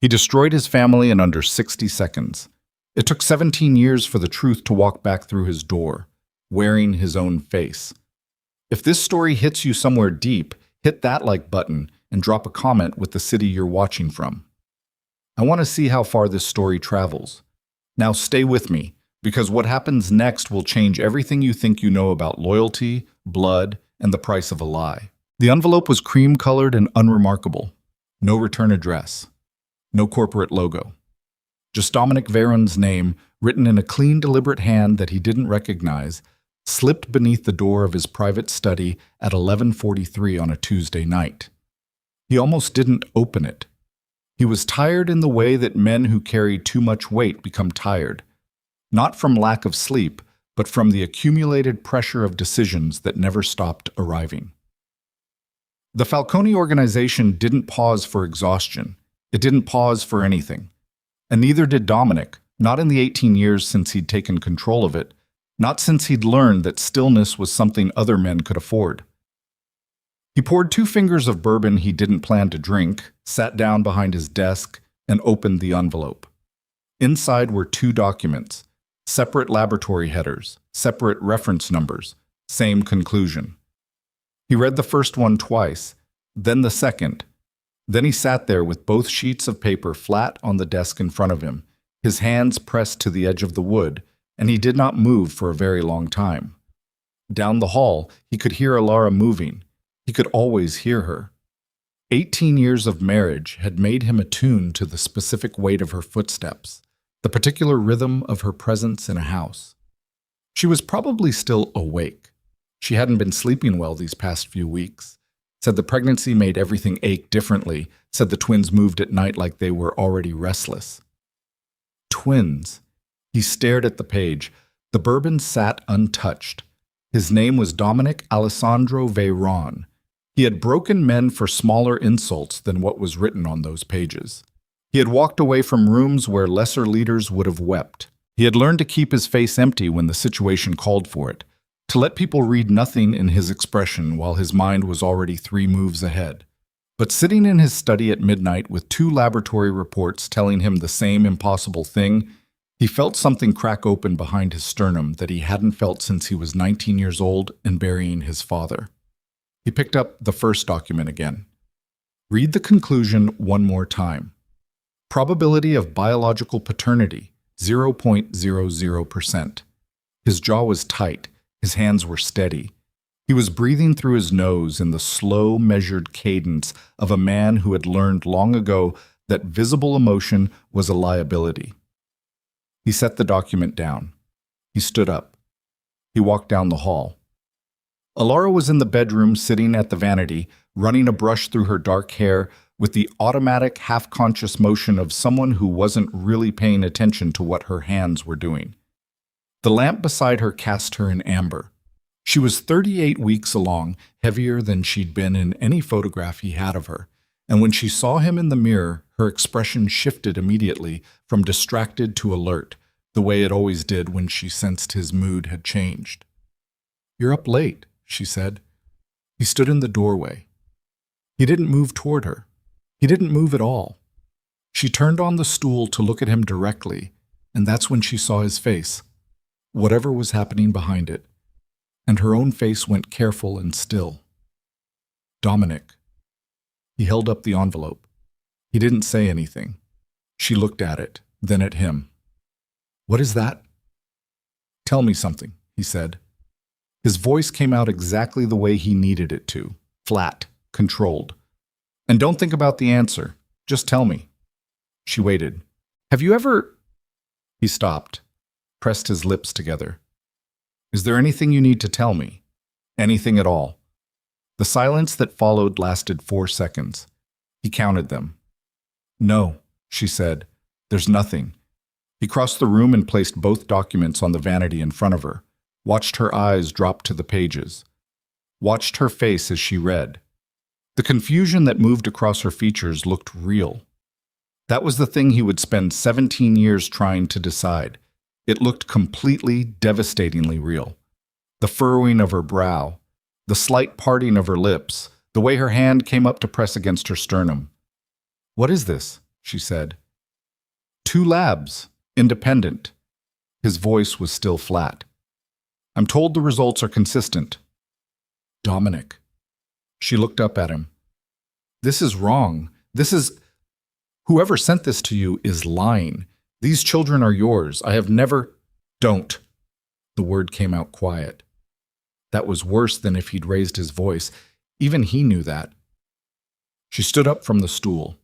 He destroyed his family in under 60 seconds. It took 17 years for the truth to walk back through his door, wearing his own face. If this story hits you somewhere deep, hit that like button and drop a comment with the city you're watching from. I want to see how far this story travels. Now stay with me, because what happens next will change everything you think you know about loyalty, blood, and the price of a lie. The envelope was cream-colored and unremarkable. No return address. No corporate logo. Just Dominic Veyron's name, written in a clean, deliberate hand that he didn't recognize, slipped beneath the door of his private study at 11:43 on a Tuesday night. He almost didn't open it. He was tired in the way that men who carry too much weight become tired, not from lack of sleep, but from the accumulated pressure of decisions that never stopped arriving. The Falcone organization didn't pause for exhaustion. It didn't pause for anything. And neither did Dominic, not in the 18 years since he'd taken control of it, not since he'd learned that stillness was something other men could afford. He poured 2 fingers of bourbon he didn't plan to drink, sat down behind his desk, and opened the envelope. Inside were 2 documents, separate laboratory headers, separate reference numbers, same conclusion. He read the first one twice, then the second. Then he sat there with both sheets of paper flat on the desk in front of him, his hands pressed to the edge of the wood, and he did not move for a very long time. Down the hall, he could hear Alara moving. He could always hear her. 18 years of marriage had made him attuned to the specific weight of her footsteps, the particular rhythm of her presence in a house. She was probably still awake. She hadn't been sleeping well these past few weeks. Said the pregnancy made everything ache differently, said the twins moved at night like they were already restless. Twins. He stared at the page. The bourbon sat untouched. His name was Dominic Alessandro Veyron. He had broken men for smaller insults than what was written on those pages. He had walked away from rooms where lesser leaders would have wept. He had learned to keep his face empty when the situation called for it, to let people read nothing in his expression while his mind was already 3 moves ahead. But sitting in his study at midnight with 2 laboratory reports telling him the same impossible thing, he felt something crack open behind his sternum that he hadn't felt since he was 19 years old and burying his father. He picked up the first document again. Read the conclusion one more time. Probability of biological paternity, 0.00%. His jaw was tight. His hands were steady. He was breathing through his nose in the slow, measured cadence of a man who had learned long ago that visible emotion was a liability. He set the document down. He stood up. He walked down the hall. Alara was in the bedroom sitting at the vanity, running a brush through her dark hair with the automatic, half-conscious motion of someone who wasn't really paying attention to what her hands were doing. The lamp beside her cast her in amber. She was 38 weeks along, heavier than she'd been in any photograph he had of her, and when she saw him in the mirror, her expression shifted immediately from distracted to alert, the way it always did when she sensed his mood had changed. "You're up late," she said. He stood in the doorway. He didn't move toward her. He didn't move at all. She turned on the stool to look at him directly, and that's when she saw his face, whatever was happening behind it, and her own face went careful and still. Dominic. He held up the envelope. He didn't say anything. She looked at it, then at him. "What is that?" "Tell me something," he said. His voice came out exactly the way he needed it to, flat, controlled. "And don't think about the answer. Just tell me." She waited. "Have you ever—" He stopped, pressed his lips together. "Is there anything you need to tell me? Anything at all?" The silence that followed lasted 4 seconds. He counted them. "No," she said. "There's nothing." He crossed the room and placed both documents on the vanity in front of her, watched her eyes drop to the pages, watched her face as she read. The confusion that moved across her features looked real. That was the thing he would spend 17 years trying to decide. It looked completely, devastatingly real. The furrowing of her brow, the slight parting of her lips, the way her hand came up to press against her sternum. "What is this?" she said. 2 labs, independent. His voice was still flat. I'm told the results are consistent. Dominic. She looked up at him. This is wrong. Whoever sent this to you is lying. These children are yours. I have never... Don't. The word came out quiet. That was worse than if he'd raised his voice. Even he knew that. She stood up from the stool.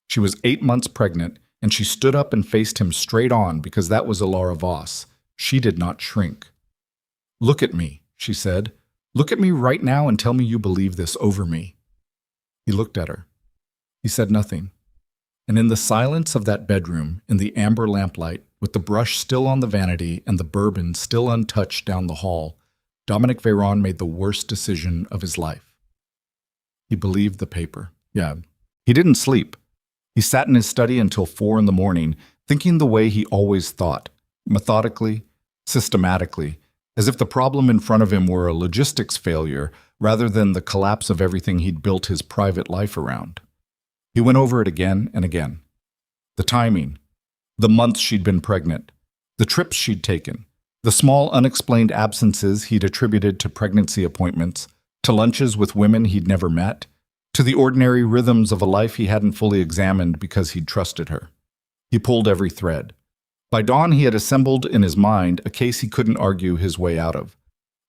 She was 8 months pregnant, and she stood up and faced him straight on because that was Alara Voss. She did not shrink. Look at me, she said. Look at me right now and tell me you believe this over me. He looked at her. He said nothing. And in the silence of that bedroom, in the amber lamplight, with the brush still on the vanity and the bourbon still untouched down the hall, Dominic Veyron made the worst decision of his life. He believed the paper. Yeah. He didn't sleep. He sat in his study until 4 a.m, thinking the way he always thought, methodically, systematically, as if the problem in front of him were a logistics failure rather than the collapse of everything he'd built his private life around. He went over it again and again. The timing, the months she'd been pregnant, the trips she'd taken, the small unexplained absences he'd attributed to pregnancy appointments, to lunches with women he'd never met, to the ordinary rhythms of a life he hadn't fully examined because he'd trusted her. He pulled every thread. By dawn, he had assembled in his mind a case he couldn't argue his way out of.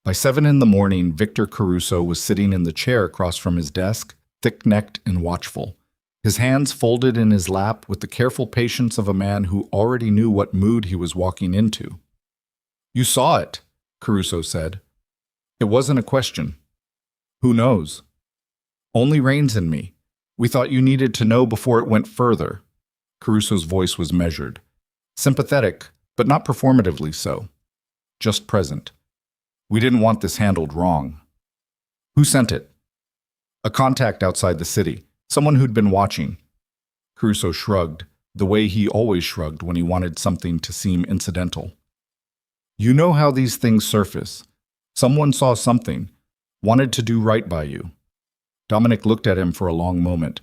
By 7 a.m, Victor Caruso was sitting in the chair across from his desk, thick-necked and watchful, his hands folded in his lap with the careful patience of a man who already knew what mood he was walking into. You saw it, Caruso said. It wasn't a question. Who knows? Only reins in me. We thought you needed to know before it went further. Caruso's voice was measured. Sympathetic, but not performatively so. Just present. We didn't want this handled wrong. Who sent it? A contact outside the city. Someone who'd been watching. Caruso shrugged, the way he always shrugged when he wanted something to seem incidental. You know how these things surface. Someone saw something, wanted to do right by you. Dominic looked at him for a long moment.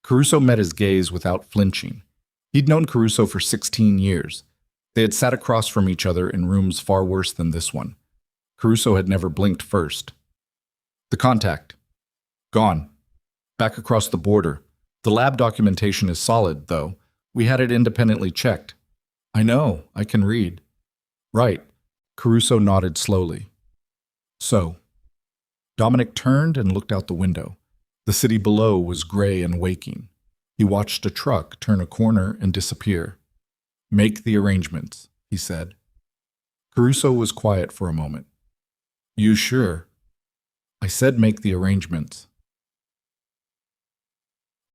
Caruso met his gaze without flinching. He'd known Caruso for 16 years. They had sat across from each other in rooms far worse than this one. Caruso had never blinked first. The contact. Gone. Back across the border. The lab documentation is solid, though. We had it independently checked. I know, I can read. Right. Caruso nodded slowly. So. Dominic turned and looked out the window. The city below was gray and waking. He watched a truck turn a corner and disappear. Make the arrangements, he said. Caruso was quiet for a moment. You sure? I said make the arrangements.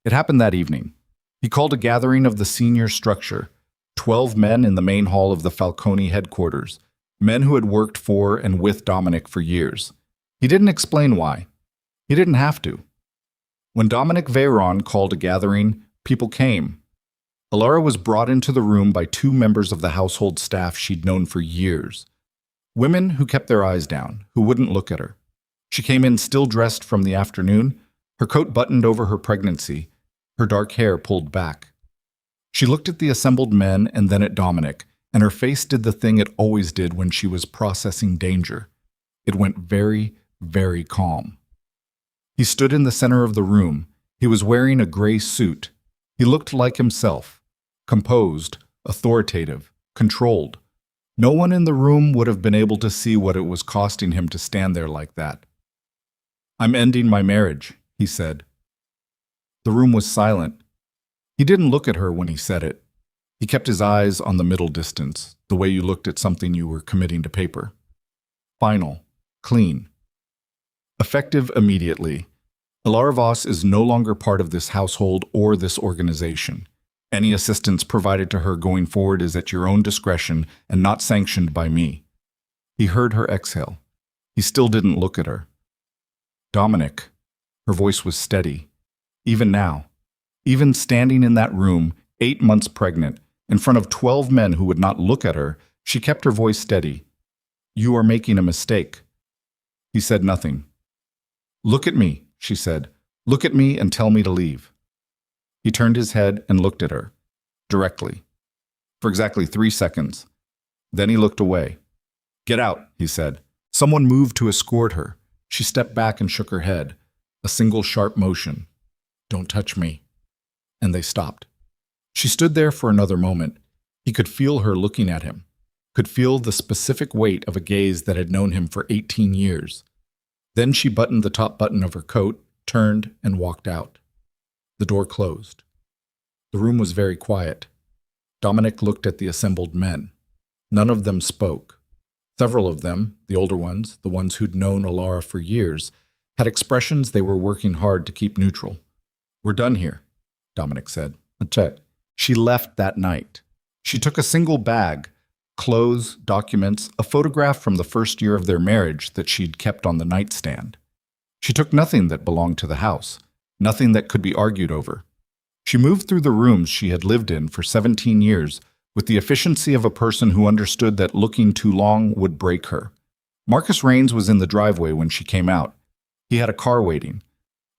It happened that evening. He called a gathering of the senior structure, 12 men in the main hall of the Falcone headquarters, men who had worked for and with Dominic for years. He didn't explain why. He didn't have to. When Dominic Veyron called a gathering, people came. Alara was brought into the room by 2 members of the household staff she'd known for years. Women who kept their eyes down, who wouldn't look at her. She came in still dressed from the afternoon, her coat buttoned over her pregnancy, her dark hair pulled back. She looked at the assembled men and then at Dominic, and her face did the thing it always did when she was processing danger. It went very, very calm. He stood in the center of the room. He was wearing a gray suit. He looked like himself, composed, authoritative, controlled. No one in the room would have been able to see what it was costing him to stand there like that. I'm ending my marriage, he said. The room was silent. He didn't look at her when he said it. He kept his eyes on the middle distance, the way you looked at something you were committing to paper. Final, clean. Effective immediately. Alara Voss is no longer part of this household or this organization. Any assistance provided to her going forward is at your own discretion and not sanctioned by me. He heard her exhale. He still didn't look at her. Dominic. Her voice was steady. Even now, even standing in that room, 8 months pregnant, in front of 12 men who would not look at her, she kept her voice steady. You are making a mistake. He said nothing. Look at me, she said. Look at me and tell me to leave. He turned his head and looked at her, directly, for exactly 3 seconds. Then he looked away. "Get out," he said. Someone moved to escort her. She stepped back and shook her head. A single sharp motion. "Don't touch me." And they stopped. She stood there for another moment. He could feel her looking at him, could feel the specific weight of a gaze that had known him for 18 years. Then she buttoned the top button of her coat, turned, and walked out. The door closed. The room was very quiet. Dominic looked at the assembled men. None of them spoke. Several of them, the older ones, the ones who'd known Alara for years, had expressions they were working hard to keep neutral. "We're done here," Dominic said. She left that night. She took a single bag, clothes, documents, a photograph from the first year of their marriage that she'd kept on the nightstand. She took nothing that belonged to the house, nothing that could be argued over. She moved through the rooms she had lived in for 17 years with the efficiency of a person who understood that looking too long would break her. Marcus Raines was in the driveway when she came out. He had a car waiting.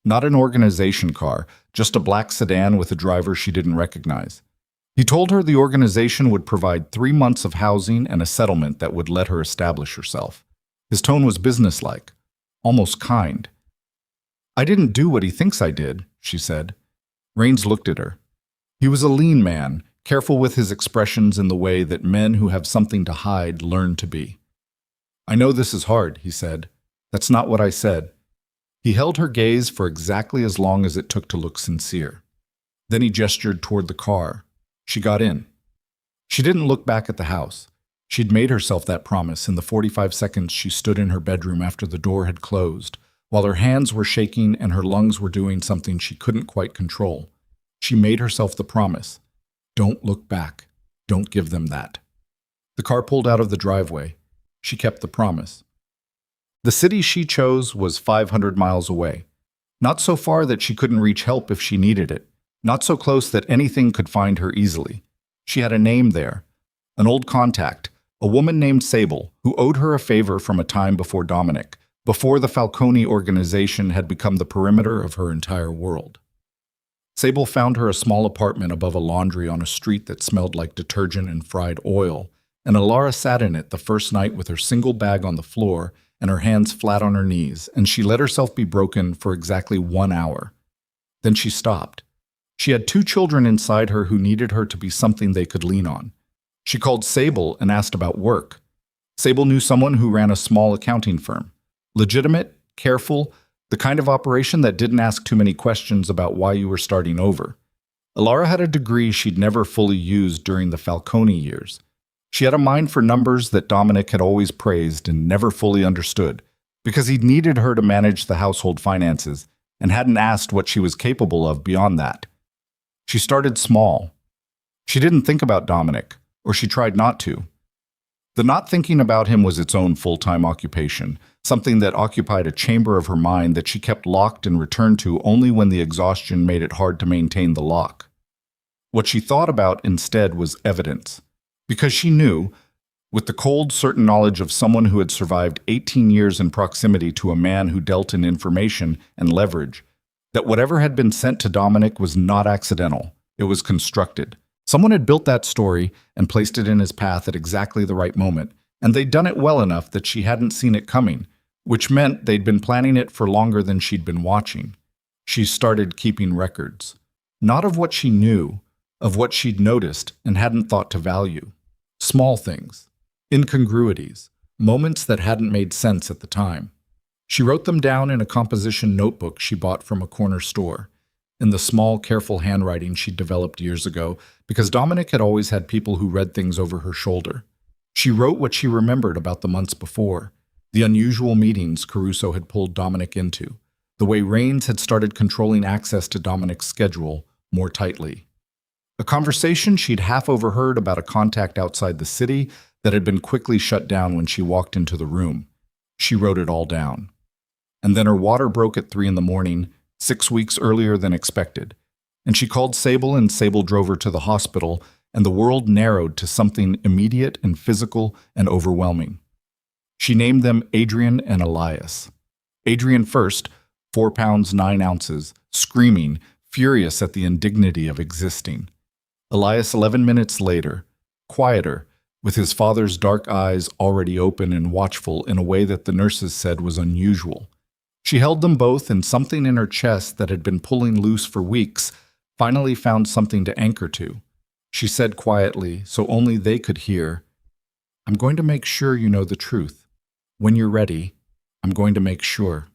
Not an organization car, just a black sedan with a driver she didn't recognize. He told her the organization would provide 3 months of housing and a settlement that would let her establish herself. His tone was businesslike, almost kind. "I didn't do what he thinks I did," she said. Raines looked at her. He was a lean man, careful with his expressions in the way that men who have something to hide learn to be. "I know this is hard," he said. "That's not what I said." He held her gaze for exactly as long as it took to look sincere. Then he gestured toward the car. She got in. She didn't look back at the house. She'd made herself that promise in the 45 seconds she stood in her bedroom after the door had closed, while her hands were shaking and her lungs were doing something she couldn't quite control. She made herself the promise. Don't look back. Don't give them that. The car pulled out of the driveway. She kept the promise. The city she chose was 500 miles away. Not so far that she couldn't reach help if she needed it. Not so close that anything could find her easily. She had a name there. An old contact, a woman named Sable, who owed her a favor from a time before Dominic, before the Falcone organization had become the perimeter of her entire world. Sable found her a small apartment above a laundry on a street that smelled like detergent and fried oil, and Alara sat in it the first night with her single bag on the floor and her hands flat on her knees, and she let herself be broken for exactly 1 hour. Then she stopped. She had 2 children inside her who needed her to be something they could lean on. She called Sable and asked about work. Sable knew someone who ran a small accounting firm. Legitimate, careful, the kind of operation that didn't ask too many questions about why you were starting over. Alara had a degree she'd never fully used during the Falcone years. She had a mind for numbers that Dominic had always praised and never fully understood, because he'd needed her to manage the household finances and hadn't asked what she was capable of beyond that. She started small. She didn't think about Dominic, or she tried not to. The not thinking about him was its own full-time occupation, something that occupied a chamber of her mind that she kept locked and returned to only when the exhaustion made it hard to maintain the lock. What she thought about instead was evidence, because she knew, with the cold, certain knowledge of someone who had survived 18 years in proximity to a man who dealt in information and leverage, that whatever had been sent to Dominic was not accidental. It was constructed. Someone had built that story and placed it in his path at exactly the right moment, and they'd done it well enough that she hadn't seen it coming, which meant they'd been planning it for longer than she'd been watching. She started keeping records. Not of what she knew, of what she'd noticed and hadn't thought to value. Small things, incongruities, moments that hadn't made sense at the time. She wrote them down in a composition notebook she bought from a corner store, in the small, careful handwriting she'd developed years ago, because Dominic had always had people who read things over her shoulder. She wrote what she remembered about the months before, the unusual meetings Caruso had pulled Dominic into, the way Raines had started controlling access to Dominic's schedule more tightly. A conversation she'd half overheard about a contact outside the city that had been quickly shut down when she walked into the room. She wrote it all down. And then her water broke at 3 a.m, 6 weeks earlier than expected, and she called Sable and Sable drove her to the hospital, and the world narrowed to something immediate and physical and overwhelming. She named them Adrian and Elias. Adrian first, 4 pounds 9 ounces, screaming, furious at the indignity of existing. Elias 11 minutes later, quieter, with his father's dark eyes already open and watchful in a way that the nurses said was unusual. She held them both, and something in her chest that had been pulling loose for weeks finally found something to anchor to. She said quietly, so only they could hear, "I'm going to make sure you know the truth. When you're ready, I'm going to make sure."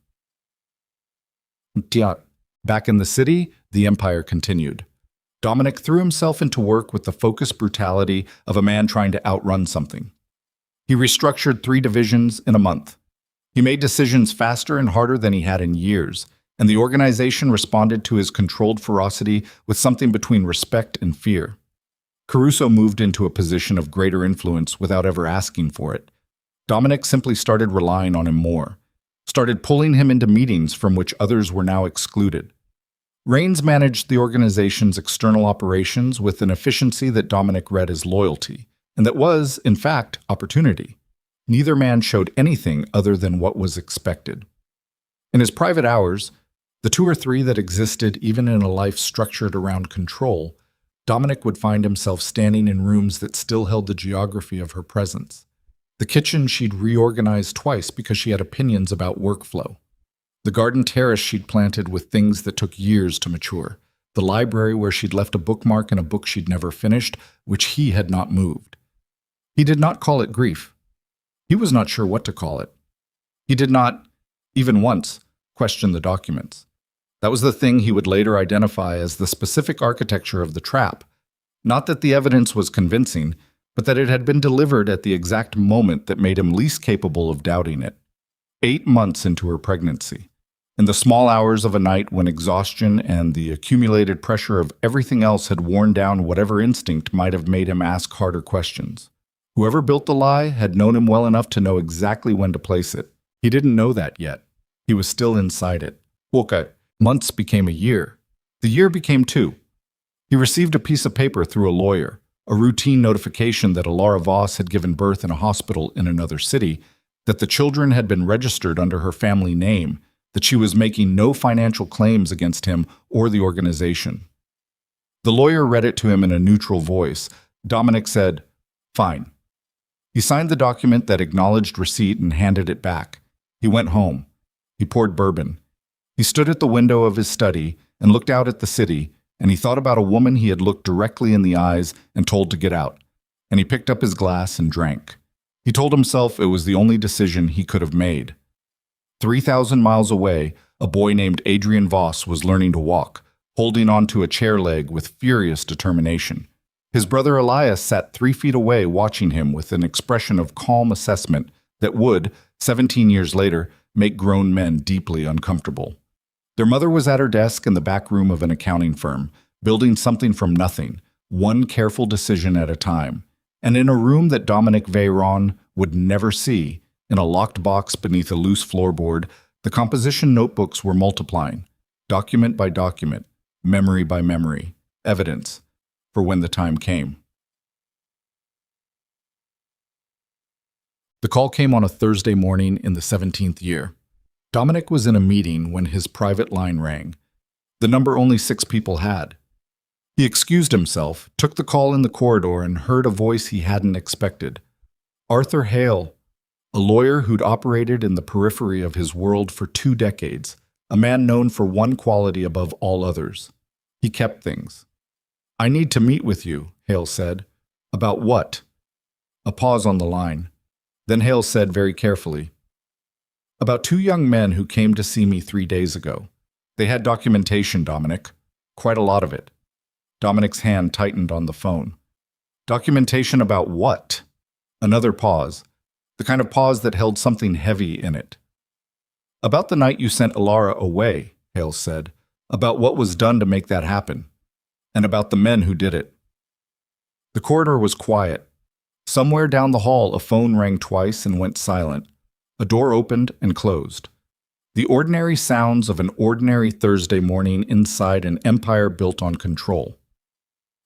Back in the city, the empire continued. Dominic threw himself into work with the focused brutality of a man trying to outrun something. He restructured 3 divisions in a month. He made decisions faster and harder than he had in years, and the organization responded to his controlled ferocity with something between respect and fear. Caruso moved into a position of greater influence without ever asking for it. Dominic simply started relying on him more, started pulling him into meetings from which others were now excluded. Rains managed the organization's external operations with an efficiency that Dominic read as loyalty, and that was, in fact, opportunity. Neither man showed anything other than what was expected. In his private hours, the 2 or 3 that existed even in a life structured around control, Dominic would find himself standing in rooms that still held the geography of her presence. The kitchen she'd reorganized twice because she had opinions about workflow. The garden terrace she'd planted with things that took years to mature. The library where she'd left a bookmark in a book she'd never finished, which he had not moved. He did not call it grief. He was not sure what to call it. He did not, even once, question the documents. That was the thing he would later identify as the specific architecture of the trap. Not that the evidence was convincing, but that it had been delivered at the exact moment that made him least capable of doubting it. 8 months into her pregnancy, in the small hours of a night when exhaustion and the accumulated pressure of everything else had worn down whatever instinct might have made him ask harder questions. Whoever built the lie had known him well enough to know exactly when to place it. He didn't know that yet. He was still inside it. Okay. Months became a year. The year became 2. He received a piece of paper through a lawyer, a routine notification that Alara Voss had given birth in a hospital in another city, that the children had been registered under her family name, that she was making no financial claims against him or the organization. The lawyer read it to him in a neutral voice. Dominic said, "Fine." He signed the document that acknowledged receipt and handed it back. He went home. He poured bourbon. He stood at the window of his study and looked out at the city, and he thought about a woman he had looked directly in the eyes and told to get out. And he picked up his glass and drank. He told himself it was the only decision he could have made. 3,000 miles away, a boy named Adrian Voss was learning to walk, holding onto a chair leg with furious determination. His brother Elias sat 3 feet away watching him with an expression of calm assessment that would, 17 years later, make grown men deeply uncomfortable. Their mother was at her desk in the back room of an accounting firm, building something from nothing, one careful decision at a time. And in a room that Dominic Veyron would never see, in a locked box beneath a loose floorboard, the composition notebooks were multiplying, document by document, memory by memory, evidence, for when the time came. The call came on a Thursday morning in the 17th year. Dominic was in a meeting when his private line rang. The number only 6 people had. He excused himself, took the call in the corridor, and heard a voice he hadn't expected. Arthur Hale, a lawyer who'd operated in the periphery of his world for 2 decades, a man known for one quality above all others. He kept things. "I need to meet with you," Hale said. "About what?" A pause on the line. Then Hale said very carefully, "About 2 young men who came to see me 3 days ago. They had documentation, Dominic. Quite a lot of it." Dominic's hand tightened on the phone. "Documentation about what?" Another pause, the kind of pause that held something heavy in it. "About the night you sent Alara away," Hale said. "About what was done to make that happen. And about the men who did it." The corridor was quiet. Somewhere down the hall, a phone rang twice and went silent. A door opened and closed. The ordinary sounds of an ordinary Thursday morning inside an empire built on control.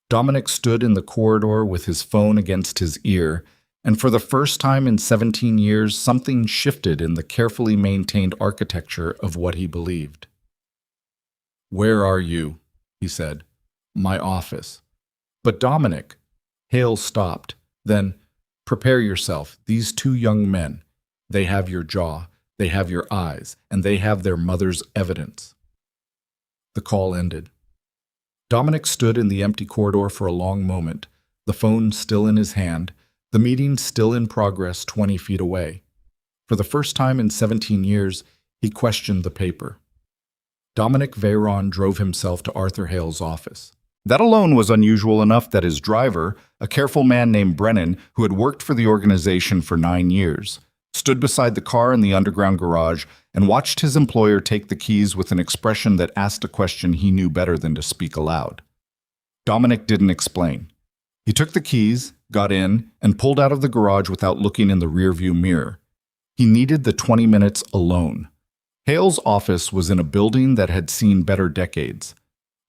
Dominic stood in the corridor with his phone against his ear, and for the first time in 17 years, something shifted in the carefully maintained architecture of what he believed. "Where are you?" he said. My office. But Dominic, Hale stopped. Then, prepare yourself. These two young men, they have your jaw, they have your eyes, and they have their mother's evidence. The call ended. Dominic stood in the empty corridor for a long moment, the phone still in his hand, the meeting still in progress 20 feet away. For the first time in 17 years, he questioned the paper. Dominic Veyron drove himself to Arthur Hale's office. That alone was unusual enough that his driver, a careful man named Brennan, who had worked for the organization for 9 years, stood beside the car in the underground garage and watched his employer take the keys with an expression that asked a question he knew better than to speak aloud. Dominic didn't explain. He took the keys, got in, and pulled out of the garage without looking in the rearview mirror. He needed the 20 minutes alone. Hale's office was in a building that had seen better decades.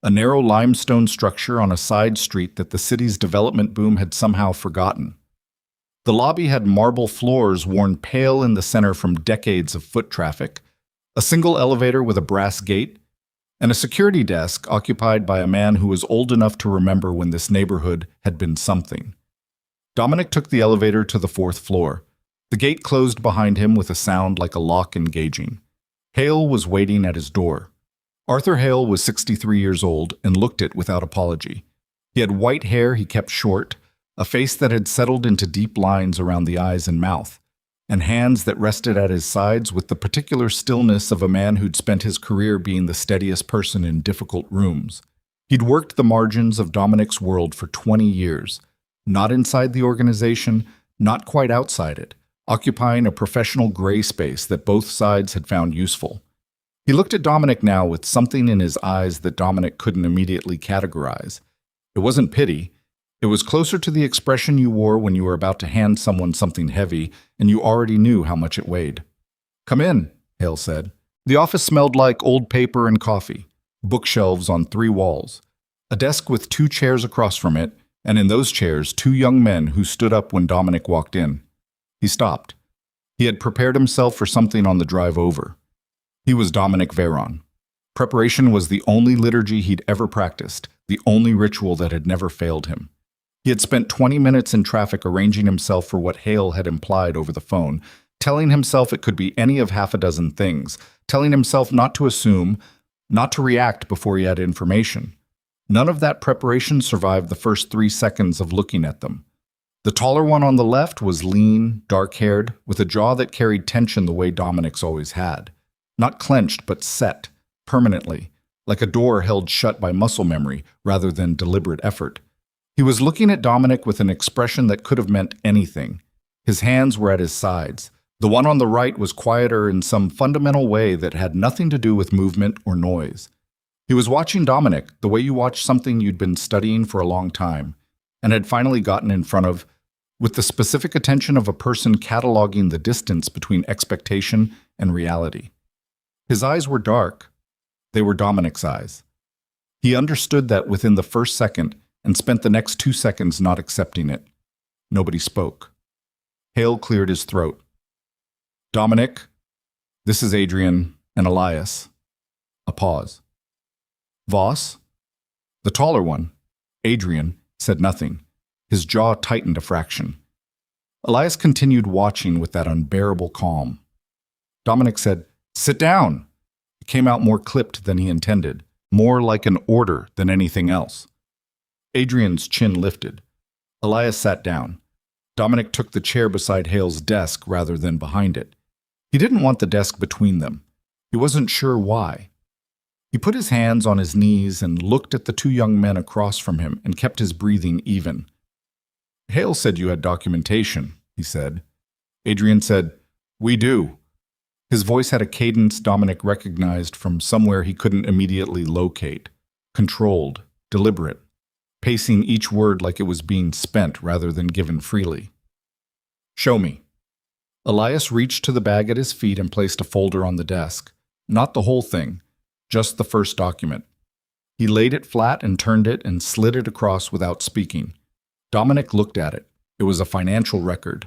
A narrow limestone structure on a side street that the city's development boom had somehow forgotten. The lobby had marble floors worn pale in the center from decades of foot traffic, a single elevator with a brass gate, and a security desk occupied by a man who was old enough to remember when this neighborhood had been something. Dominic took the elevator to the 4th floor. The gate closed behind him with a sound like a lock engaging. Hale was waiting at his door. Arthur Hale was 63 years old and looked it without apology. He had white hair he kept short, a face that had settled into deep lines around the eyes and mouth, and hands that rested at his sides with the particular stillness of a man who'd spent his career being the steadiest person in difficult rooms. He'd worked the margins of Dominic's world for 20 years, not inside the organization, not quite outside it, occupying a professional gray space that both sides had found useful. He looked at Dominic now with something in his eyes that Dominic couldn't immediately categorize. It wasn't pity. It was closer to the expression you wore when you were about to hand someone something heavy and you already knew how much it weighed. Come in, Hale said. The office smelled like old paper and coffee, bookshelves on 3 walls, a desk with 2 chairs across from it, and in those chairs 2 young men who stood up when Dominic walked in. He stopped. He had prepared himself for something on the drive over. He was Dominic Veyron. Preparation was the only liturgy he'd ever practiced, the only ritual that had never failed him. He had spent 20 minutes in traffic arranging himself for what Hale had implied over the phone, telling himself it could be any of half a dozen things, telling himself not to assume, not to react before he had information. None of that preparation survived the first 3 seconds of looking at them. The taller one on the left was lean, dark-haired, with a jaw that carried tension the way Dominic's always had. Not clenched, but set, permanently, like a door held shut by muscle memory rather than deliberate effort. He was looking at Dominic with an expression that could have meant anything. His hands were at his sides. The one on the right was quieter in some fundamental way that had nothing to do with movement or noise. He was watching Dominic the way you watch something you'd been studying for a long time, and had finally gotten in front of, with the specific attention of a person cataloging the distance between expectation and reality. His eyes were dark. They were Dominic's eyes. He understood that within the first second and spent the next 2 seconds not accepting it. Nobody spoke. Hale cleared his throat. Dominic, this is Adrian and Elias. A pause. Voss? The taller one, Adrian, said nothing. His jaw tightened a fraction. Elias continued watching with that unbearable calm. Dominic said, Sit down. It came out more clipped than he intended, more like an order than anything else. Adrian's chin lifted. Elias sat down. Dominic took the chair beside Hale's desk rather than behind it. He didn't want the desk between them. He wasn't sure why. He put his hands on his knees and looked at the 2 young men across from him and kept his breathing even. Hale said you had documentation, he said. Adrian said, We do. His voice had a cadence Dominic recognized from somewhere he couldn't immediately locate. Controlled, deliberate, pacing each word like it was being spent rather than given freely. Show me. Elias reached to the bag at his feet and placed a folder on the desk. Not the whole thing, just the first document. He laid it flat and turned it and slid it across without speaking. Dominic looked at it. It was a financial record.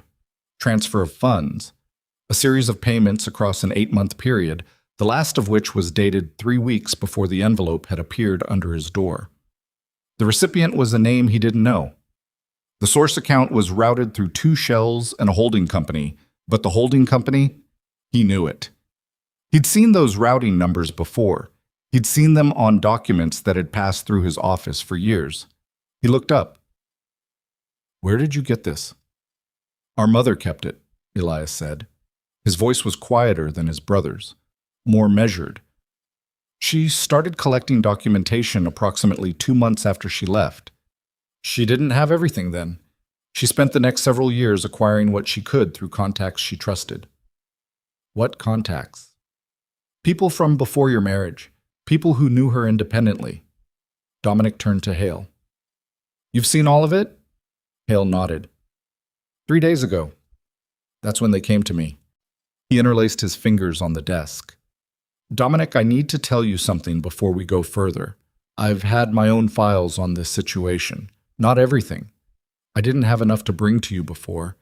Transfer of funds. A series of payments across an 8-month period, the last of which was dated 3 weeks before the envelope had appeared under his door. The recipient was a name he didn't know. The source account was routed through 2 shells and a holding company, but the holding company, he knew it. He'd seen those routing numbers before. He'd seen them on documents that had passed through his office for years. He looked up. "Where did you get this?" "Our mother kept it," Elias said. His voice was quieter than his brother's, more measured. "She started collecting documentation approximately 2 months after she left. She didn't have everything then. She spent the next several years acquiring what she could through contacts she trusted." "What contacts?" "People from before your marriage. People who knew her independently." Dominic turned to Hale. "You've seen all of it?" Hale nodded. 3 days ago. That's when they came to me." He interlaced his fingers on the desk. "Dominic, I need to tell you something before we go further. I've had my own files on this situation. Not everything. I didn't have enough to bring to you before,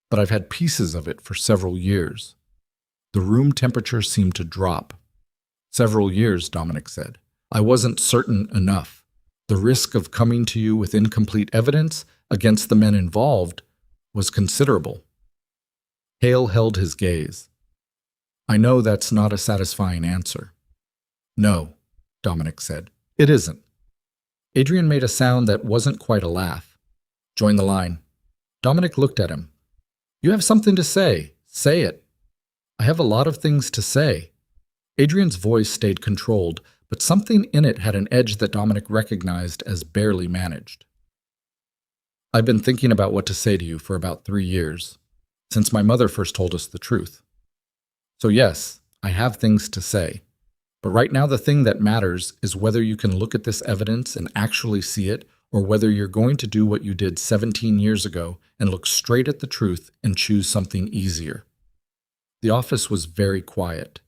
but I've had pieces of it for several years." The room temperature seemed to drop. "Several years," Dominic said. "I wasn't certain enough. The risk of coming to you with incomplete evidence against the men involved was considerable." Hale held his gaze. "I know that's not a satisfying answer." "No," Dominic said. "It isn't." Adrian made a sound that wasn't quite a laugh. "Join the line." Dominic looked at him. "You have something to say. Say it." "I have a lot of things to say." Adrian's voice stayed controlled, but something in it had an edge that Dominic recognized as barely managed. "I've been thinking about what to say to you for about 3 years, since my mother first told us the truth. So yes, I have things to say. But right now the thing that matters is whether you can look at this evidence and actually see it, or whether you're going to do what you did 17 years ago and look straight at the truth and choose something easier." The office was very quiet.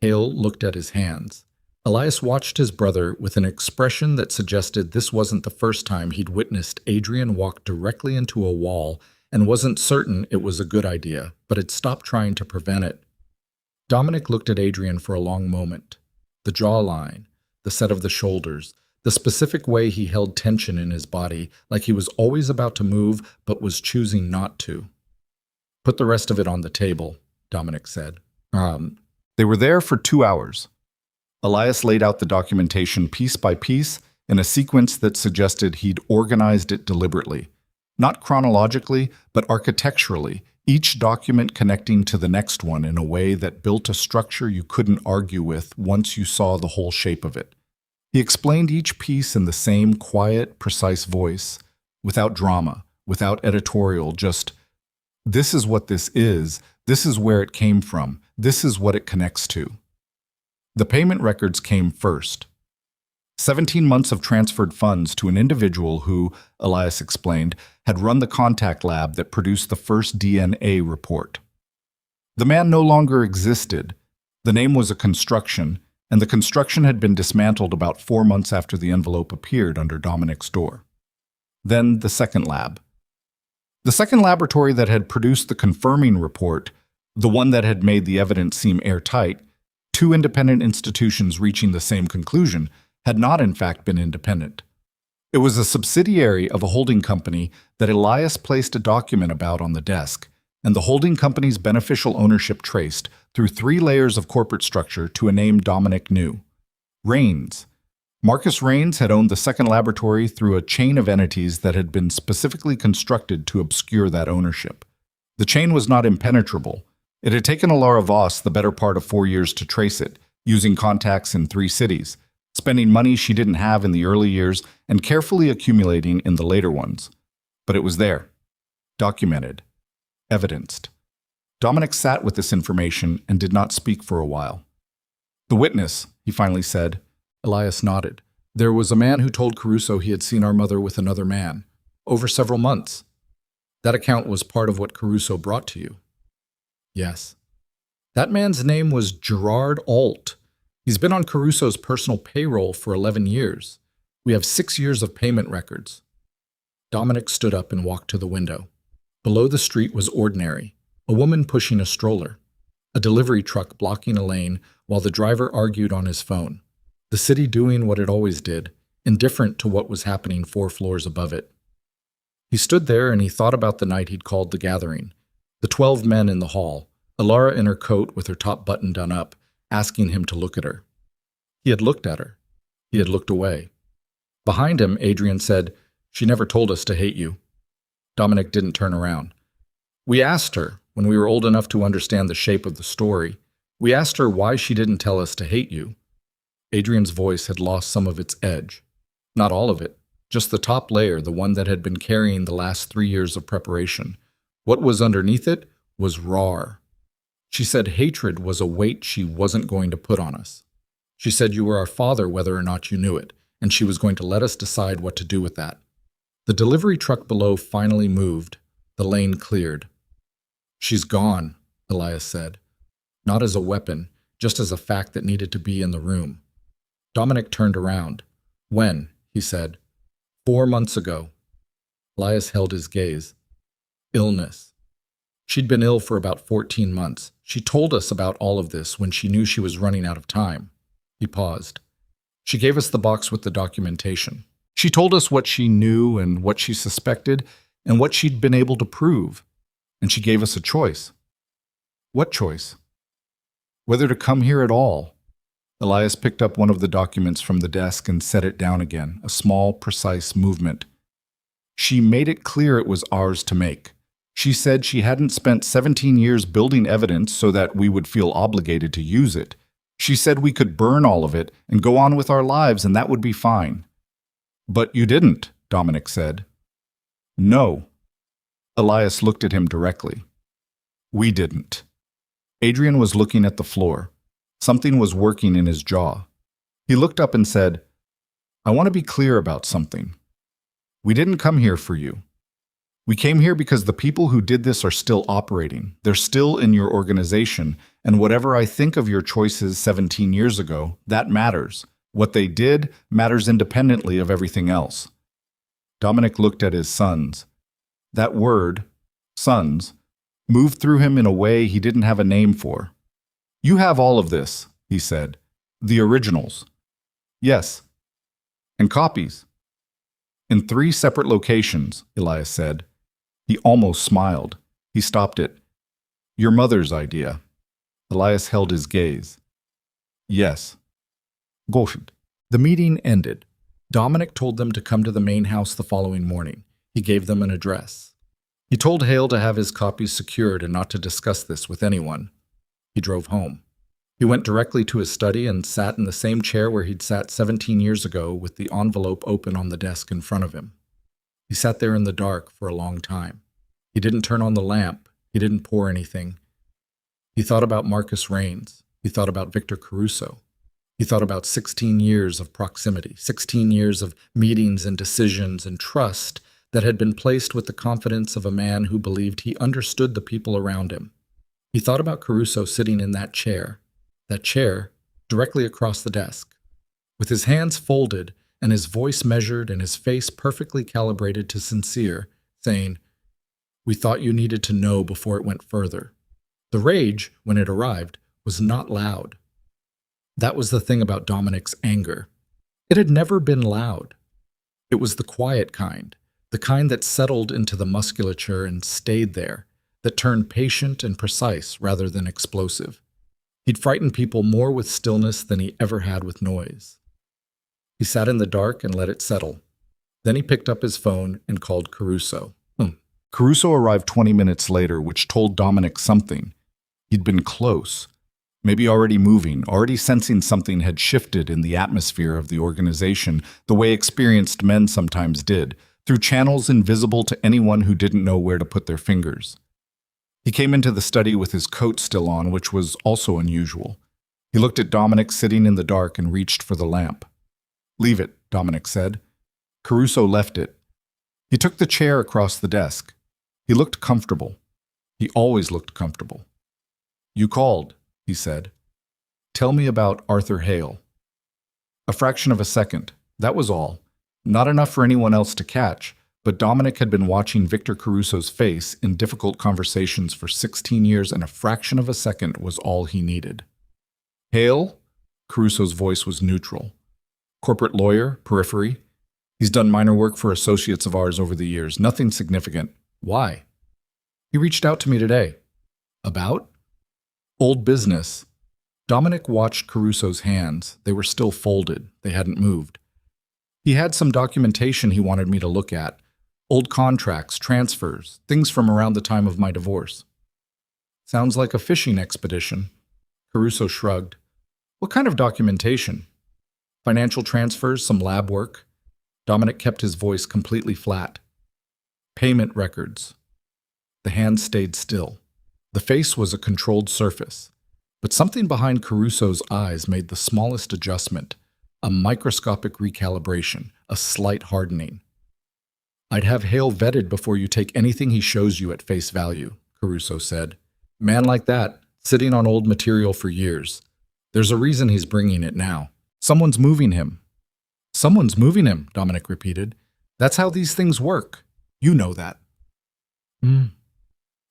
Hale looked at his hands. Elias watched his brother with an expression that suggested this wasn't the first time he'd witnessed Adrian walk directly into a wall and wasn't certain it was a good idea, but had stopped trying to prevent it. Dominic looked at Adrian for a long moment. The jawline, the set of the shoulders, the specific way he held tension in his body, like he was always about to move but was choosing not to. "Put the rest of it on the table," Dominic said. They were there for 2 hours. Elias laid out the documentation piece by piece in a sequence that suggested he'd organized it deliberately. Not chronologically, but architecturally, each document connecting to the next one in a way that built a structure you couldn't argue with once you saw the whole shape of it. He explained each piece in the same quiet, precise voice, without drama, without editorial, just, "This is what this is where it came from, this is what it connects to." The payment records came first. 17 months of transferred funds to an individual who, Elias explained, had run the contact lab that produced the first DNA report. The man no longer existed. The name was a construction, and the construction had been dismantled about 4 months after the envelope appeared under Dominic's door. Then the second lab. The second laboratory that had produced the confirming report, the one that had made the evidence seem airtight, 2 independent institutions reaching the same conclusion, had not in fact been independent. It was a subsidiary of a holding company that Elias placed a document about on the desk, and the holding company's beneficial ownership traced through 3 layers of corporate structure to a name Dominic knew. Raines. Marcus Raines had owned the second laboratory through a chain of entities that had been specifically constructed to obscure that ownership. The chain was not impenetrable. It had taken Alara Voss the better part of 4 years to trace it, using contacts in 3 cities, spending money she didn't have in the early years and carefully accumulating in the later ones. But it was there, documented, evidenced. Dominic sat with this information and did not speak for a while. "The witness," he finally said. Elias nodded. "There was a man who told Caruso he had seen our mother with another man, over several months. That account was part of what Caruso brought to you." "Yes." "That man's name was Gerard Alt. He's been on Caruso's personal payroll for 11 years. We have 6 years of payment records." Dominic stood up and walked to the window. Below the street was ordinary, a woman pushing a stroller. a delivery truck blocking a lane while the driver argued on his phone. The city doing what it always did, indifferent to what was happening 4 floors above it. He stood there and he thought about the night he'd called the gathering. The 12 men in the hall, Alara in her coat with her top button done up, asking him to look at her. He had looked at her. He had looked away. Behind him, Adrian said, "She never told us to hate you." Dominic didn't turn around. "We asked her, when we were old enough to understand the shape of the story, we asked her why she didn't tell us to hate you." Adrian's voice had lost some of its edge. Not all of it, just the top layer, the one that had been carrying the last 3 years of preparation. What was underneath it was raw. She said hatred was a weight she wasn't going to put on us. She said you were our father whether or not you knew it, and she was going to let us decide what to do with that. The delivery truck below finally moved. The lane cleared. "She's gone," Elias said. Not as a weapon, just as a fact that needed to be in the room. Dominic turned around. "When?" he said. 4 months ago." Elias held his gaze. "Illness. She'd been ill for about 14 months. She told us about all of this when she knew she was running out of time." He paused. "She gave us the box with the documentation. She told us what she knew and what she suspected and what she'd been able to prove. And she gave us a choice." "What choice?" "Whether to come here at all." Elias picked up one of the documents from the desk and set it down again, a small, precise movement. "She made it clear it was ours to make. She said she hadn't spent 17 years building evidence so that we would feel obligated to use it. She said we could burn all of it and go on with our lives and that would be fine." "But you didn't," Dominic said. "No." Elias looked at him directly. "We didn't." Adrian was looking at the floor. Something was working in his jaw. He looked up and said, "I want to be clear about something. We didn't come here for you. We came here because the people who did this are still operating. They're still in your organization, and whatever I think of your choices 17 years ago, that matters. What they did matters independently of everything else." Dominic looked at his sons. That word, sons, moved through him in a way he didn't have a name for. "You have all of this," he said. "The originals." "Yes." "And copies." "In 3 separate locations," Elias said. He almost smiled. He stopped it. "Your mother's idea." Elias held his gaze. "Yes." Good. The meeting ended. Dominic told them to come to the main house the following morning. He gave them an address. He told Hale to have his copies secured and not to discuss this with anyone. He drove home. He went directly to his study and sat in the same chair where he'd sat 17 years ago with the envelope open on the desk in front of him. He sat there in the dark for a long time. He didn't turn on the lamp. He didn't pour anything. He thought about Marcus Raines. He thought about Victor Caruso. He thought about 16 years of proximity, 16 years of meetings and decisions and trust that had been placed with the confidence of a man who believed he understood the people around him. He thought about Caruso sitting in that chair directly across the desk, with his hands folded and his voice measured and his face perfectly calibrated to sincere, saying, "We thought you needed to know before it went further." The rage, when it arrived, was not loud. That was the thing about Dominic's anger. It had never been loud. It was the quiet kind, the kind that settled into the musculature and stayed there, that turned patient and precise rather than explosive. He'd frightened people more with stillness than he ever had with noise. He sat in the dark and let it settle. Then he picked up his phone and called Caruso. Caruso arrived 20 minutes later, which told Dominic something. He'd been close, maybe already moving, already sensing something had shifted in the atmosphere of the organization, the way experienced men sometimes did, through channels invisible to anyone who didn't know where to put their fingers. He came into the study with his coat still on, which was also unusual. He looked at Dominic sitting in the dark and reached for the lamp. "Leave it," Dominic said. Caruso left it. He took the chair across the desk. He looked comfortable. He always looked comfortable. "You called," he said. "Tell me about Arthur Hale." A fraction of a second, that was all. Not enough for anyone else to catch, But Dominic had been watching Victor Caruso's face in difficult conversations for 16 years, and a fraction of a second was all he needed. Hale? Caruso's voice was neutral. Corporate lawyer, periphery. He's done minor work for associates of ours over the years. Nothing significant. Why? He reached out to me today. About? Old business. Dominic watched Caruso's hands. They were still folded. They hadn't moved. He had some documentation he wanted me to look at. Old contracts, transfers, things from around the time of my divorce. Sounds like a fishing expedition. Caruso shrugged. What kind of documentation? Financial transfers, some lab work. Dominic kept his voice completely flat. Payment records. The hands stayed still. The face was a controlled surface, but something behind Caruso's eyes made the smallest adjustment, a microscopic recalibration, a slight hardening. I'd have Hale vetted before you take anything he shows you at face value, Caruso said. Man like that, sitting on old material for years. There's a reason he's bringing it now. Someone's moving him. Someone's moving him, Dominic repeated. That's how these things work. You know that.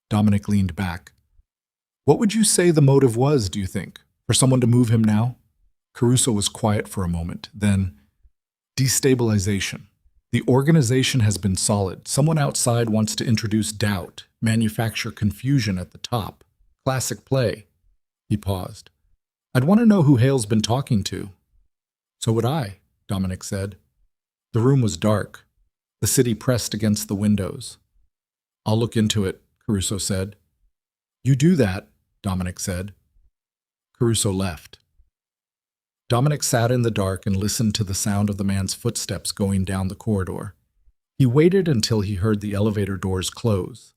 Dominic leaned back. What would you say the motive was, do you think, for someone to move him now? Caruso was quiet for a moment, then, destabilization. The organization has been solid. Someone outside wants to introduce doubt, manufacture confusion at the top. Classic play. He paused. I'd want to know who Hale's been talking to. So would I, Dominic said. The room was dark. The city pressed against the windows. I'll look into it, Caruso said. You do that, Dominic said. Caruso left. Dominic sat in the dark and listened to the sound of the man's footsteps going down the corridor. He waited until he heard the elevator doors close.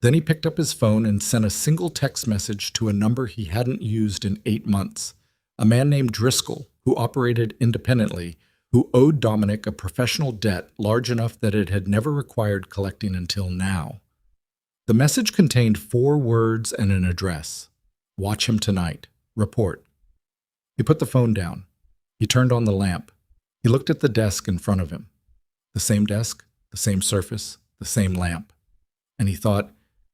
Then he picked up his phone and sent a single text message to a number he hadn't used in 8 months, a man named Driscoll, who operated independently, who owed Dominic a professional debt large enough that it had never required collecting until now. The message contained 4 words and an address. Watch him tonight. Report. He put the phone down. He turned on the lamp. He looked at the desk in front of him. The same desk, the same surface, the same lamp. And he thought,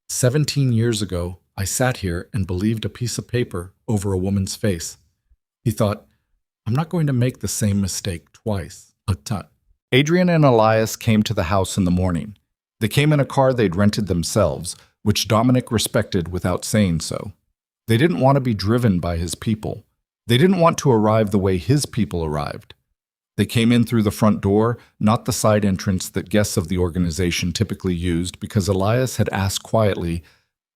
17 years ago, I sat here and believed a piece of paper over a woman's face. He thought, I'm not going to make the same mistake twice. Tut. Adrian and Elias came to the house in the morning. They came in a car they'd rented themselves, which Dominic respected without saying so. They didn't want to be driven by his people. They didn't want to arrive the way his people arrived. They came in through the front door, not the side entrance that guests of the organization typically used, because Elias had asked quietly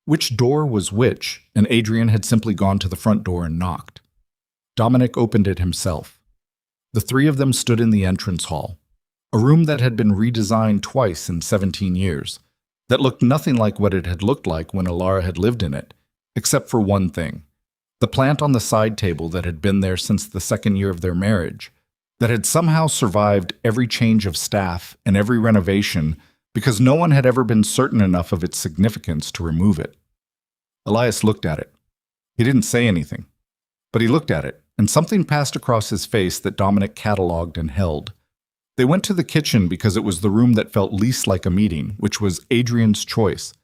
which door was which, and Adrian had simply gone to the front door and knocked. Dominic opened it himself. The 3 of them stood in the entrance hall, a room that had been redesigned twice in 17 years, that looked nothing like what it had looked like when Alara had lived in it, except for one thing. The plant on the side table that had been there since the 2nd year of their marriage, that had somehow survived every change of staff and every renovation because no one had ever been certain enough of its significance to remove it. Elias looked at it. He didn't say anything, but he looked at it, and something passed across his face that Dominic catalogued and held. They went to the kitchen because it was the room that felt least like a meeting, which was Adrian's choice.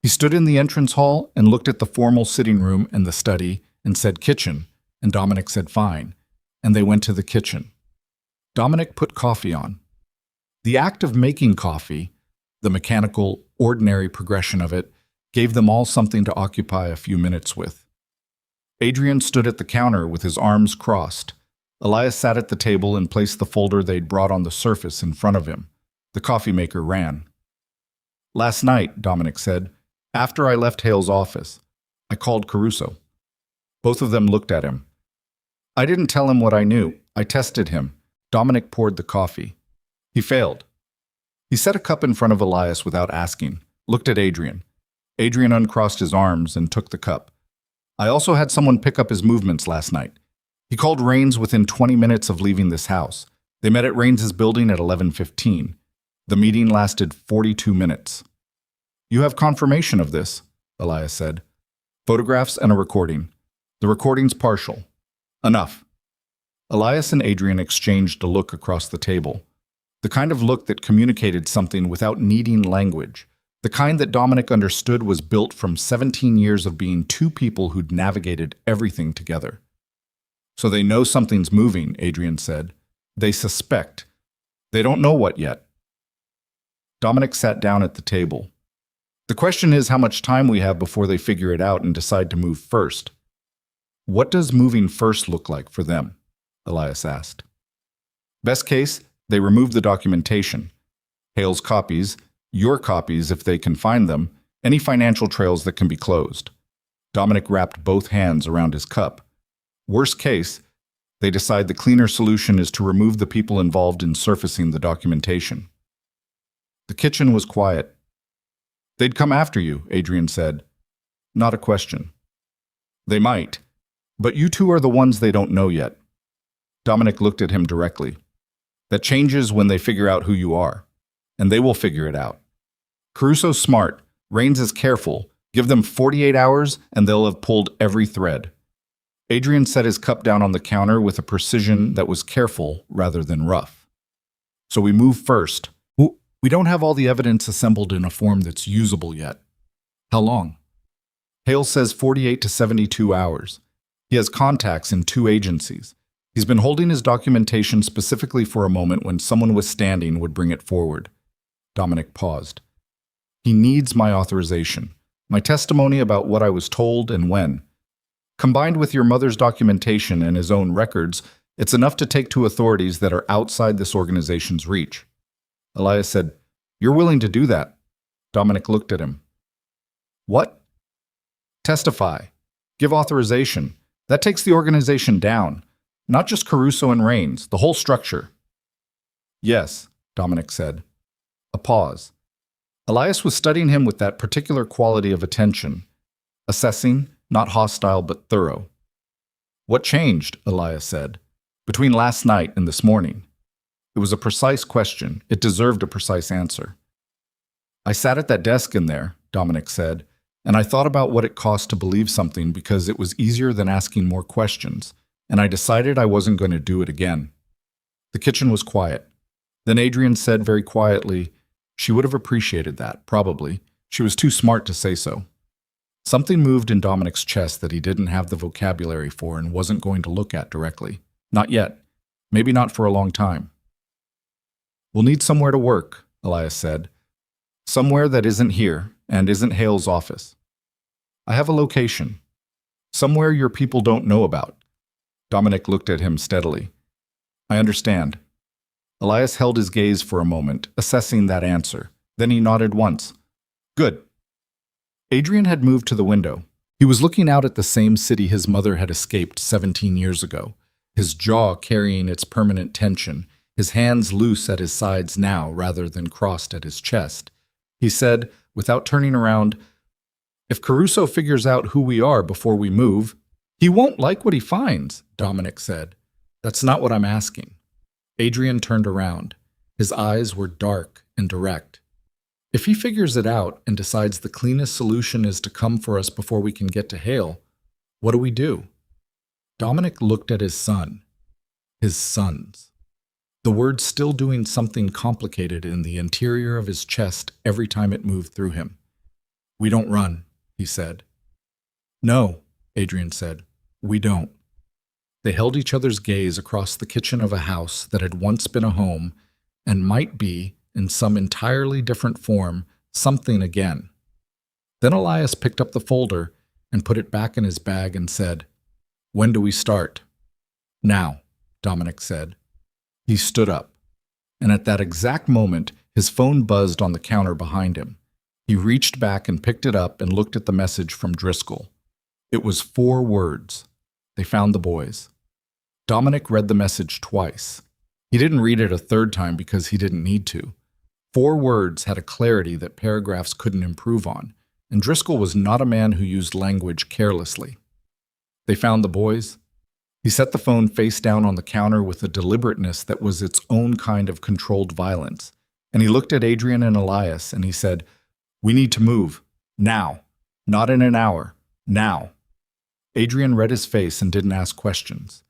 He stood in the entrance hall and looked at the formal sitting room and the study and said kitchen, and Dominic said fine, and they went to the kitchen. Dominic put coffee on. The act of making coffee, the mechanical, ordinary progression of it, gave them all something to occupy a few minutes with. Adrian stood at the counter with his arms crossed. Elias sat at the table and placed the folder they'd brought on the surface in front of him. The coffee maker ran. Last night, Dominic said, after I left Hale's office, I called Caruso. Both of them looked at him. I didn't tell him what I knew. I tested him. Dominic poured the coffee. He failed. He set a cup in front of Elias without asking, looked at Adrian. Adrian uncrossed his arms and took the cup. I also had someone pick up his movements last night. He called Rains within 20 minutes of leaving this house. They met at Rains' building at 11:15. The meeting lasted 42 minutes. You have confirmation of this, Elias said. Photographs and a recording. The recording's partial. Enough. Elias and Adrian exchanged a look across the table. The kind of look that communicated something without needing language. The kind that Dominic understood was built from 17 years of being two people who'd navigated everything together. So they know something's moving, Adrian said. They suspect. They don't know what yet. Dominic sat down at the table. The question is how much time we have before they figure it out and decide to move first. What does moving first look like for them? Elias asked. Best case, they remove the documentation. Hale's copies, your copies if they can find them, any financial trails that can be closed. Dominic wrapped both hands around his cup. Worst case, they decide the cleaner solution is to remove the people involved in surfacing the documentation. The kitchen was quiet. They'd come after you, Adrian said. Not a question. They might, but you two are the ones they don't know yet. Dominic looked at him directly. That changes when they figure out who you are, and they will figure it out. Caruso's smart, Rains is careful. Give them 48 hours, and they'll have pulled every thread. Adrian set his cup down on the counter with a precision that was careful rather than rough. So we move first. We don't have all the evidence assembled in a form that's usable yet. How long? Hale says 48 to 72 hours. He has contacts in 2 agencies. He's been holding his documentation specifically for a moment when someone withstanding would bring it forward. Dominic paused. He needs my authorization, my testimony about what I was told and when. Combined with your mother's documentation and his own records, it's enough to take to authorities that are outside this organization's reach. Elias said, "You're willing to do that?" Dominic looked at him. "What?" "Testify. Give authorization. That takes the organization down. Not just Caruso and Rains, the whole structure." "Yes," Dominic said. A pause. Elias was studying him with that particular quality of attention. Assessing, not hostile but thorough. "What changed?" Elias said. "Between last night and this morning?" It was a precise question. It deserved a precise answer. "I sat at that desk in there," Dominic said, "and I thought about what it cost to believe something because it was easier than asking more questions, and I decided I wasn't going to do it again." The kitchen was quiet. Then Adrian said very quietly, "She would have appreciated that, probably. She was too smart to say so." Something moved in Dominic's chest that he didn't have the vocabulary for and wasn't going to look at directly. Not yet. Maybe not for a long time. "We'll need somewhere to work," Elias said. "Somewhere that isn't here and isn't Hale's office. I have a location. Somewhere your people don't know about." Dominic looked at him steadily. "I understand." Elias held his gaze for a moment, assessing that answer. Then he nodded once. "Good." Adrian had moved to the window. He was looking out at the same city his mother had escaped 17 years ago, his jaw carrying its permanent tension, his hands loose at his sides now rather than crossed at his chest. He said, without turning around, "If Caruso figures out who we are before we move—" "He won't like what he finds," Dominic said. "That's not what I'm asking." Adrian turned around. His eyes were dark and direct. "If he figures it out and decides the cleanest solution is to come for us before we can get to Hale, what do we do?" Dominic looked at his son. His sons. The word still doing something complicated in the interior of his chest every time it moved through him. "We don't run," he said. "No," Adrian said. "We don't." They held each other's gaze across the kitchen of a house that had once been a home and might be, in some entirely different form, something again. Then Elias picked up the folder and put it back in his bag and said, "When do we start?" "Now," Dominic said. He stood up, and at that exact moment, his phone buzzed on the counter behind him. He reached back and picked it up and looked at the message from Driscoll. It was 4 words. They found the boys. Dominic read the message twice. He didn't read it a 3rd time because he didn't need to. 4 words had a clarity that paragraphs couldn't improve on, and Driscoll was not a man who used language carelessly. They found the boys. He set the phone face down on the counter with a deliberateness that was its own kind of controlled violence, and he looked at Adrian and Elias and he said, "We need to move. Now. Not in an hour. Now." Adrian read his face and didn't ask questions.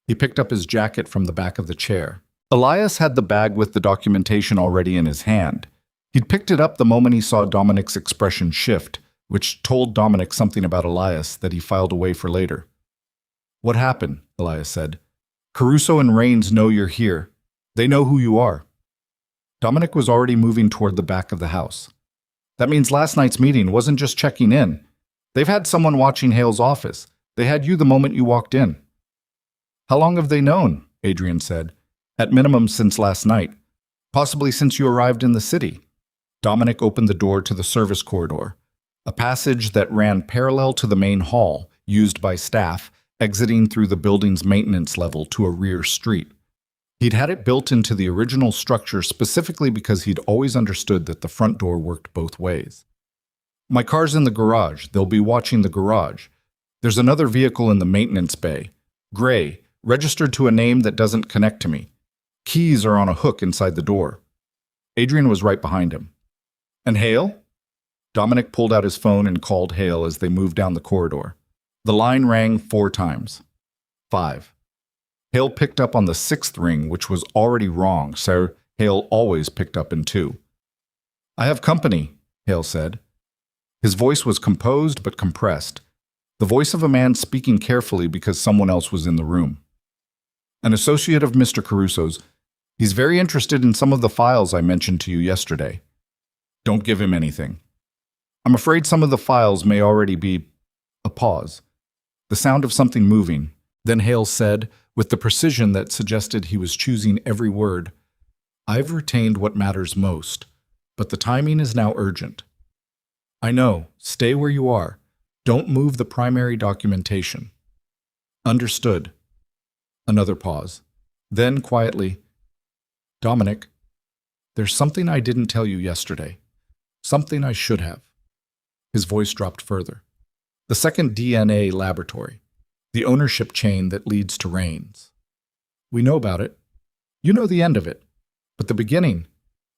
He picked up his jacket from the back of the chair. Elias had the bag with the documentation already in his hand. He'd picked it up the moment he saw Dominic's expression shift, which told Dominic something about Elias that he filed away for later. "What happened?" Elias said. "Caruso and Rains know you're here. They know who you are." Dominic was already moving toward the back of the house. "That means last night's meeting wasn't just checking in. They've had someone watching Hale's office. They had you the moment you walked in." "How long have they known?" Adrian said. "At minimum since last night. Possibly since you arrived in the city." Dominic opened the door to the service corridor, a passage that ran parallel to the main hall, used by staff, exiting through the building's maintenance level to a rear street. He'd had it built into the original structure specifically because he'd always understood that the front door worked both ways. "My car's in the garage. They'll be watching the garage. There's another vehicle in the maintenance bay. Gray, registered to a name that doesn't connect to me. Keys are on a hook inside the door." Adrian was right behind him. "And Hale?" Dominic pulled out his phone and called Hale as they moved down the corridor. The line rang 4 times. 5. Hale picked up on the 6th ring, which was already wrong, so Hale always picked up in 2. "I have company," Hale said. His voice was composed but compressed, the voice of a man speaking carefully because someone else was in the room. "An associate of Mr. Caruso's. He's very interested in some of the files I mentioned to you yesterday. Don't give him anything. I'm afraid some of the files may already be—" A pause. The sound of something moving. Then Hale said, with the precision that suggested he was choosing every word, "I've retained what matters most, but the timing is now urgent. I know. Stay where you are. Don't move the primary documentation." "Understood." Another pause. Then, quietly, "Dominic, there's something I didn't tell you yesterday. Something I should have." His voice dropped further. "The second DNA laboratory. The ownership chain that leads to Rains. We know about it. You know the end of it. But the beginning,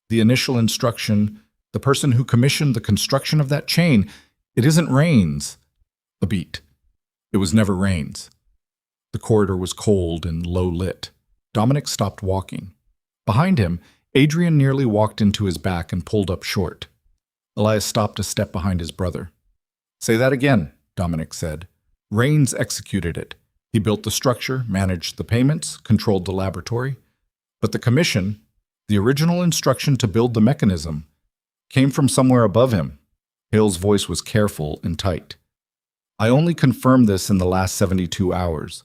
the initial instruction, the person who commissioned the construction of that chain, it isn't Rains." A beat. It was never Rains. The corridor was cold and low-lit. Dominic stopped walking. Behind him, Adrian nearly walked into his back and pulled up short. Elias stopped a step behind his brother. "Say that again," Dominic said. "Rains executed it. He built the structure, managed the payments, controlled the laboratory. But the commission, the original instruction to build the mechanism, came from somewhere above him." Hale's voice was careful and tight. "I only confirmed this in the last 72 hours.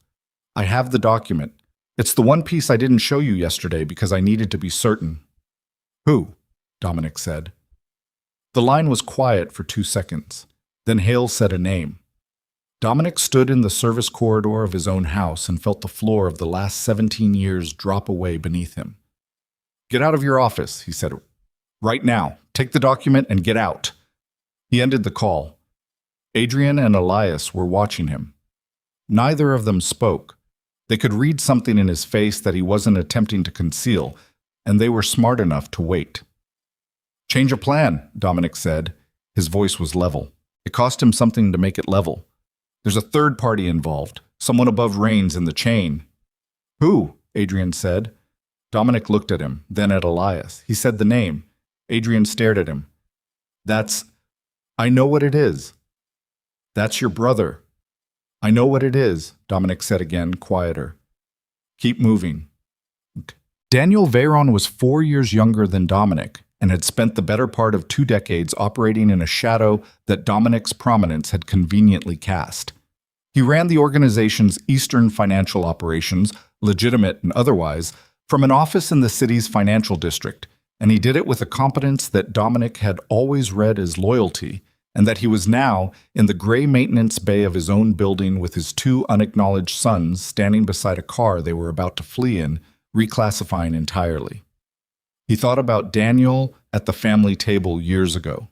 I have the document. It's the one piece I didn't show you yesterday because I needed to be certain." "Who?" Dominic said. The line was quiet for 2 seconds. Then Hale said a name. Dominic stood in the service corridor of his own house and felt the floor of the last 17 years drop away beneath him. "Get out of your office," he said. "Right now. Take the document and get out." He ended the call. Adrian and Elias were watching him. Neither of them spoke. They could read something in his face that he wasn't attempting to conceal, and they were smart enough to wait. "Change of plan," Dominic said. His voice was level. It cost him something to make it level. "There's a third party involved, someone above Rains in the chain." "Who?" Adrian said. Dominic looked at him, then at Elias. He said the name. Adrian stared at him. I know what it is." "That's your brother." "I know what it is," Dominic said again, quieter. "Keep moving." Daniel Veyron was 4 years younger than Dominic and had spent the better part of 2 decades operating in a shadow that Dominic's prominence had conveniently cast. He ran the organization's Eastern financial operations, legitimate and otherwise, from an office in the city's financial district, and he did it with a competence that Dominic had always read as loyalty, and that he was now in the gray maintenance bay of his own building with his 2 unacknowledged sons standing beside a car they were about to flee in, reclassifying entirely. He thought about Daniel at the family table years ago.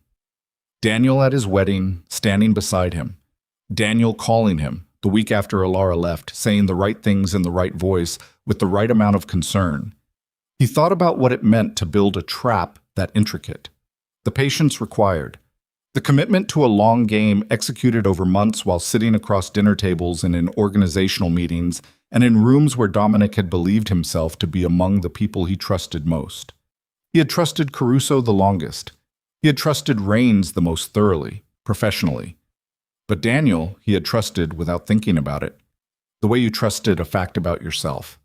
Daniel at his wedding, standing beside him. Daniel calling him, the week after Alara left, saying the right things in the right voice with the right amount of concern. He thought about what it meant to build a trap that intricate. The patience required. The commitment to a long game executed over months while sitting across dinner tables and in organizational meetings and in rooms where Dominic had believed himself to be among the people he trusted most. He had trusted Caruso the longest. He had trusted Raines the most thoroughly, professionally. But Daniel he had trusted without thinking about it, the way you trusted a fact about yourself.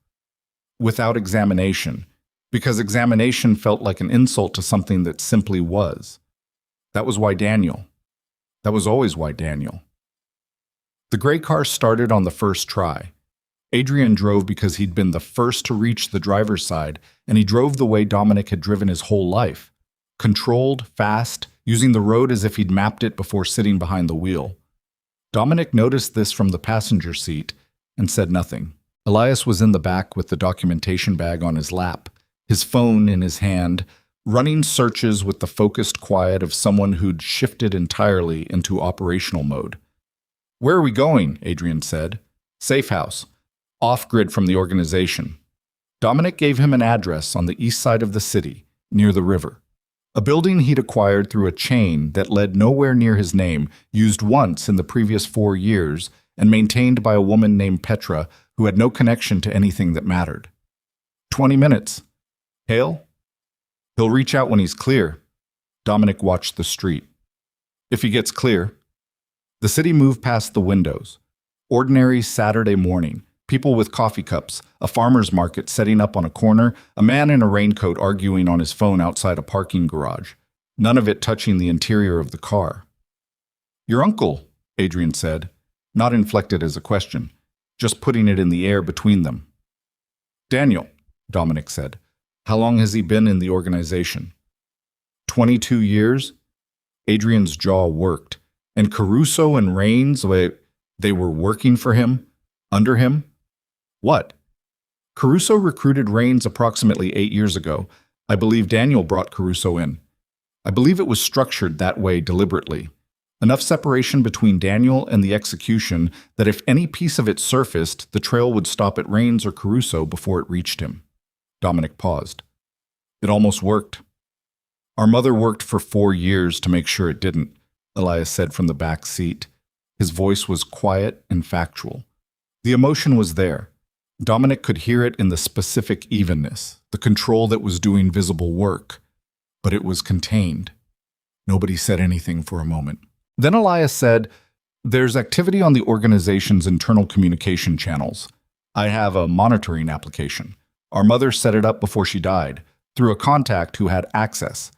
Without examination, because examination felt like an insult to something that simply was. That was why Daniel. That was always why Daniel. The gray car started on the first try. Adrian drove because he'd been the first to reach the driver's side, and he drove the way Dominic had driven his whole life. Controlled, fast, using the road as if he'd mapped it before sitting behind the wheel. Dominic noticed this from the passenger seat and said nothing. Elias was in the back with the documentation bag on his lap, his phone in his hand, running searches with the focused quiet of someone who'd shifted entirely into operational mode. "Where are we going?" Adrian said. "Safe house. Off-grid from the organization." Dominic gave him an address on the east side of the city, near the river. A building he'd acquired through a chain that led nowhere near his name, used once in the previous 4 years, and maintained by a woman named Petra who had no connection to anything that mattered. 20 minutes. Hale? He'll reach out when he's clear. Dominic watched the street. If he gets clear. The city moved past the windows. Ordinary Saturday morning. People with coffee cups, a farmer's market setting up on a corner, a man in a raincoat arguing on his phone outside a parking garage, none of it touching the interior of the car. "Your uncle," Adrian said, not inflected as a question, just putting it in the air between them. "Daniel," Dominic said. "How long has he been in the organization?" 22 years? Adrian's jaw worked. And Caruso and Raines, they were working for him? Under him? What? Caruso recruited Raines approximately 8 years ago. I believe Daniel brought Caruso in. I believe it was structured that way deliberately. Enough separation between Daniel and the execution that if any piece of it surfaced, the trail would stop at Raines or Caruso before it reached him. Dominic paused. It almost worked. Our mother worked for 4 years to make sure it didn't, Elias said from the back seat. His voice was quiet and factual. The emotion was there. Dominic could hear it in the specific evenness, the control that was doing visible work. But it was contained. Nobody said anything for a moment. Then Elias said, "There's activity on the organization's internal communication channels. I have a monitoring application. Our mother set it up before she died, through a contact who had access.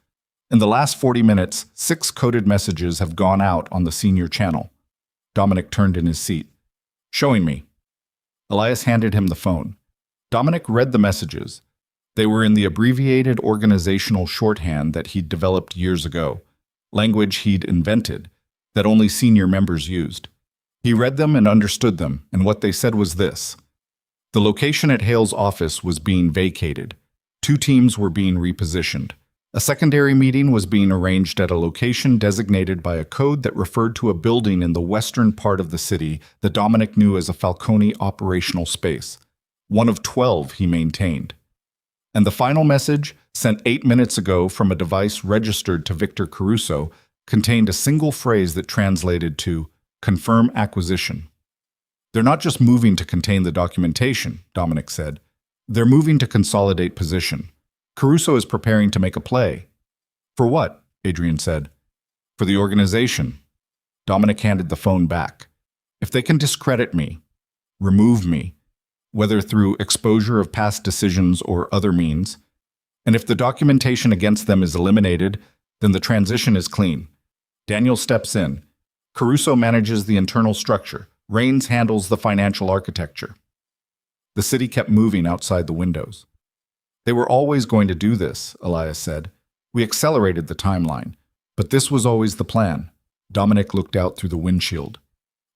In the last 40 minutes, 6 coded messages have gone out on the senior channel." Dominic turned in his seat. "Showing me." Elias handed him the phone. Dominic read the messages. They were in the abbreviated organizational shorthand that he'd developed years ago, language he'd invented, that only senior members used. He read them and understood them, and what they said was this. The location at Hale's office was being vacated. 2 teams were being repositioned. A secondary meeting was being arranged at a location designated by a code that referred to a building in the western part of the city that Dominic knew as a Falcone operational space, one of 12 he maintained. And the final message, sent 8 minutes ago from a device registered to Victor Caruso, contained a single phrase that translated to confirm acquisition. "They're not just moving to contain the documentation," Dominic said. "They're moving to consolidate position. Caruso is preparing to make a play." "For what?" Adrian said. "For the organization." Dominic handed the phone back. "If they can discredit me, remove me, whether through exposure of past decisions or other means, and if the documentation against them is eliminated, then the transition is clean. Daniel steps in. Caruso manages the internal structure. Raines handles the financial architecture." The city kept moving outside the windows. "They were always going to do this," Elias said. "We accelerated the timeline, but this was always the plan." Dominic looked out through the windshield.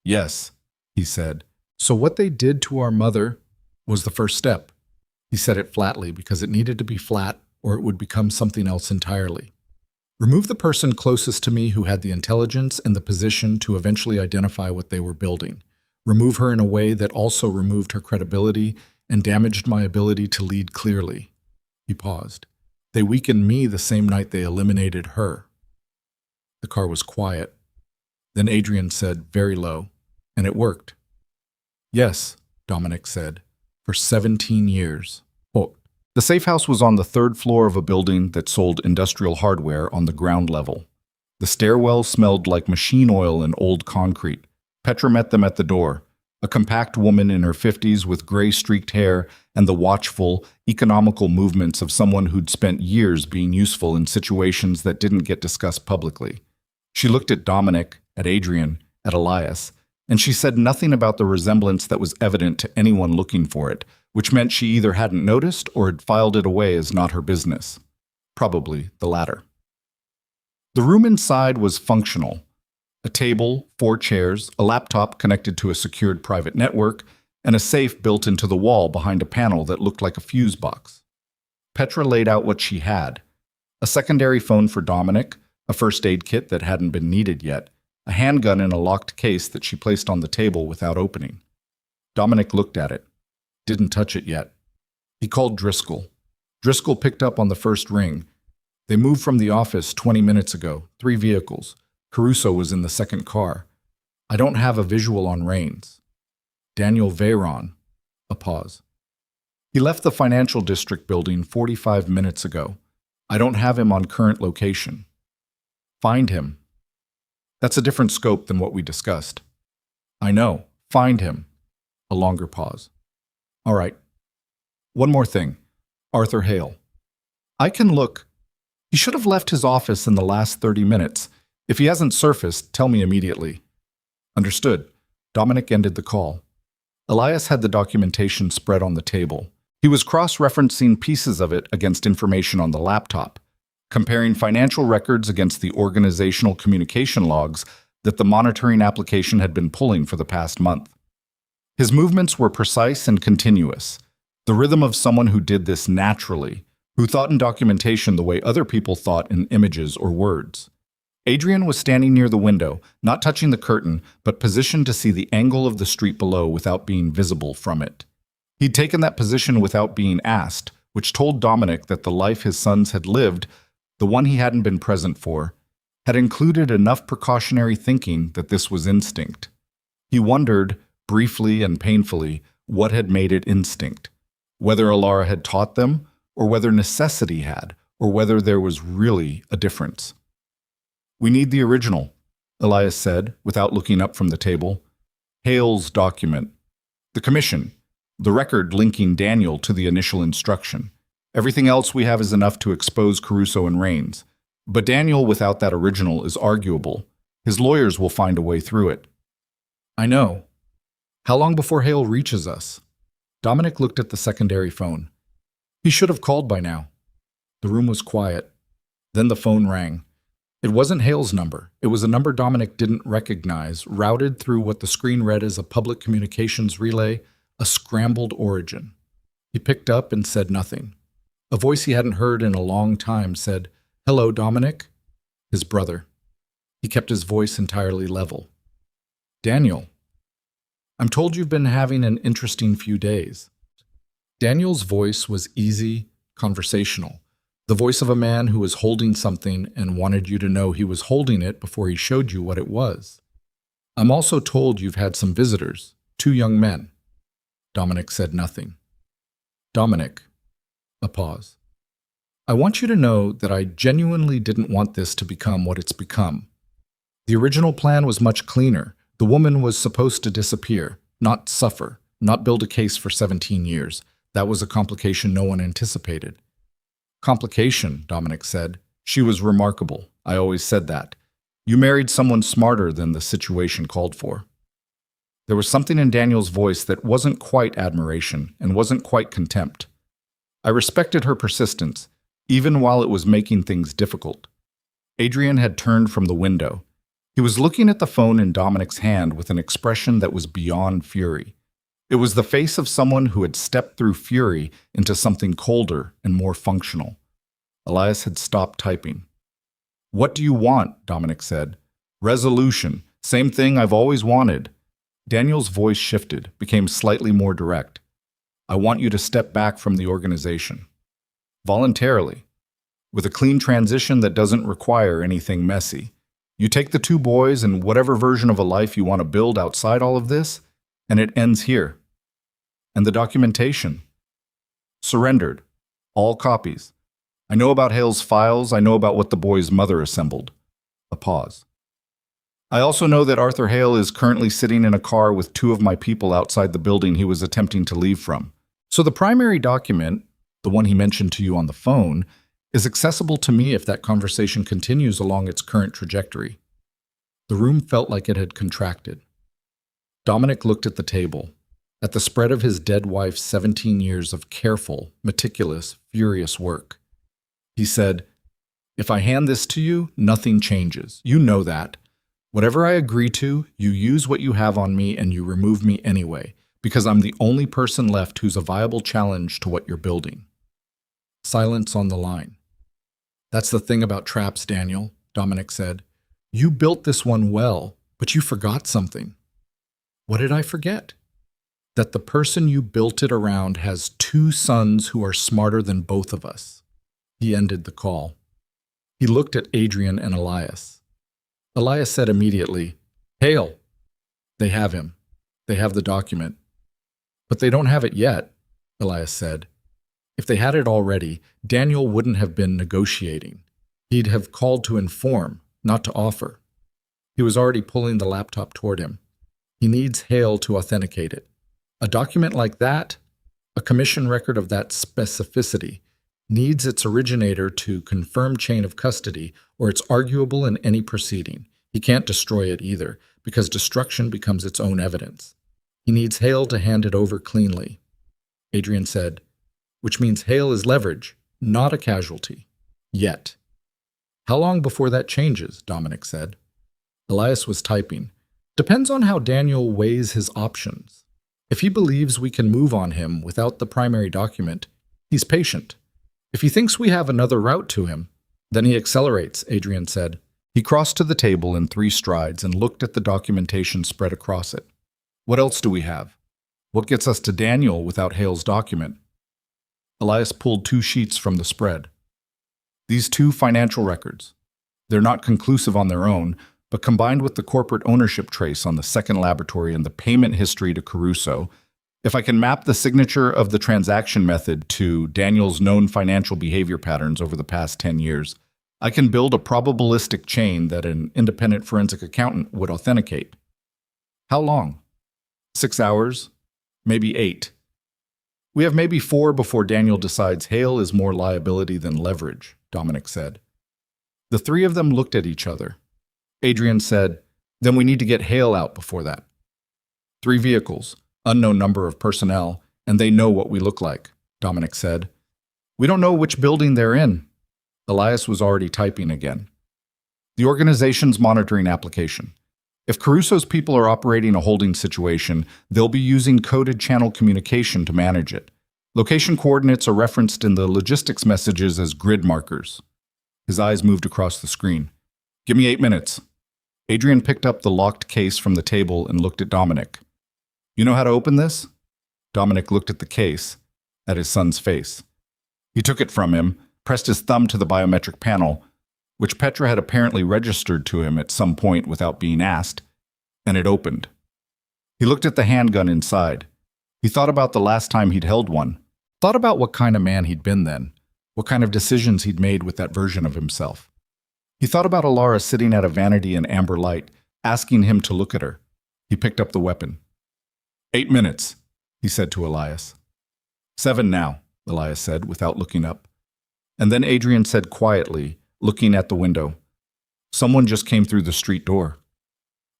"Yes," he said. "So what they did to our mother was the first step." He said it flatly because it needed to be flat or it would become something else entirely. "Remove the person closest to me who had the intelligence and the position to eventually identify what they were building. Remove her in a way that also removed her credibility and damaged my ability to lead clearly." He paused. "They weakened me the same night they eliminated her." The car was quiet. Then Adrian said, very low, "And it worked." "Yes," Dominic said. For 17 years. Quote, the safe house was on the third floor of a building that sold industrial hardware on the ground level. The stairwell smelled like machine oil and old concrete. Petra met them at the door, a compact woman in her 50s with gray-streaked hair and the watchful, economical movements of someone who'd spent years being useful in situations that didn't get discussed publicly. She looked at Dominic, at Adrian, at Elias, and she said nothing about the resemblance that was evident to anyone looking for it, which meant she either hadn't noticed or had filed it away as not her business. Probably the latter. The room inside was functional. A table, 4 chairs, a laptop connected to a secured private network, and a safe built into the wall behind a panel that looked like a fuse box. Petra laid out what she had. A secondary phone for Dominic, a first aid kit that hadn't been needed yet, a handgun in a locked case that she placed on the table without opening. Dominic looked at it. Didn't touch it yet. He called Driscoll. Driscoll picked up on the first ring. They moved from the office 20 minutes ago, 3 vehicles. Caruso was in the second car. I don't have a visual on Rains. Daniel Veyron. A pause. He left the financial district building 45 minutes ago. I don't have him on current location. Find him. That's a different scope than what we discussed. I know. Find him. A longer pause. All right. One more thing. Arthur Hale. I can look. He should have left his office in the last 30 minutes. If he hasn't surfaced, tell me immediately. Understood. Dominic ended the call. Elias had the documentation spread on the table. He was cross-referencing pieces of it against information on the laptop, comparing financial records against the organizational communication logs that the monitoring application had been pulling for the past month. His movements were precise and continuous, the rhythm of someone who did this naturally, who thought in documentation the way other people thought in images or words. Adrian was standing near the window, not touching the curtain, but positioned to see the angle of the street below without being visible from it. He'd taken that position without being asked, which told Dominic that the life his sons had lived, the one he hadn't been present for, had included enough precautionary thinking that this was instinct. He wondered, briefly and painfully, what had made it instinct. Whether Alara had taught them, or whether necessity had, or whether there was really a difference. We need the original, Elias said, without looking up from the table. Hale's document. The commission. The record linking Daniel to the initial instruction. Everything else we have is enough to expose Caruso and Rains. But Daniel without that original is arguable. His lawyers will find a way through it. I know. How long before Hale reaches us? Dominic looked at the secondary phone. He should have called by now. The room was quiet. Then the phone rang. It wasn't Hale's number. It was a number Dominic didn't recognize, routed through what the screen read as a public communications relay, a scrambled origin. He picked up and said nothing. A voice he hadn't heard in a long time said, "Hello, Dominic?" His brother. He kept his voice entirely level. "Daniel, I'm told you've been having an interesting few days." Daniel's voice was easy, conversational. The voice of a man who was holding something and wanted you to know he was holding it before he showed you what it was. "I'm also told you've had some visitors, 2 young men." Dominic said nothing. "Dominic." A pause. "I want you to know that I genuinely didn't want this to become what it's become. The original plan was much cleaner. The woman was supposed to disappear, not suffer, not build a case for 17 years. That was a complication no one anticipated." "Complication," Dominic said. "She was remarkable. I always said that. You married someone smarter than the situation called for." There was something in Daniel's voice that wasn't quite admiration and wasn't quite contempt. I respected her persistence, even while it was making things difficult. Adrian had turned from the window. He was looking at the phone in Dominic's hand with an expression that was beyond fury. It was the face of someone who had stepped through fury into something colder and more functional. Elias had stopped typing. "What do you want?" Dominic said. "Resolution. Same thing I've always wanted." Daniel's voice shifted, became slightly more direct. "I want you to step back from the organization. Voluntarily. With a clean transition that doesn't require anything messy. You take the 2 boys and whatever version of a life you want to build outside all of this, and it ends here." And the documentation? Surrendered. All copies. I know about Hale's files. I know about what the boy's mother assembled. A pause. I also know that Arthur Hale is currently sitting in a car with two of my people outside the building he was attempting to leave from. So the primary document, the one he mentioned to you on the phone, is accessible to me if that conversation continues along its current trajectory. The room felt like it had contracted. Dominic looked at the table, at the spread of his dead wife's 17 years of careful, meticulous, furious work. He said, "If I hand this to you, nothing changes. You know that. Whatever I agree to, you use what you have on me and you remove me anyway, because I'm the only person left who's a viable challenge to what you're building." Silence on the line. "That's the thing about traps, Daniel," Dominic said. "You built this one well, but you forgot something." "What did I forget?" "That the person you built it around has two sons who are smarter than both of us." He ended the call. He looked at Adrian and Elias. Elias said immediately, "Hale." "They have him. They have the document." "But they don't have it yet," Elias said. "If they had it already, Daniel wouldn't have been negotiating. He'd have called to inform, not to offer." He was already pulling the laptop toward him. "He needs Hale to authenticate it. A document like that, a commission record of that specificity, needs its originator to confirm chain of custody, or it's arguable in any proceeding. He can't destroy it either, because destruction becomes its own evidence. He needs Hale to hand it over cleanly." Adrian said, "Which means Hale is leverage, not a casualty. Yet." "How long before that changes?" Dominic said. Elias was typing. "Depends on how Daniel weighs his options. If he believes we can move on him without the primary document, he's patient. If he thinks we have another route to him, then he accelerates," Adrian said. He crossed to the table in 3 strides and looked at the documentation spread across it. "What else do we have? What gets us to Daniel without Hale's document?" Elias pulled 2 sheets from the spread. "These 2 financial records. They're not conclusive on their own, but combined with the corporate ownership trace on the second laboratory and the payment history to Caruso, if I can map the signature of the transaction method to Daniel's known financial behavior patterns over the past 10 years, I can build a probabilistic chain that an independent forensic accountant would authenticate." "How long?" 6 hours? Maybe 8. "We have maybe 4 before Daniel decides Hale is more liability than leverage," Dominic said. The 3 of them looked at each other. Adrian said, "Then we need to get Hale out before that. 3 vehicles, unknown number of personnel, and they know what we look like," Dominic said. "We don't know which building they're in." Elias was already typing again. "The organization's monitoring application. If Caruso's people are operating a holding situation, they'll be using coded channel communication to manage it. Location coordinates are referenced in the logistics messages as grid markers." His eyes moved across the screen. "Give me 8 minutes." Adrian picked up the locked case from the table and looked at Dominic. "You know how to open this?" Dominic looked at the case, at his son's face. He took it from him, pressed his thumb to the biometric panel, which Petra had apparently registered to him at some point without being asked, and it opened. He looked at the handgun inside. He thought about the last time he'd held one, thought about what kind of man he'd been then, what kind of decisions he'd made with that version of himself. He thought about Alara sitting at a vanity in amber light, asking him to look at her. He picked up the weapon. 8 minutes, he said to Elias. 7 now, Elias said, without looking up. And then Adrian said quietly, looking at the window, "Someone just came through the street door."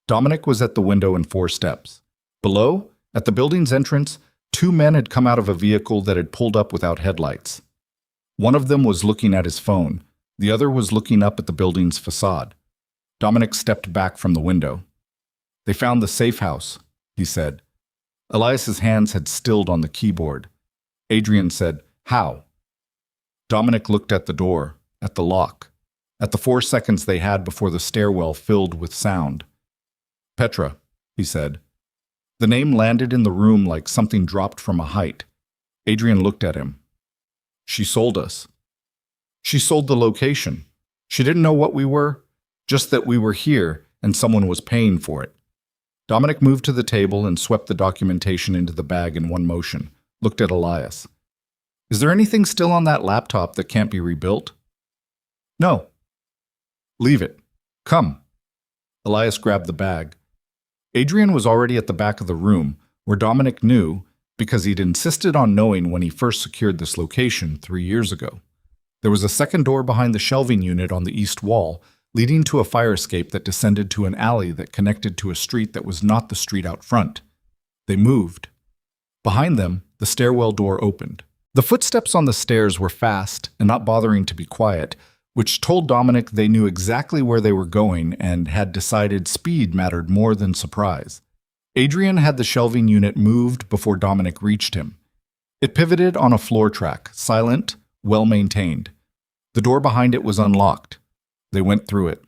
Dominic was at the window in 4 steps. Below, at the building's entrance, 2 men had come out of a vehicle that had pulled up without headlights. One of them was looking at his phone. The other was looking up at the building's facade. Dominic stepped back from the window. "They found the safe house," he said. Elias's hands had stilled on the keyboard. Adrian said, "How?" Dominic looked at the door, at the lock, at the 4 seconds they had before the stairwell filled with sound. "Petra," he said. The name landed in the room like something dropped from a height. Adrian looked at him. "She sold us. She sold the location. She didn't know what we were, just that we were here and someone was paying for it." Dominic moved to the table and swept the documentation into the bag in one motion, looked at Elias. Is there anything still on that laptop that can't be rebuilt? No. Leave it. Come. Elias grabbed the bag. Adrian was already at the back of the room, where Dominic knew because he'd insisted on knowing when he first secured this location 3 years ago. There was a second door behind the shelving unit on the east wall, leading to a fire escape that descended to an alley that connected to a street that was not the street out front. They moved. Behind them, the stairwell door opened. The footsteps on the stairs were fast and not bothering to be quiet, which told Dominic they knew exactly where they were going and had decided speed mattered more than surprise. Adrian had the shelving unit moved before Dominic reached him. It pivoted on a floor track, silent, well-maintained. The door behind it was unlocked. They went through it.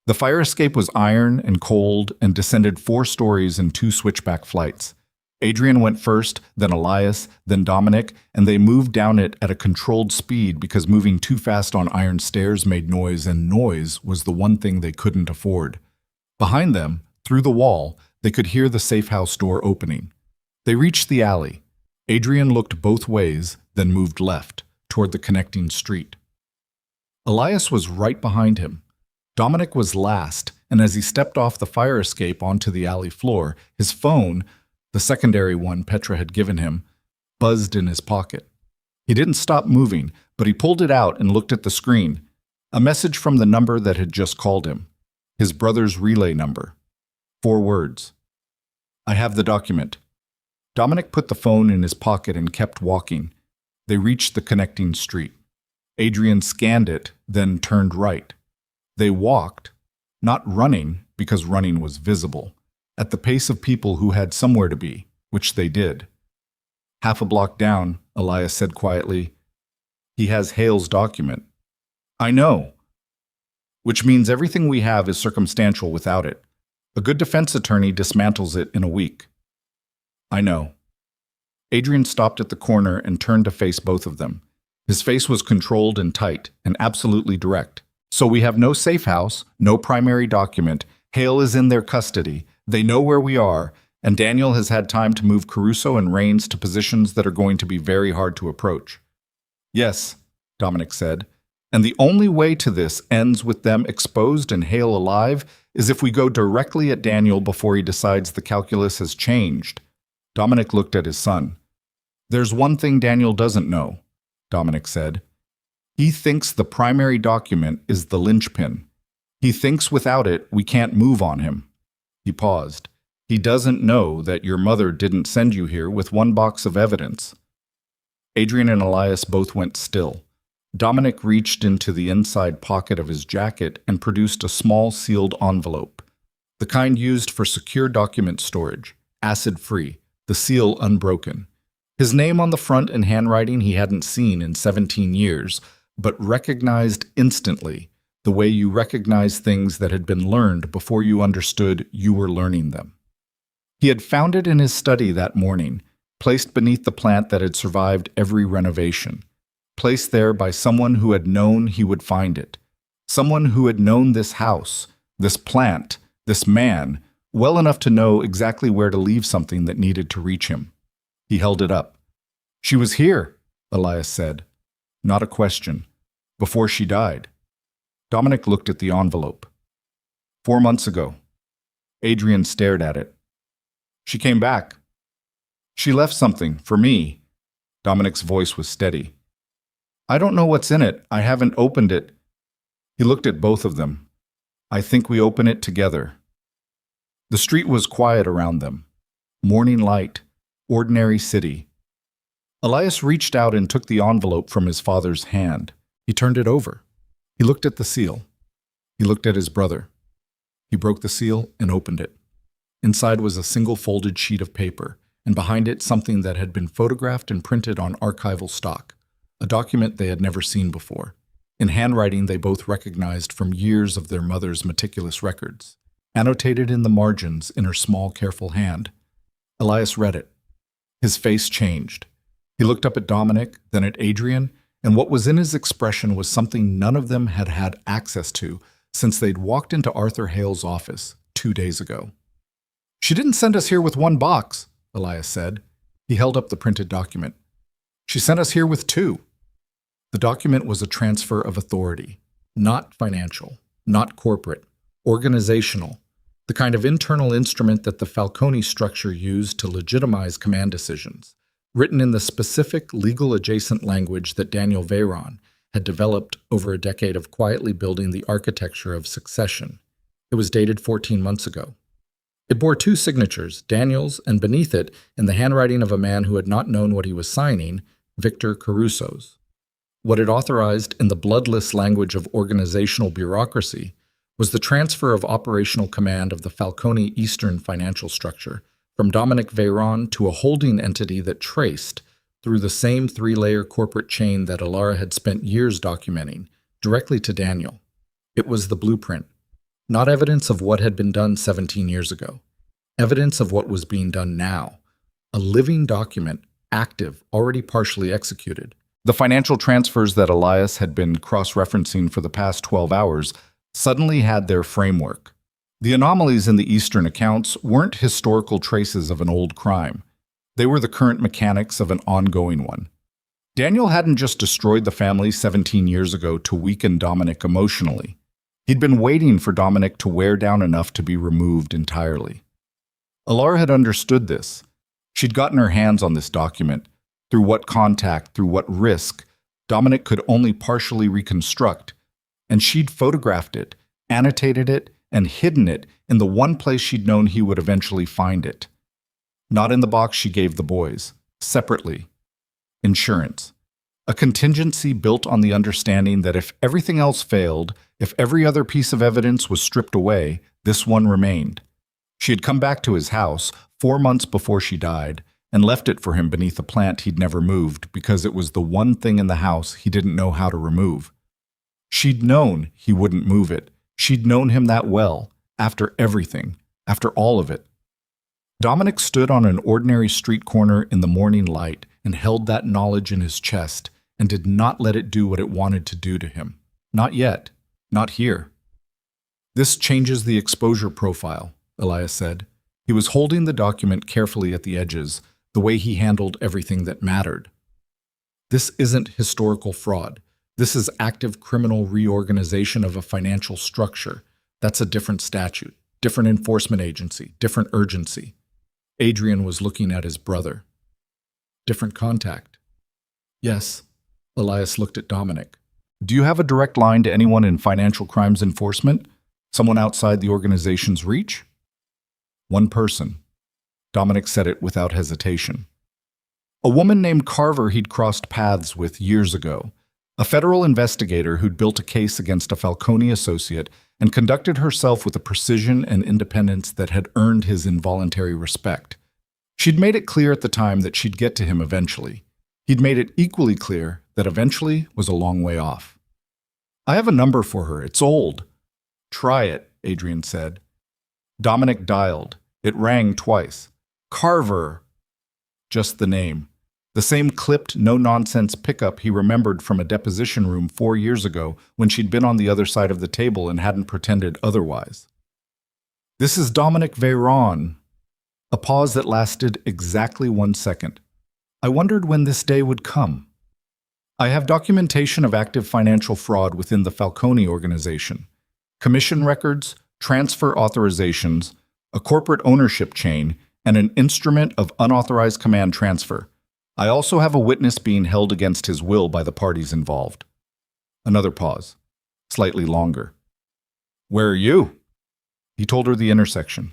The fire escape was iron and cold and descended 4 stories in 2 switchback flights. Adrian went first, then Elias, then Dominic, and they moved down it at a controlled speed because moving too fast on iron stairs made noise, and noise was the one thing they couldn't afford. Behind them, through the wall, they could hear the safe house door opening. They reached the alley. Adrian looked both ways, then moved left, toward the connecting street. Elias was right behind him. Dominic was last, and as he stepped off the fire escape onto the alley floor, his phone, the secondary one Petra had given him, buzzed in his pocket. He didn't stop moving, but he pulled it out and looked at the screen. A message from the number that had just called him. His brother's relay number. 4 words. I have the document. Dominic put the phone in his pocket and kept walking. They reached the connecting street. Adrian scanned it, then turned right. They walked, not running because running was visible, at the pace of people who had somewhere to be, which they did. Half a block down, Elias said quietly, he has Hale's document. I know. Which means everything we have is circumstantial without it. A good defense attorney dismantles it in a week. I know. Adrian stopped at the corner and turned to face both of them. His face was controlled and tight, and absolutely direct. So we have no safe house, no primary document. Hale is in their custody. They know where we are, and Daniel has had time to move Caruso and Rains to positions that are going to be very hard to approach. Yes, Dominic said, and the only way to this ends with them exposed and Hale alive is if we go directly at Daniel before he decides the calculus has changed. Dominic looked at his son. There's one thing Daniel doesn't know, Dominic said. He thinks the primary document is the linchpin. He thinks without it, we can't move on him. He paused. He doesn't know that your mother didn't send you here with 1 box of evidence. Adrian and Elias both went still. Dominic reached into the inside pocket of his jacket and produced a small sealed envelope, the kind used for secure document storage, acid-free, the seal unbroken. His name on the front in handwriting he hadn't seen in 17 years, but recognized instantly, the way you recognize things that had been learned before you understood you were learning them. He had found it in his study that morning, placed beneath the plant that had survived every renovation, placed there by someone who had known he would find it, someone who had known this house, this plant, this man, well enough to know exactly where to leave something that needed to reach him. He held it up. She was here, Elias said. Not a question. Before she died. Dominic looked at the envelope. 4 months ago. Adrian stared at it. She came back. She left something for me. Dominic's voice was steady. I don't know what's in it. I haven't opened it. He looked at both of them. I think we open it together. The street was quiet around them. Morning light. Ordinary city. Elias reached out and took the envelope from his father's hand. He turned it over. He looked at the seal. He looked at his brother. He broke the seal and opened it. Inside was a single folded sheet of paper, and behind it something that had been photographed and printed on archival stock, a document they had never seen before. In handwriting they both recognized from years of their mother's meticulous records, annotated in the margins in her small, careful hand. Elias read it. His face changed. He looked up at Dominic, then at Adrian, and what was in his expression was something none of them had had access to since they'd walked into Arthur Hale's office 2 days ago. She didn't send us here with one box, Elias said. He held up the printed document. She sent us here with two. The document was a transfer of authority, not financial, not corporate, organizational, the kind of internal instrument that the Falcone structure used to legitimize command decisions, written in the specific legal-adjacent language that Daniel Veyron had developed over a decade of quietly building the architecture of succession. It was dated 14 months ago. It bore two signatures, Daniel's, and beneath it, in the handwriting of a man who had not known what he was signing, Victor Caruso's. What it authorized in the bloodless language of organizational bureaucracy was the transfer of operational command of the Falcone Eastern financial structure from Dominic Veyron to a holding entity that traced, through the same three-layer corporate chain that Alara had spent years documenting, directly to Daniel. It was the blueprint, not evidence of what had been done 17 years ago, evidence of what was being done now, a living document, active, already partially executed. The financial transfers that Elias had been cross-referencing for the past 12 hours suddenly had their framework. The anomalies in the Eastern accounts weren't historical traces of an old crime. They were the current mechanics of an ongoing one. Daniel hadn't just destroyed the family 17 years ago to weaken Dominic emotionally. He'd been waiting for Dominic to wear down enough to be removed entirely. Alara had understood this. She'd gotten her hands on this document. Through what contact, through what risk, Dominic could only partially reconstruct, and she'd photographed it, annotated it, and hidden it in the one place she'd known he would eventually find it. Not in the box she gave the boys, separately. Insurance. A contingency built on the understanding that if everything else failed, if every other piece of evidence was stripped away, this one remained. She had come back to his house 4 months before she died, and left it for him beneath a plant he'd never moved because it was the one thing in the house he didn't know how to remove. She'd known he wouldn't move it. She'd known him that well, after everything, after all of it. Dominic stood on an ordinary street corner in the morning light and held that knowledge in his chest and did not let it do what it wanted to do to him. Not yet. Not here. This changes the exposure profile, Elias said. He was holding the document carefully at the edges, the way he handled everything that mattered. This isn't historical fraud. This is active criminal reorganization of a financial structure. That's a different statute, different enforcement agency, different urgency. Adrian was looking at his brother. Different contact. Yes, Elias looked at Dominic. Do you have a direct line to anyone in financial crimes enforcement? Someone outside the organization's reach? One person. Dominic said it without hesitation. A woman named Carver he'd crossed paths with years ago. A federal investigator who'd built a case against a Falcone associate and conducted herself with a precision and independence that had earned his involuntary respect. She'd made it clear at the time that she'd get to him eventually. He'd made it equally clear that eventually was a long way off. I have a number for her. It's old. Try it, Adrian said. Dominic dialed. It rang twice. Carver. Just the name. The same clipped, no-nonsense pickup he remembered from a deposition room 4 years ago when she'd been on the other side of the table and hadn't pretended otherwise. This is Dominic Veyron. A pause that lasted exactly 1 second. I wondered when this day would come. I have documentation of active financial fraud within the Falcone organization. Commission records, transfer authorizations, a corporate ownership chain, and an instrument of unauthorized command transfer. I also have a witness being held against his will by the parties involved. Another pause, slightly longer. Where are you? He told her the intersection.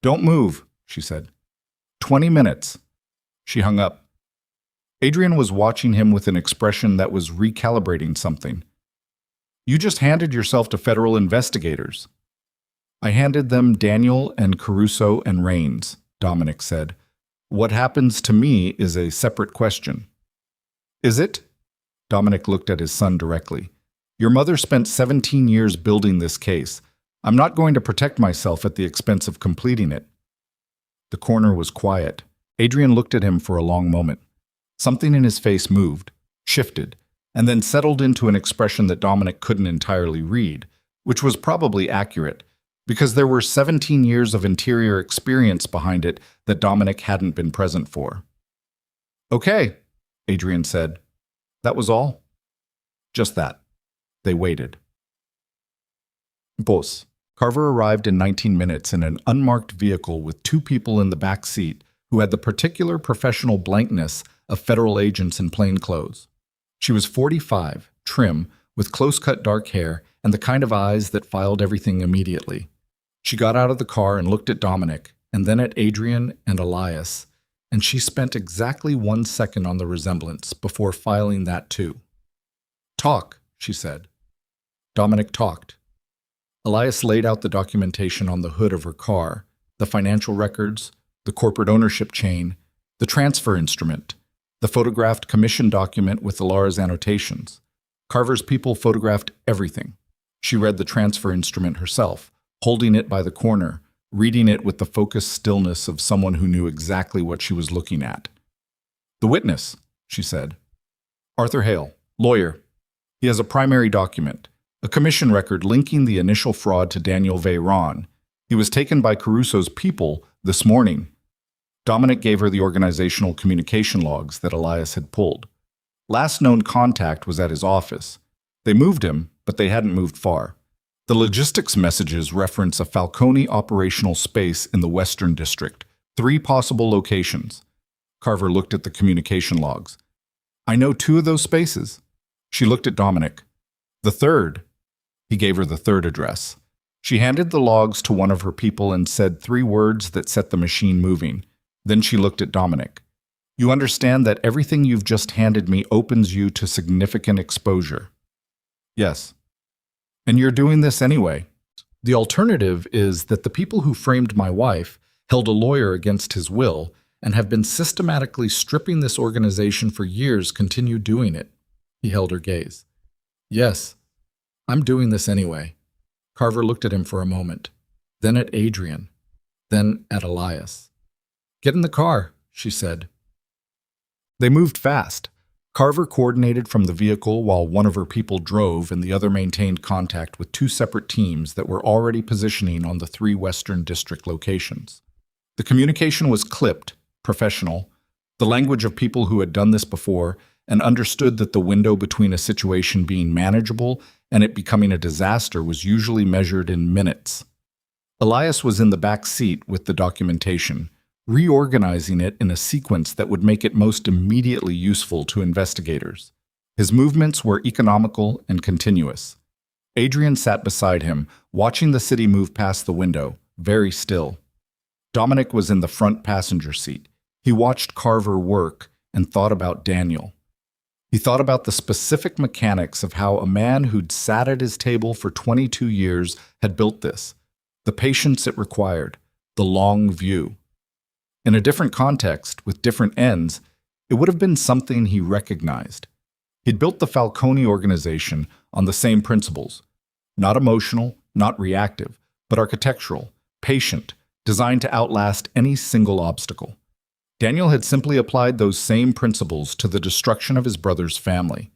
Don't move, she said. 20 minutes. She hung up. Adrian was watching him with an expression that was recalibrating something. You just handed yourself to federal investigators. I handed them Daniel and Caruso and Raines, Dominic said. What happens to me is a separate question. Is it? Dominic looked at his son directly. Your mother spent 17 years building this case. I'm not going to protect myself at the expense of completing it. The corner was quiet. Adrian looked at him for a long moment. Something in his face moved, shifted, and then settled into an expression that Dominic couldn't entirely read, which was probably accurate. because there were 17 years of interior experience behind it that Dominic hadn't been present for. "Okay," Adrian said. "That was all?" "Just that." They waited. Boss. Carver arrived in 19 minutes in an unmarked vehicle with two people in the back seat who had the particular professional blankness of federal agents in plain clothes. She was 45, trim, with close-cut dark hair and the kind of eyes that filed everything immediately. She got out of the car and looked at Dominic, and then at Adrian and Elias, and she spent exactly 1 second on the resemblance before filing that too. "Talk," she said. Dominic talked. Elias laid out the documentation on the hood of her car, the financial records, the corporate ownership chain, the transfer instrument, the photographed commission document with Alara's annotations. Carver's people photographed everything. She read the transfer instrument herself, holding it by the corner, reading it with the focused stillness of someone who knew exactly what she was looking at. "The witness," she said. "Arthur Hale, lawyer. He has a primary document, a commission record linking the initial fraud to Dominic Veyron. He was taken by Caruso's people this morning." Dominic gave her the organizational communication logs that Elias had pulled. Last known contact was at his office. They moved him, but they hadn't moved far. The logistics messages reference a Falcone operational space in the Western District, 3 possible locations. Carver looked at the communication logs. "I know 2 of those spaces." She looked at Dominic. "The third." He gave her the third address. She handed the logs to one of her people and said 3 words that set the machine moving. Then she looked at Dominic. "You understand that everything you've just handed me opens you to significant exposure?" "Yes." "And you're doing this anyway. The alternative is that the people who framed my wife held a lawyer against his will and have been systematically stripping this organization for years continue doing it." He held her gaze. "Yes, I'm doing this anyway." Carver looked at him for a moment, then at Adrian, then at Elias. "Get in the car," she said. They moved fast. Carver coordinated from the vehicle while one of her people drove and the other maintained contact with 2 separate teams that were already positioning on the 3 Western District locations. The communication was clipped, professional, the language of people who had done this before and understood that the window between a situation being manageable and it becoming a disaster was usually measured in minutes. Elias was in the back seat with the documentation, reorganizing it in a sequence that would make it most immediately useful to investigators. His movements were economical and continuous. Adrian sat beside him, watching the city move past the window, very still. Dominic was in the front passenger seat. He watched Carver work and thought about Daniel. He thought about the specific mechanics of how a man who'd sat at his table for 22 years had built this, the patience it required, the long view. In a different context, with different ends, it would have been something he recognized. He'd built the Falcone organization on the same principles. Not emotional, not reactive, but architectural, patient, designed to outlast any single obstacle. Daniel had simply applied those same principles to the destruction of his brother's family.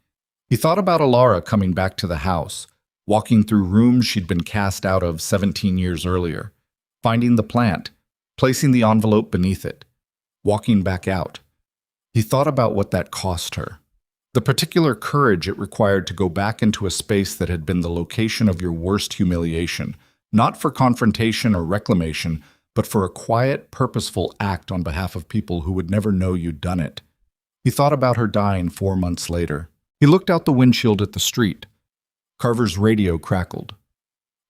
He thought about Alara coming back to the house, walking through rooms she'd been cast out of 17 years earlier, finding the plant, placing the envelope beneath it, walking back out. He thought about what that cost her. The particular courage it required to go back into a space that had been the location of your worst humiliation, not for confrontation or reclamation, but for a quiet, purposeful act on behalf of people who would never know you'd done it. He thought about her dying 4 months later. He looked out the windshield at the street. Carver's radio crackled.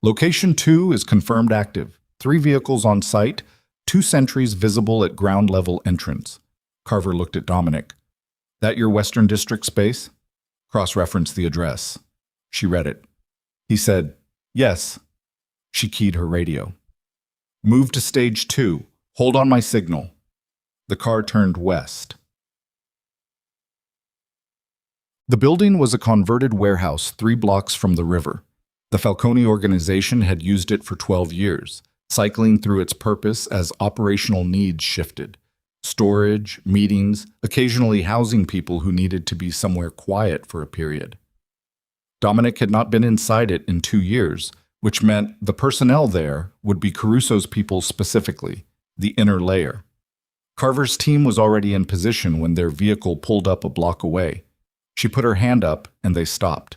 "Location 2 is confirmed active. 3 vehicles on site, 2 sentries visible at ground-level entrance." Carver looked at Dominic. "That your Western District space?" Cross-referenced the address. She read it. He said, "Yes." She keyed her radio. "Move to stage 2. Hold on my signal." The car turned west. The building was a converted warehouse 3 blocks from the river. The Falcone organization had used it for 12 years, cycling through its purpose as operational needs shifted. Storage, meetings, occasionally housing people who needed to be somewhere quiet for a period. Dominic had not been inside it in 2 years, which meant the personnel there would be Caruso's people specifically, the inner layer. Carver's team was already in position when their vehicle pulled up a block away. She put her hand up and they stopped.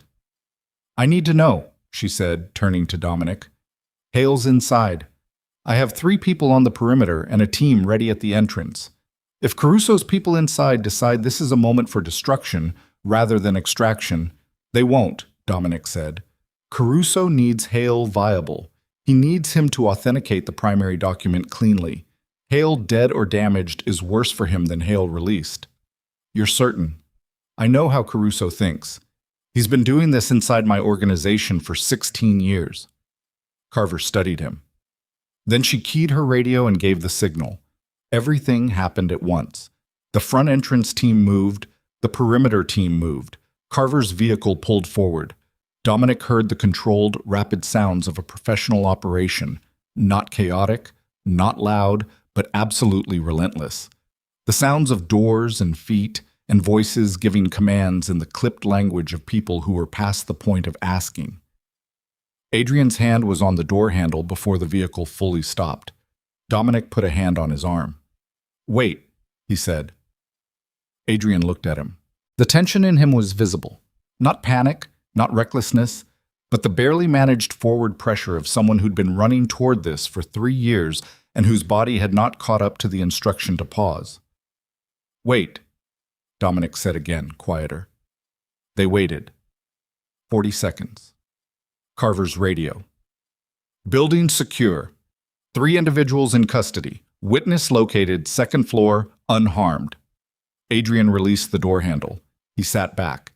"I need to know," she said, turning to Dominic. "Hale's inside. I have 3 people on the perimeter and a team ready at the entrance. If Caruso's people inside decide this is a moment for destruction rather than extraction, they won't," Dominic said. "Caruso needs Hale viable. He needs him to authenticate the primary document cleanly. Hale dead or damaged is worse for him than Hale released." "You're certain?" "I know how Caruso thinks. He's been doing this inside my organization for 16 years. Carver studied him. Then she keyed her radio and gave the signal. Everything happened at once. The front entrance team moved. The perimeter team moved. Carver's vehicle pulled forward. Dominic heard the controlled, rapid sounds of a professional operation, not chaotic, not loud, but absolutely relentless. The sounds of doors and feet and voices giving commands in the clipped language of people who were past the point of asking. Adrian's hand was on the door handle before the vehicle fully stopped. Dominic put a hand on his arm. "Wait," he said. Adrian looked at him. The tension in him was visible. Not panic, not recklessness, but the barely managed forward pressure of someone who'd been running toward this for 3 years and whose body had not caught up to the instruction to pause. "Wait," Dominic said again, quieter. They waited. 40 seconds. Carver's radio. "Building secure. 3 individuals in custody. Witness located, 2nd floor, unharmed." Adrian released the door handle. He sat back.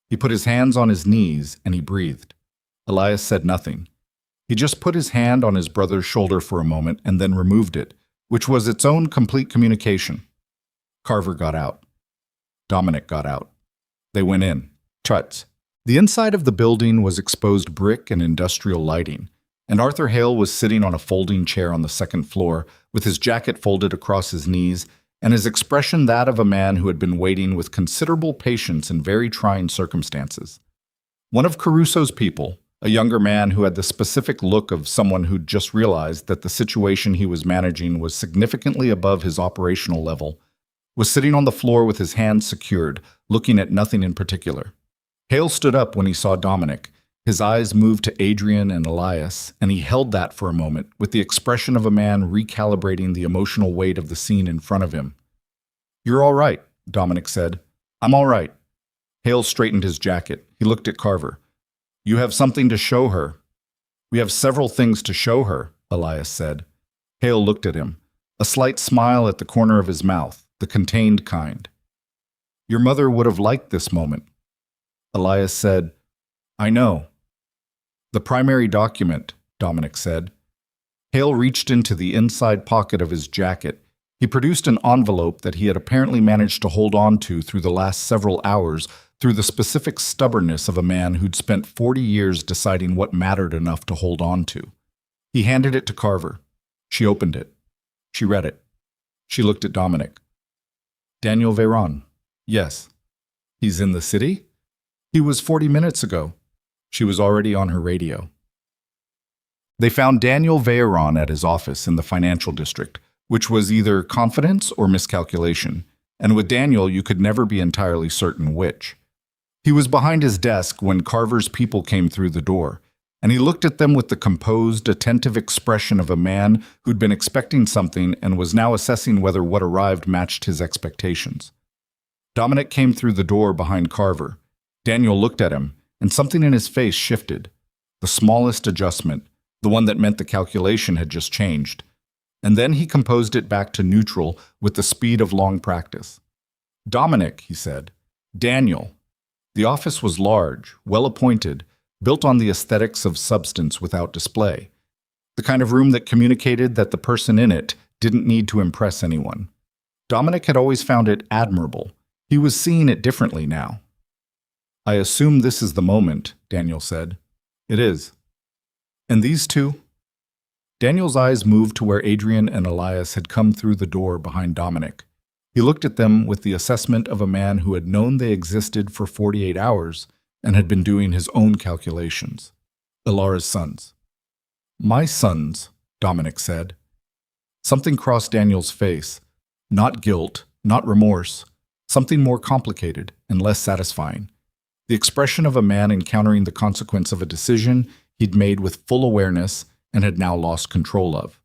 He put his hands on his knees and he breathed. Elias said nothing. He just put his hand on his brother's shoulder for a moment and then removed it, which was its own complete communication. Carver got out. Dominic got out. They went in. Tuts. The inside of the building was exposed brick and industrial lighting, and Arthur Hale was sitting on a folding chair on the 2nd floor with his jacket folded across his knees and his expression that of a man who had been waiting with considerable patience in very trying circumstances. One of Caruso's people, a younger man who had the specific look of someone who'd just realized that the situation he was managing was significantly above his operational level, was sitting on the floor with his hands secured, looking at nothing in particular. Hale stood up when he saw Dominic. His eyes moved to Adrian and Elias, and he held that for a moment, with the expression of a man recalibrating the emotional weight of the scene in front of him. "You're all right," Dominic said. "I'm all right." Hale straightened his jacket. He looked at Carver. "You have something to show her." "We have several things to show her," Elias said. Hale looked at him, a slight smile at the corner of his mouth, the contained kind. "Your mother would have liked this moment." Elias said, "I know." "The primary document," Dominic said. Hale reached into the inside pocket of his jacket. He produced an envelope that he had apparently managed to hold on to through the last several hours through the specific stubbornness of a man who'd spent 40 years deciding what mattered enough to hold on to. He handed it to Carver. She opened it. She read it. She looked at Dominic. "Daniel Veyron." "Yes." "He's in the city?" "He was 40 minutes ago." She was already on her radio. They found Daniel Veyron at his office in the financial district, which was either confidence or miscalculation, and with Daniel you could never be entirely certain which. He was behind his desk when Carver's people came through the door, and he looked at them with the composed, attentive expression of a man who'd been expecting something and was now assessing whether what arrived matched his expectations. Dominic came through the door behind Carver. Daniel looked at him, and something in his face shifted. The smallest adjustment, the one that meant the calculation had just changed. And then he composed it back to neutral with the speed of long practice. "Dominic," he said. "Daniel." The office was large, well-appointed, built on the aesthetics of substance without display. The kind of room that communicated that the person in it didn't need to impress anyone. Dominic had always found it admirable. He was seeing it differently now. "I assume this is the moment," Daniel said. "It is." "And these two?" Daniel's eyes moved to where Adrian and Elias had come through the door behind Dominic. He looked at them with the assessment of a man who had known they existed for 48 hours and had been doing his own calculations. "Ilara's sons." My sons, Dominic said. Something crossed Daniel's face. Not guilt, not remorse. Something more complicated and less satisfying. The expression of a man encountering the consequence of a decision he'd made with full awareness and had now lost control of.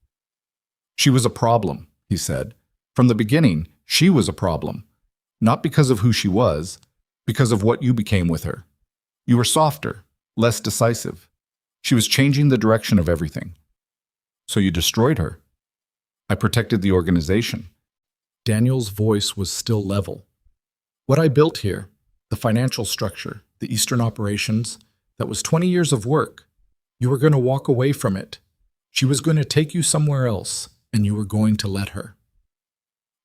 She was a problem, he said. From the beginning, she was a problem. Not because of who she was, because of what you became with her. You were softer, less decisive. She was changing the direction of everything. So you destroyed her. I protected the organization. Daniel's voice was still level. What I built here, the financial structure, the Eastern operations, that was 20 years of work. You were going to walk away from it. She was going to take you somewhere else, and you were going to let her.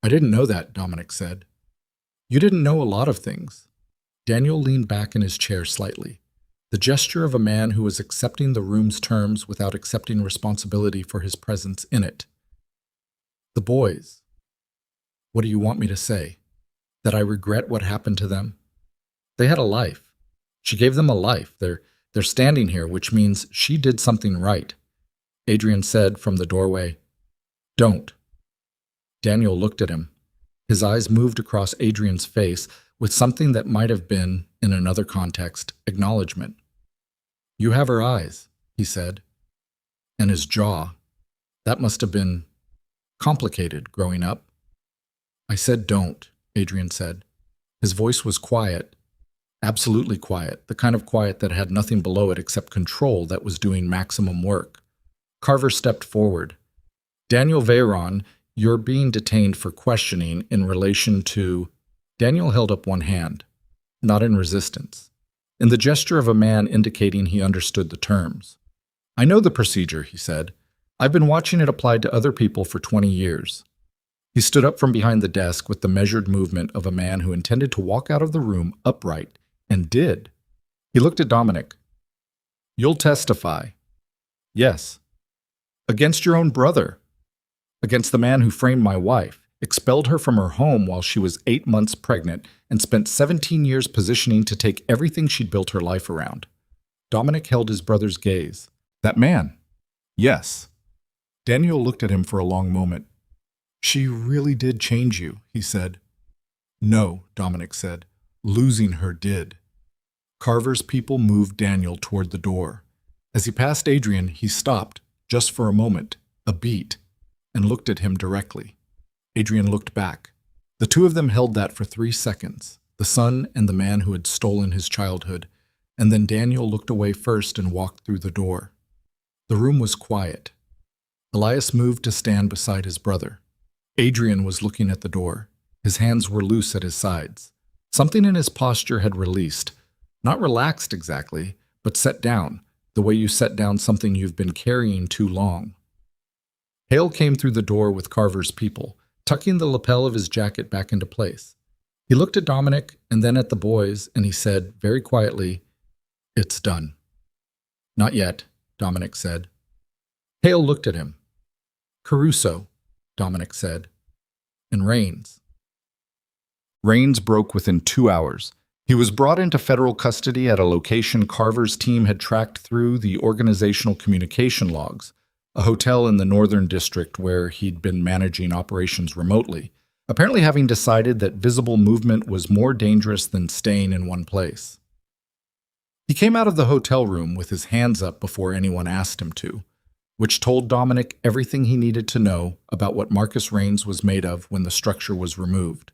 I didn't know that, Dominic said. You didn't know a lot of things. Daniel leaned back in his chair slightly, the gesture of a man who was accepting the room's terms without accepting responsibility for his presence in it. The boys. What do you want me to say? That I regret what happened to them? They had a life. She gave them a life. They're standing here, which means she did something right. Adrian said from the doorway, Don't. Daniel looked at him. His eyes moved across Adrian's face with something that might have been, in another context, acknowledgement. You have her eyes, he said. And his jaw. That must have been complicated growing up. I said don't, Adrian said. His voice was quiet, absolutely quiet, the kind of quiet that had nothing below it except control that was doing maximum work. Carver stepped forward. Daniel Veyron, you're being detained for questioning in relation to... Daniel held up one hand, not in resistance, in the gesture of a man indicating he understood the terms. I know the procedure, he said. I've been watching it applied to other people for 20 years. He stood up from behind the desk with the measured movement of a man who intended to walk out of the room upright, and did. He looked at Dominic. You'll testify. Yes. Against your own brother. Against the man who framed my wife, expelled her from her home while she was 8 months pregnant, and spent 17 years positioning to take everything she'd built her life around. Dominic held his brother's gaze. That man? Yes. Daniel looked at him for a long moment. She really did change you, he said. No, Dominic said. Losing her did. Carver's people moved Daniel toward the door. As he passed Adrian, he stopped, just for a moment, a beat, and looked at him directly. Adrian looked back. The two of them held that for 3 seconds, the son and the man who had stolen his childhood, and then Daniel looked away first and walked through the door. The room was quiet. Elias moved to stand beside his brother. Adrian was looking at the door. His hands were loose at his sides. Something in his posture had released, not relaxed exactly, but set down, the way you set down something you've been carrying too long. Hale came through the door with Carver's people, tucking the lapel of his jacket back into place. He looked at Dominic and then at the boys, and he said, very quietly, It's done. Not yet, Dominic said. Hale looked at him. Caruso, Dominic said. And Rains. Rains broke within 2 hours. He was brought into federal custody at a location Carver's team had tracked through the organizational communication logs, a hotel in the Northern District where he'd been managing operations remotely, apparently having decided that visible movement was more dangerous than staying in one place. He came out of the hotel room with his hands up before anyone asked him to, which told Dominic everything he needed to know about what Marcus Rains was made of when the structure was removed.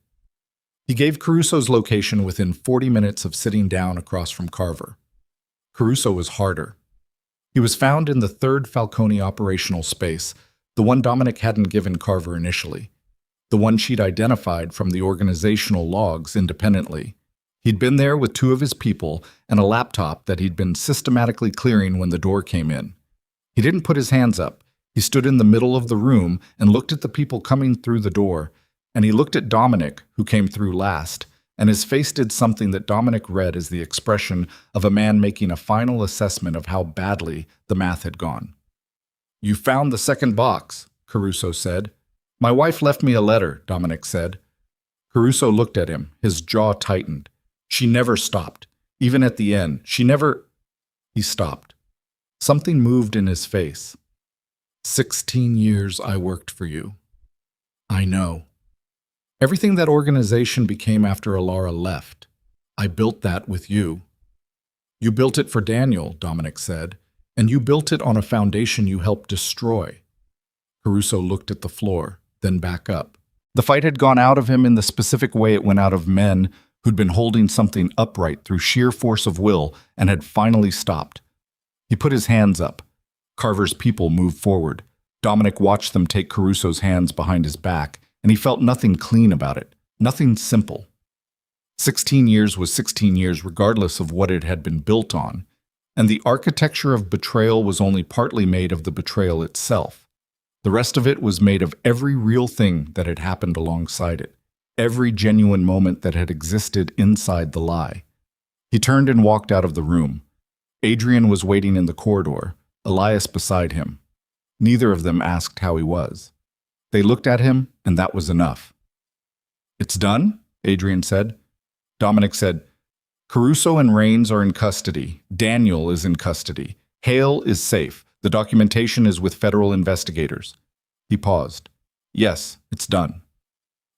He gave Caruso's location within 40 minutes of sitting down across from Carver. Caruso was harder. He was found in the 3rd Falcone operational space, the one Dominic hadn't given Carver initially, the one she'd identified from the organizational logs independently. He'd been there with 2 of his people and a laptop that he'd been systematically clearing when the door came in. He didn't put his hands up. He stood in the middle of the room and looked at the people coming through the door, and he looked at Dominic, who came through last, and his face did something that Dominic read as the expression of a man making a final assessment of how badly the math had gone. You found the second box, Caruso said. My wife left me a letter, Dominic said. Caruso looked at him, his jaw tightened. She never stopped. Even at the end, she never... He stopped. Something moved in his face. 16 years I worked for you. I know. Everything that organization became after Alara left, I built that with you. You built it for Daniel, Dominic said, and you built it on a foundation you helped destroy. Caruso looked at the floor, then back up. The fight had gone out of him in the specific way it went out of men who'd been holding something upright through sheer force of will and had finally stopped. He put his hands up. Carver's people moved forward. Dominic watched them take Caruso's hands behind his back, and he felt nothing clean about it, nothing simple. 16 years was 16 years regardless of what it had been built on, and the architecture of betrayal was only partly made of the betrayal itself. The rest of it was made of every real thing that had happened alongside it, every genuine moment that had existed inside the lie. He turned and walked out of the room. Adrian was waiting in the corridor, Elias beside him. Neither of them asked how he was. They looked at him, and that was enough. "It's done?" Adrian said. Dominic said, "Caruso and Rains are in custody. Daniel is in custody. Hale is safe. The documentation is with federal investigators." He paused. "Yes, it's done."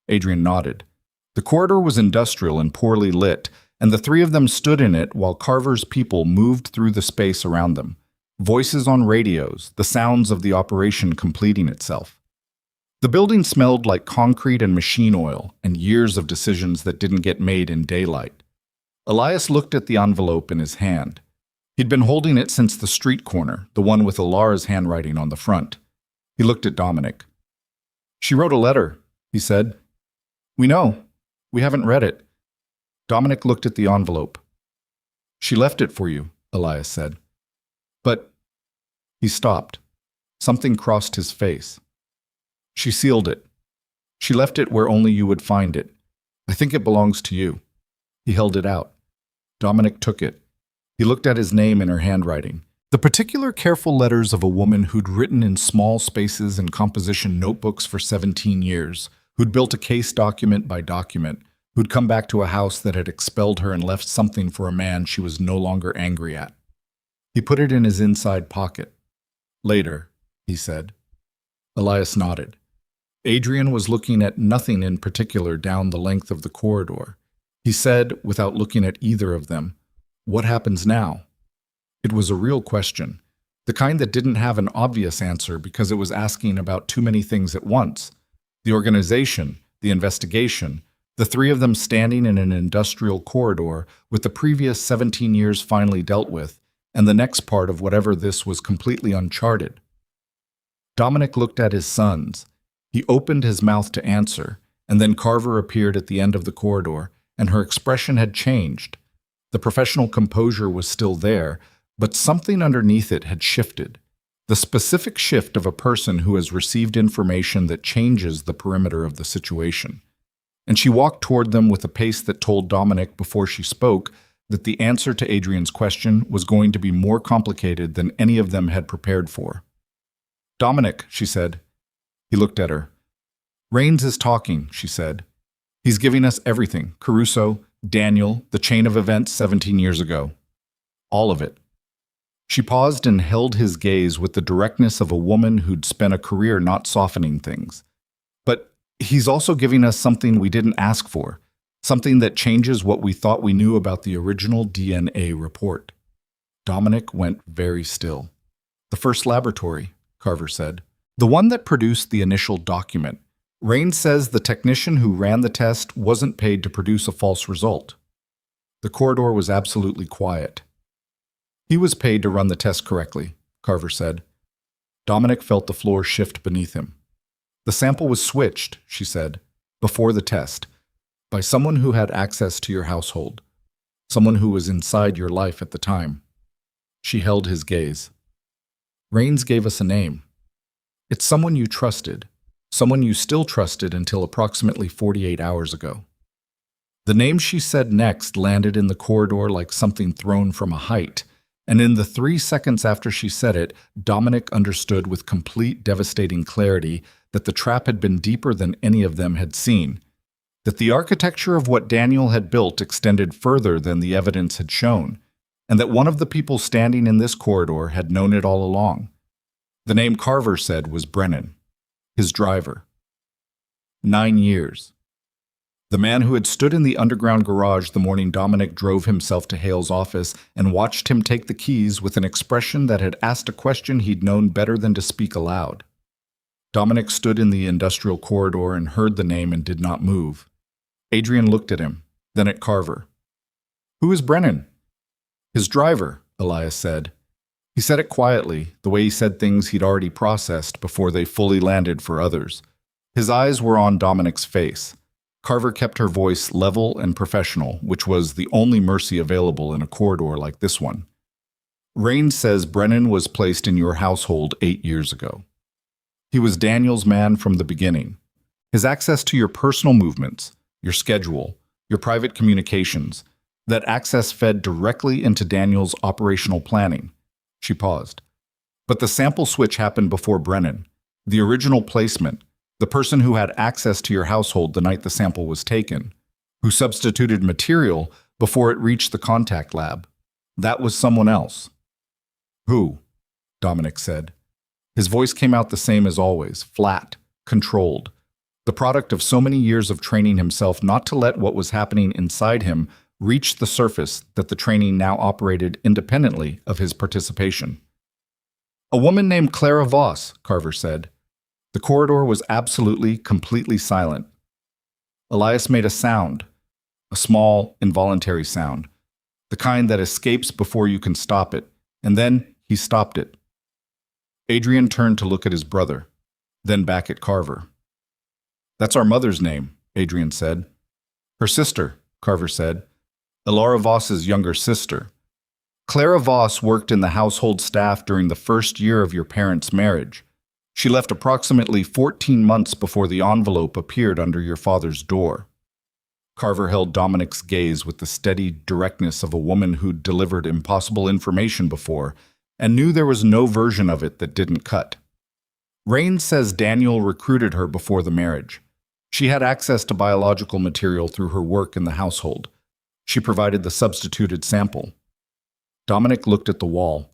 Adrian nodded. The corridor was industrial and poorly lit, and the three of them stood in it while Carver's people moved through the space around them. Voices on radios, the sounds of the operation completing itself. The building smelled like concrete and machine oil, and years of decisions that didn't get made in daylight. Elias looked at the envelope in his hand. He'd been holding it since the street corner, the one with Alara's handwriting on the front. He looked at Dominic. "She wrote a letter," he said. "We know. We haven't read it." Dominic looked at the envelope. "She left it for you," Elias said. "But—" He stopped. Something crossed his face. "She sealed it. She left it where only you would find it. I think it belongs to you." He held it out. Dominic took it. He looked at his name in her handwriting. The particular careful letters of a woman who'd written in small spaces and composition notebooks for 17 years, who'd built a case document by document, who'd come back to a house that had expelled her and left something for a man she was no longer angry at. He put it in his inside pocket. "Later," he said. Elias nodded. Adrian was looking at nothing in particular down the length of the corridor. He said, without looking at either of them, "What happens now?" It was a real question, the kind that didn't have an obvious answer because it was asking about too many things at once. The organization, the investigation, the three of them standing in an industrial corridor with the previous 17 years finally dealt with, and the next part of whatever this was completely uncharted. Dominic looked at his sons. He opened his mouth to answer, and then Carver appeared at the end of the corridor, and her expression had changed. The professional composure was still there, but something underneath it had shifted. The specific shift of a person who has received information that changes the perimeter of the situation. And she walked toward them with a pace that told Dominic before she spoke that the answer to Adrian's question was going to be more complicated than any of them had prepared for. "Dominic," she said. He looked at her. "Rains is talking," she said. "He's giving us everything, Caruso, Daniel, the chain of events 17 years ago. All of it." She paused and held his gaze with the directness of a woman who'd spent a career not softening things. "But he's also giving us something we didn't ask for, something that changes what we thought we knew about the original DNA report." Dominic went very still. "The first laboratory," Carver said. "The one that produced the initial document. Rains says the technician who ran the test wasn't paid to produce a false result." The corridor was absolutely quiet. "He was paid to run the test correctly," Carver said. Dominic felt the floor shift beneath him. "The sample was switched," she said, "before the test, by someone who had access to your household, someone who was inside your life at the time." She held his gaze. "Rains gave us a name. It's someone you trusted, someone you still trusted until approximately 48 hours ago." The name she said next landed in the corridor like something thrown from a height, and in the 3 seconds after she said it, Dominic understood with complete devastating clarity that the trap had been deeper than any of them had seen, that the architecture of what Daniel had built extended further than the evidence had shown, and that one of the people standing in this corridor had known it all along. The name Carver said was Brennan, his driver. 9 years. The man who had stood in the underground garage the morning Dominic drove himself to Hale's office and watched him take the keys with an expression that had asked a question he'd known better than to speak aloud. Dominic stood in the industrial corridor and heard the name and did not move. Adrian looked at him, then at Carver. "Who is Brennan?" "His driver," Elias said. He said it quietly, the way he said things he'd already processed before they fully landed for others. His eyes were on Dominic's face. Carver kept her voice level and professional, which was the only mercy available in a corridor like this one. "Raines says Brennan was placed in your household 8 years ago. He was Daniel's man from the beginning. His access to your personal movements, your schedule, your private communications, that access fed directly into Daniel's operational planning." She paused. "But the sample switch happened before Brennan. The original placement, the person who had access to your household the night the sample was taken, who substituted material before it reached the contact lab. That was someone else." "Who?" Dominic said. His voice came out the same as always, flat, controlled, the product of so many years of training himself not to let what was happening inside him reach the surface that the training now operated independently of his participation. "A woman named Clara Voss," Carver said. The corridor was absolutely, completely silent. Elias made a sound, a small, involuntary sound, the kind that escapes before you can stop it, and then he stopped it. Adrian turned to look at his brother, then back at Carver. "That's our mother's name," Adrian said. "Her sister," Carver said. "Elara Voss's younger sister. Clara Voss worked in the household staff during the first year of your parents' marriage. She left approximately 14 months before the envelope appeared under your father's door." Carver held Dominic's gaze with the steady directness of a woman who'd delivered impossible information before and knew there was no version of it that didn't cut. "Raines says Daniel recruited her before the marriage. She had access to biological material through her work in the household. She provided the substituted sample." Dominic looked at the wall.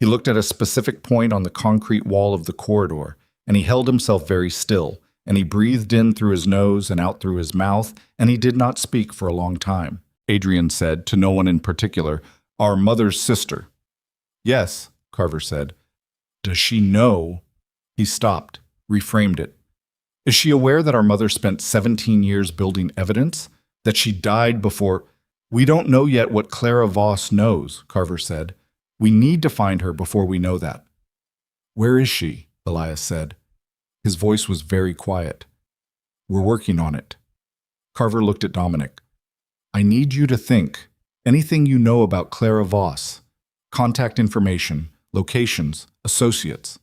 He looked at a specific point on the concrete wall of the corridor, and he held himself very still, and he breathed in through his nose and out through his mouth, and he did not speak for a long time. Adrian said, to no one in particular, "Our mother's sister." "Yes," Carver said. "Does she know?" He stopped, reframed it. "Is she aware that our mother spent 17 years building evidence? That she died before—" "We don't know yet what Clara Voss knows," Carver said. "We need to find her before we know that." "Where is she?" Elias said. His voice was very quiet. "We're working on it." Carver looked at Dominic. "I need you to think. Anything you know about Clara Voss. Contact information, locations, associates."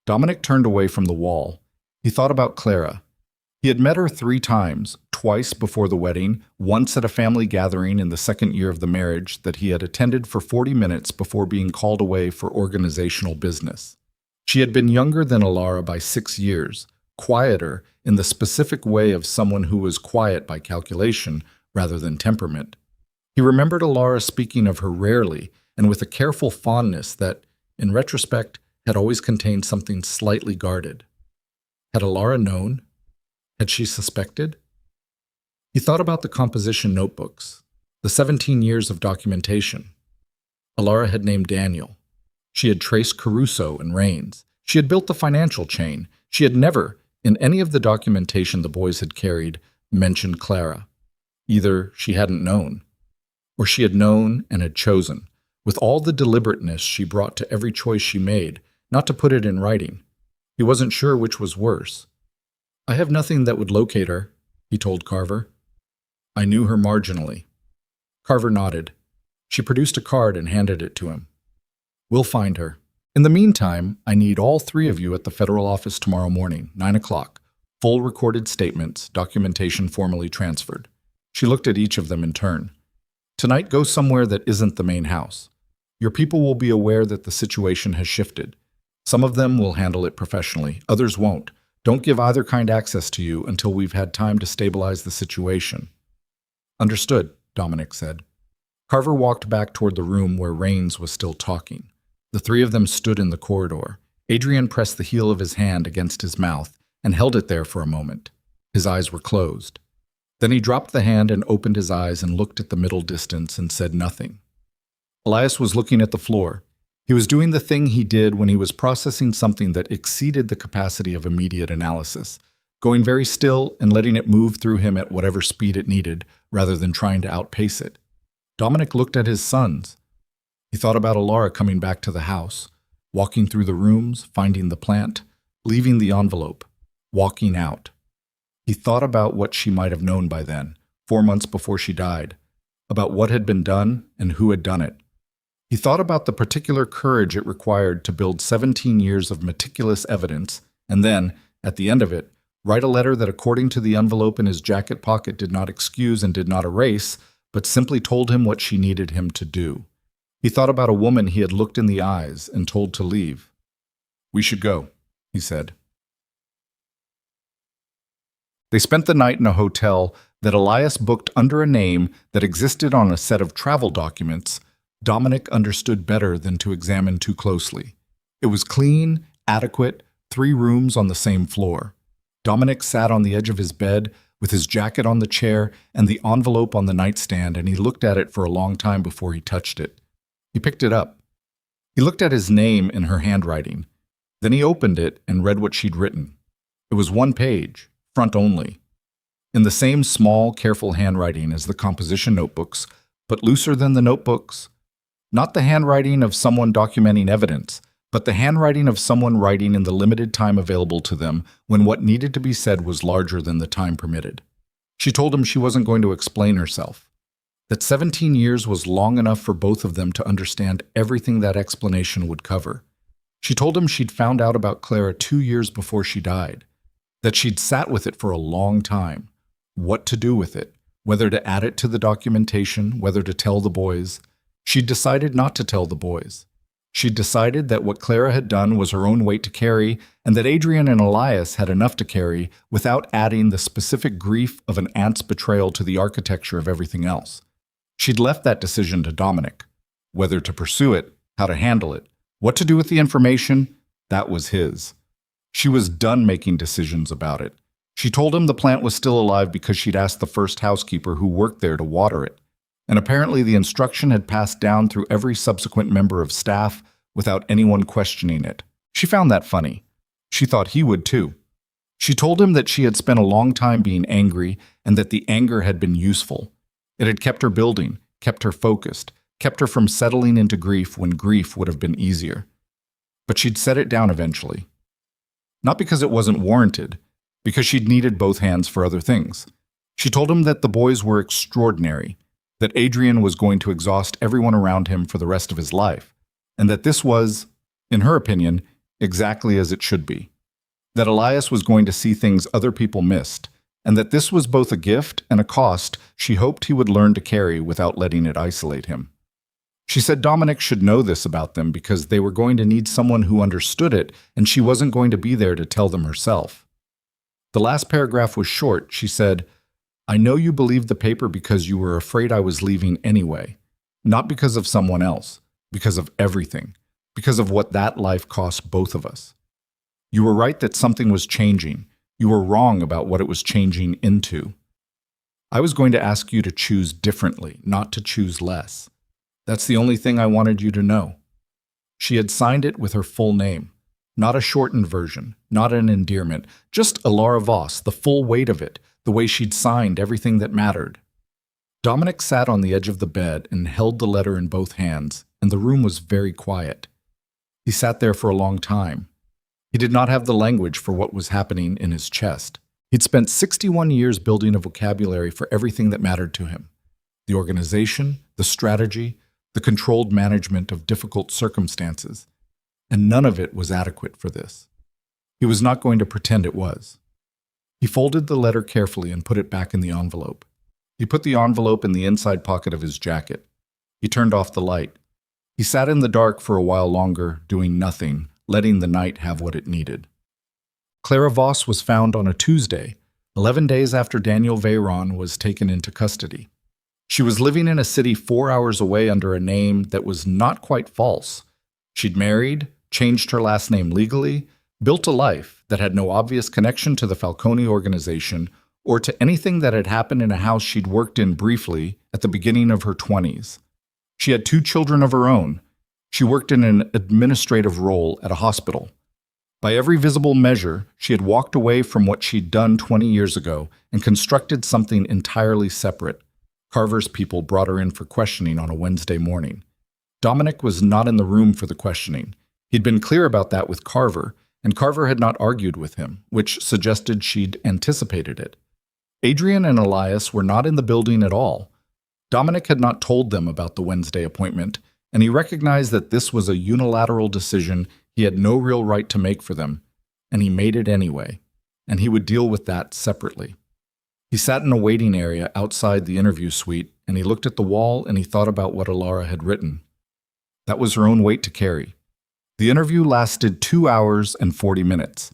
Dominic turned away from the wall. He thought about Clara. He had met her 3 times, twice before the wedding, once at a family gathering in the second year of the marriage that he had attended for 40 minutes before being called away for organizational business. She had been younger than Elara by 6 years, quieter in the specific way of someone who was quiet by calculation rather than temperament. He remembered Elara speaking of her rarely and with a careful fondness that, in retrospect, had always contained something slightly guarded. Had Elara known? Had she suspected? He thought about the composition notebooks, the 17 years of documentation. Elara had named Daniel. She had traced Caruso and Raines. She had built the financial chain. She had never, in any of the documentation the boys had carried, mentioned Clara. Either she hadn't known, or she had known and had chosen, with all the deliberateness she brought to every choice she made, not to put it in writing. He wasn't sure which was worse. "I have nothing that would locate her," he told Carver. "I knew her marginally." Carver nodded. She produced a card and handed it to him. "We'll find her. In the meantime, I need all 3 of you at the federal office tomorrow morning, 9 o'clock. Full recorded statements, documentation formally transferred." She looked at each of them in turn. "Tonight, go somewhere that isn't the main house. Your people will be aware that the situation has shifted. Some of them will handle it professionally, others won't. Don't give either kind access to you until we've had time to stabilize the situation." "Understood," Dominic said. Carver walked back toward the room where Raines was still talking. The 3 of them stood in the corridor. Adrian pressed the heel of his hand against his mouth and held it there for a moment. His eyes were closed. Then he dropped the hand and opened his eyes and looked at the middle distance and said nothing. Elias was looking at the floor. He was doing the thing he did when he was processing something that exceeded the capacity of immediate analysis, going very still and letting it move through him at whatever speed it needed, rather than trying to outpace it. Dominic looked at his sons. He thought about Alara coming back to the house, walking through the rooms, finding the plant, leaving the envelope, walking out. He thought about what she might have known by then, 4 months before she died, about what had been done and who had done it. He thought about the particular courage it required to build 17 years of meticulous evidence, and then, at the end of it, write a letter that, according to the envelope in his jacket pocket, did not excuse and did not erase, but simply told him what she needed him to do. He thought about a woman he had looked in the eyes and told to leave. "We should go," he said. They spent the night in a hotel that Elias booked under a name that existed on a set of travel documents Dominic understood better than to examine too closely. It was clean, adequate, 3 rooms on the same floor. Dominic sat on the edge of his bed with his jacket on the chair and the envelope on the nightstand, and he looked at it for a long time before he touched it. He picked it up. He looked at his name in her handwriting. Then he opened it and read what she'd written. It was 1 page, front only, in the same small, careful handwriting as the composition notebooks, but looser than the notebooks. Not the handwriting of someone documenting evidence, but the handwriting of someone writing in the limited time available to them when what needed to be said was larger than the time permitted. She told him she wasn't going to explain herself, that 17 years was long enough for both of them to understand everything that explanation would cover. She told him she'd found out about Clara 2 years before she died, that she'd sat with it for a long time, what to do with it, whether to add it to the documentation, whether to tell the boys. She'd decided not to tell the boys. She'd decided that what Clara had done was her own weight to carry, and that Adrian and Elias had enough to carry without adding the specific grief of an aunt's betrayal to the architecture of everything else. She'd left that decision to Dominic. Whether to pursue it, how to handle it, what to do with the information, that was his. She was done making decisions about it. She told him the plant was still alive because she'd asked the first housekeeper who worked there to water it. And apparently the instruction had passed down through every subsequent member of staff without anyone questioning it. She found that funny. She thought he would too. She told him that she had spent a long time being angry and that the anger had been useful. It had kept her building, kept her focused, kept her from settling into grief when grief would have been easier. But she'd set it down eventually. Not because it wasn't warranted, because she'd needed both hands for other things. She told him that the boys were extraordinary, that Adrian was going to exhaust everyone around him for the rest of his life, and that this was, in her opinion, exactly as it should be. That Elias was going to see things other people missed, and that this was both a gift and a cost she hoped he would learn to carry without letting it isolate him. She said Dominic should know this about them because they were going to need someone who understood it, and she wasn't going to be there to tell them herself. The last paragraph was short. She said, "I know you believed the paper because you were afraid I was leaving anyway, not because of someone else, because of everything, because of what that life cost both of us. You were right that something was changing. You were wrong about what it was changing into. I was going to ask you to choose differently, not to choose less. That's the only thing I wanted you to know." She had signed it with her full name, not a shortened version, not an endearment, just Alara Voss, the full weight of it, the way she'd signed everything that mattered. Dominic sat on the edge of the bed and held the letter in both hands, and the room was very quiet. He sat there for a long time. He did not have the language for what was happening in his chest. He'd spent 61 years building a vocabulary for everything that mattered to him. The organization, the strategy, the controlled management of difficult circumstances, and none of it was adequate for this. He was not going to pretend it was. He folded the letter carefully and put it back in the envelope. He put the envelope in the inside pocket of his jacket. He turned off the light. He sat in the dark for a while longer, doing nothing, letting the night have what it needed. Clara Voss was found on a Tuesday, 11 days after Dominic Veyron was taken into custody. She was living in a city 4 hours away under a name that was not quite false. She'd married, changed her last name legally, built a life that had no obvious connection to the Falcone organization or to anything that had happened in a house she'd worked in briefly at the beginning of her 20s. She had 2 children of her own. She worked in an administrative role at a hospital. By every visible measure, she had walked away from what she'd done 20 years ago and constructed something entirely separate. Carver's people brought her in for questioning on a Wednesday morning. Dominic was not in the room for the questioning. He'd been clear about that with Carver, and Carver had not argued with him, which suggested she'd anticipated it. Adrian and Elias were not in the building at all. Dominic had not told them about the Wednesday appointment, and he recognized that this was a unilateral decision he had no real right to make for them, and he made it anyway, and he would deal with that separately. He sat in a waiting area outside the interview suite, and he looked at the wall and he thought about what Alara had written. That was her own weight to carry. The interview lasted 2 hours and 40 minutes.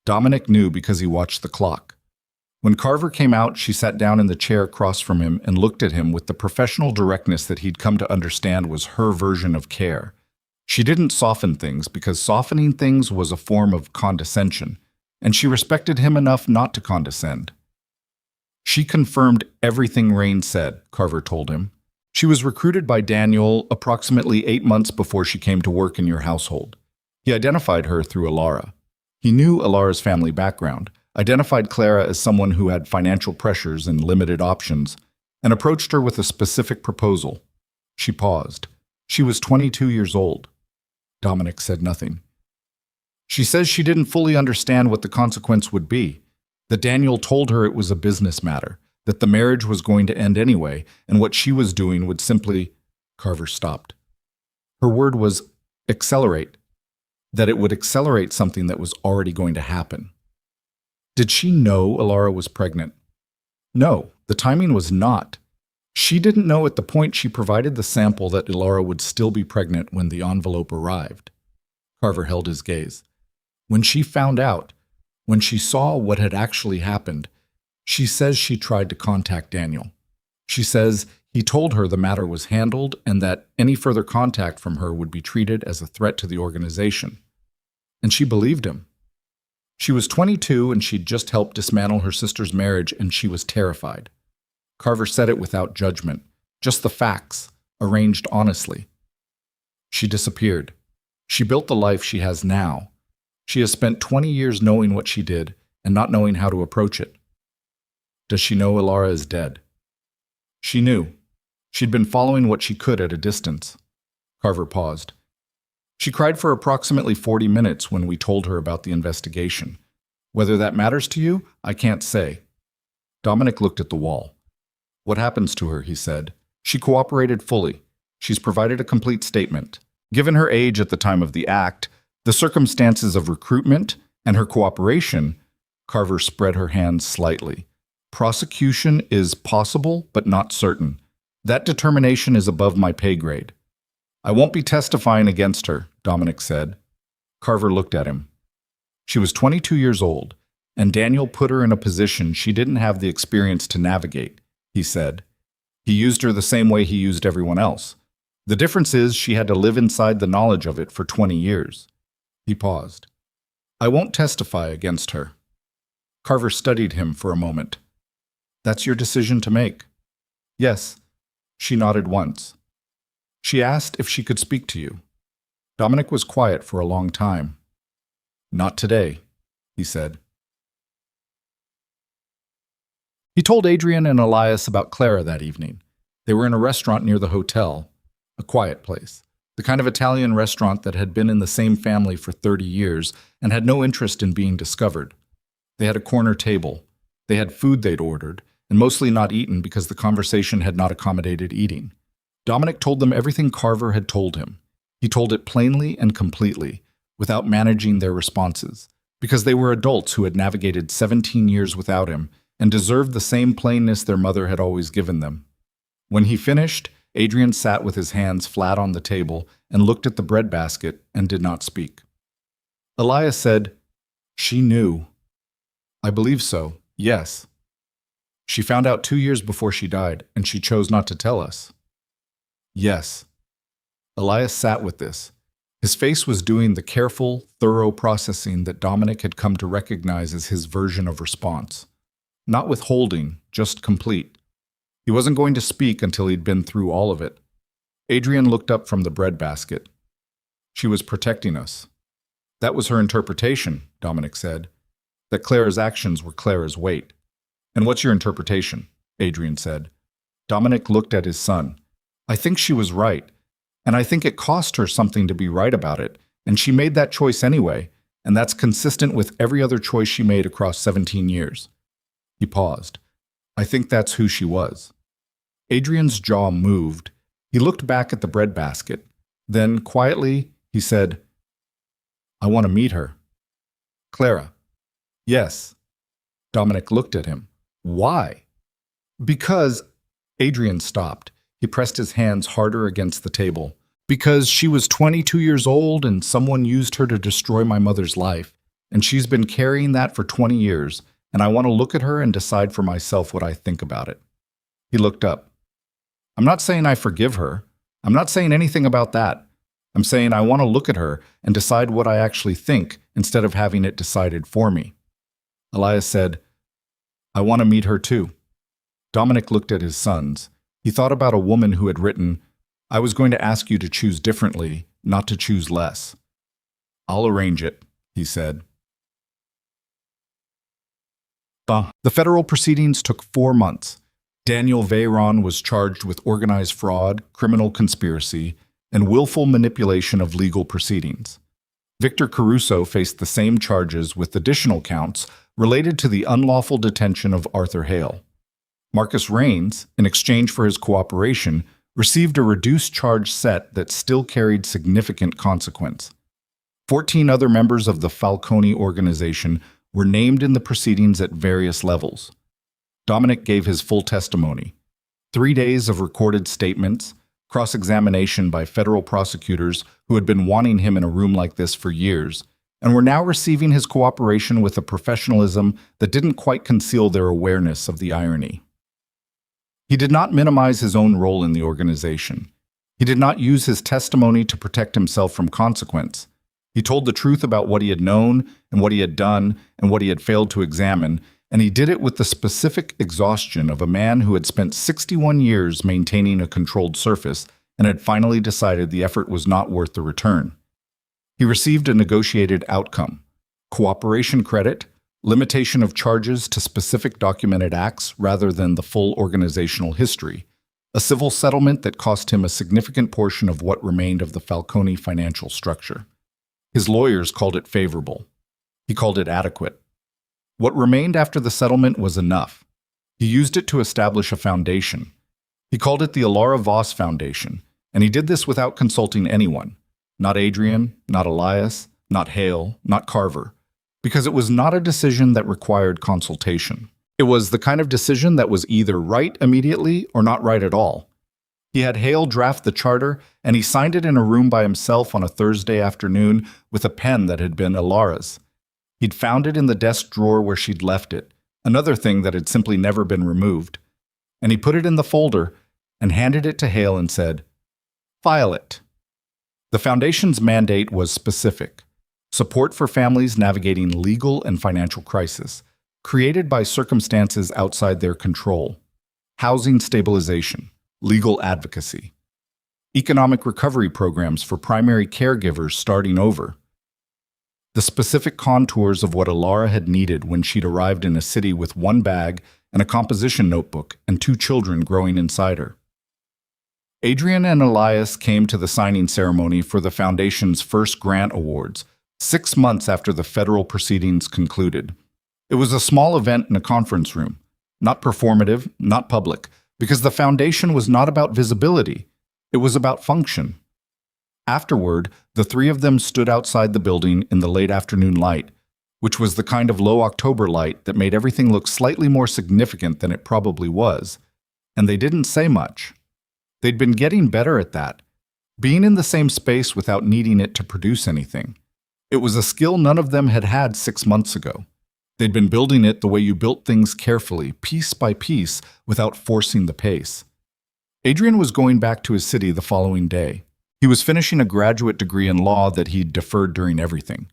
Dominic knew because he watched the clock. When Carver came out, she sat down in the chair across from him and looked at him with the professional directness that he'd come to understand was her version of care. She didn't soften things because softening things was a form of condescension, and she respected him enough not to condescend. She confirmed everything Rain said, Carver told him. She was recruited by Daniel approximately 8 months before she came to work in your household. He identified her through Alara. He knew Alara's family background, identified Clara as someone who had financial pressures and limited options, and approached her with a specific proposal. She paused. She was 22 years old. Dominic said nothing. She says she didn't fully understand what the consequence would be, that Daniel told her it was a business matter, that the marriage was going to end anyway, and what she was doing would simply— Carver stopped. Her word was accelerate, that it would accelerate something that was already going to happen. Did she know Alara was pregnant? No, the timing was not. She didn't know at the point she provided the sample that Alara would still be pregnant when the envelope arrived. Carver held his gaze. When she found out, when she saw what had actually happened, she says she tried to contact Daniel. She says he told her the matter was handled and that any further contact from her would be treated as a threat to the organization. And she believed him. She was 22 and she'd just helped dismantle her sister's marriage, and she was terrified. Carver said it without judgment, just the facts, arranged honestly. She disappeared. She built the life she has now. She has spent 20 years knowing what she did and not knowing how to approach it. Does she know Alara is dead? She knew. She'd been following what she could at a distance. Carver paused. She cried for approximately 40 minutes when we told her about the investigation. Whether that matters to you, I can't say. Dominic looked at the wall. What happens to her, he said. She cooperated fully. She's provided a complete statement. Given her age at the time of the act, the circumstances of recruitment, and her cooperation, Carver spread her hands slightly. Prosecution is possible, but not certain. That determination is above my pay grade. I won't be testifying against her, Dominic said. Carver looked at him. She was 22 years old, and Daniel put her in a position she didn't have the experience to navigate, he said. He used her the same way he used everyone else. The difference is she had to live inside the knowledge of it for 20 years. He paused. I won't testify against her. Carver studied him for a moment. That's your decision to make. Yes. She nodded once. She asked if she could speak to you. Dominic was quiet for a long time. Not today, he said. He told Adrian and Elias about Clara that evening. They were in a restaurant near the hotel, a quiet place, the kind of Italian restaurant that had been in the same family for 30 years and had no interest in being discovered. They had a corner table. They had food they'd ordered, and mostly not eaten because the conversation had not accommodated eating. Dominic told them everything Carver had told him. He told it plainly and completely, without managing their responses, because they were adults who had navigated 17 years without him and deserved the same plainness their mother had always given them. When he finished, Adrian sat with his hands flat on the table and looked at the breadbasket and did not speak. Elias said, She knew. I believe so, yes. She found out 2 years before she died, and she chose not to tell us. Yes. Elias sat with this. His face was doing the careful, thorough processing that Dominic had come to recognize as his version of response. Not withholding, just complete. He wasn't going to speak until he'd been through all of it. Adrian looked up from the breadbasket. She was protecting us. That was her interpretation, Dominic said. That Clara's actions were Clara's weight. And what's your interpretation? Adrian said. Dominic looked at his son. I think she was right. And I think it cost her something to be right about it. And she made that choice anyway. And that's consistent with every other choice she made across 17 years. He paused. I think that's who she was. Adrian's jaw moved. He looked back at the breadbasket. Then, quietly, he said, I want to meet her. Clara. Yes. Dominic looked at him. Why? Because... Adrian stopped. He pressed his hands harder against the table. Because she was 22 years old and someone used her to destroy my mother's life. And she's been carrying that for 20 years. And I want to look at her and decide for myself what I think about it. He looked up. I'm not saying I forgive her. I'm not saying anything about that. I'm saying I want to look at her and decide what I actually think instead of having it decided for me. Elias said, I want to meet her too. Dominic looked at his sons. He thought about a woman who had written, I was going to ask you to choose differently, not to choose less. I'll arrange it, he said. The federal proceedings took 4 months. Daniel Veyron was charged with organized fraud, criminal conspiracy, and willful manipulation of legal proceedings. Victor Caruso faced the same charges with additional counts related to the unlawful detention of Arthur Hale. Marcus Raines, in exchange for his cooperation, received a reduced charge set that still carried significant consequence. 14 other members of the Falcone organization were named in the proceedings at various levels. Dominic gave his full testimony. 3 days of recorded statements, cross-examination by federal prosecutors who had been wanting him in a room like this for years, and were now receiving his cooperation with a professionalism that didn't quite conceal their awareness of the irony. He did not minimize his own role in the organization. He did not use his testimony to protect himself from consequence. He told the truth about what he had known and what he had done and what he had failed to examine, and he did it with the specific exhaustion of a man who had spent 61 years maintaining a controlled surface and had finally decided the effort was not worth the return. He received a negotiated outcome: cooperation credit, limitation of charges to specific documented acts rather than the full organizational history, a civil settlement that cost him a significant portion of what remained of the Falcone financial structure. His lawyers called it favorable. He called it adequate. What remained after the settlement was enough. He used it to establish a foundation. He called it the Alara Voss Foundation, and he did this without consulting anyone. Not Adrian, not Elias, not Hale, not Carver. Because it was not a decision that required consultation. It was the kind of decision that was either right immediately or not right at all. He had Hale draft the charter, and he signed it in a room by himself on a Thursday afternoon with a pen that had been Alara's. He'd found it in the desk drawer where she'd left it, another thing that had simply never been removed. And he put it in the folder and handed it to Hale and said, "File it." The Foundation's mandate was specific: support for families navigating legal and financial crisis, created by circumstances outside their control, housing stabilization, legal advocacy, economic recovery programs for primary caregivers starting over. The specific contours of what Alara had needed when she'd arrived in a city with one bag and a composition notebook and 2 children growing inside her. Adrian and Elias came to the signing ceremony for the Foundation's first grant awards, 6 months after the federal proceedings concluded. It was a small event in a conference room, not performative, not public, because the Foundation was not about visibility. It was about function. Afterward, the 3 of them stood outside the building in the late afternoon light, which was the kind of low October light that made everything look slightly more significant than it probably was. And they didn't say much. They'd been getting better at that, being in the same space without needing it to produce anything. It was a skill none of them had had 6 months ago. They'd been building it the way you built things carefully, piece by piece, without forcing the pace. Adrian was going back to his city the following day. He was finishing a graduate degree in law that he'd deferred during everything.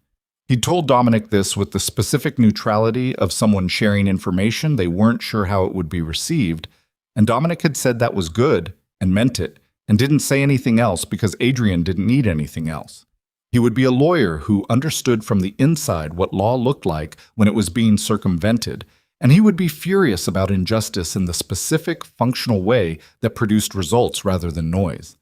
He'd told Dominic this with the specific neutrality of someone sharing information they weren't sure how it would be received, and Dominic had said that was good and meant it, and didn't say anything else because Adrian didn't need anything else. He would be a lawyer who understood from the inside what law looked like when it was being circumvented, and he would be furious about injustice in the specific, functional way that produced results rather than noise.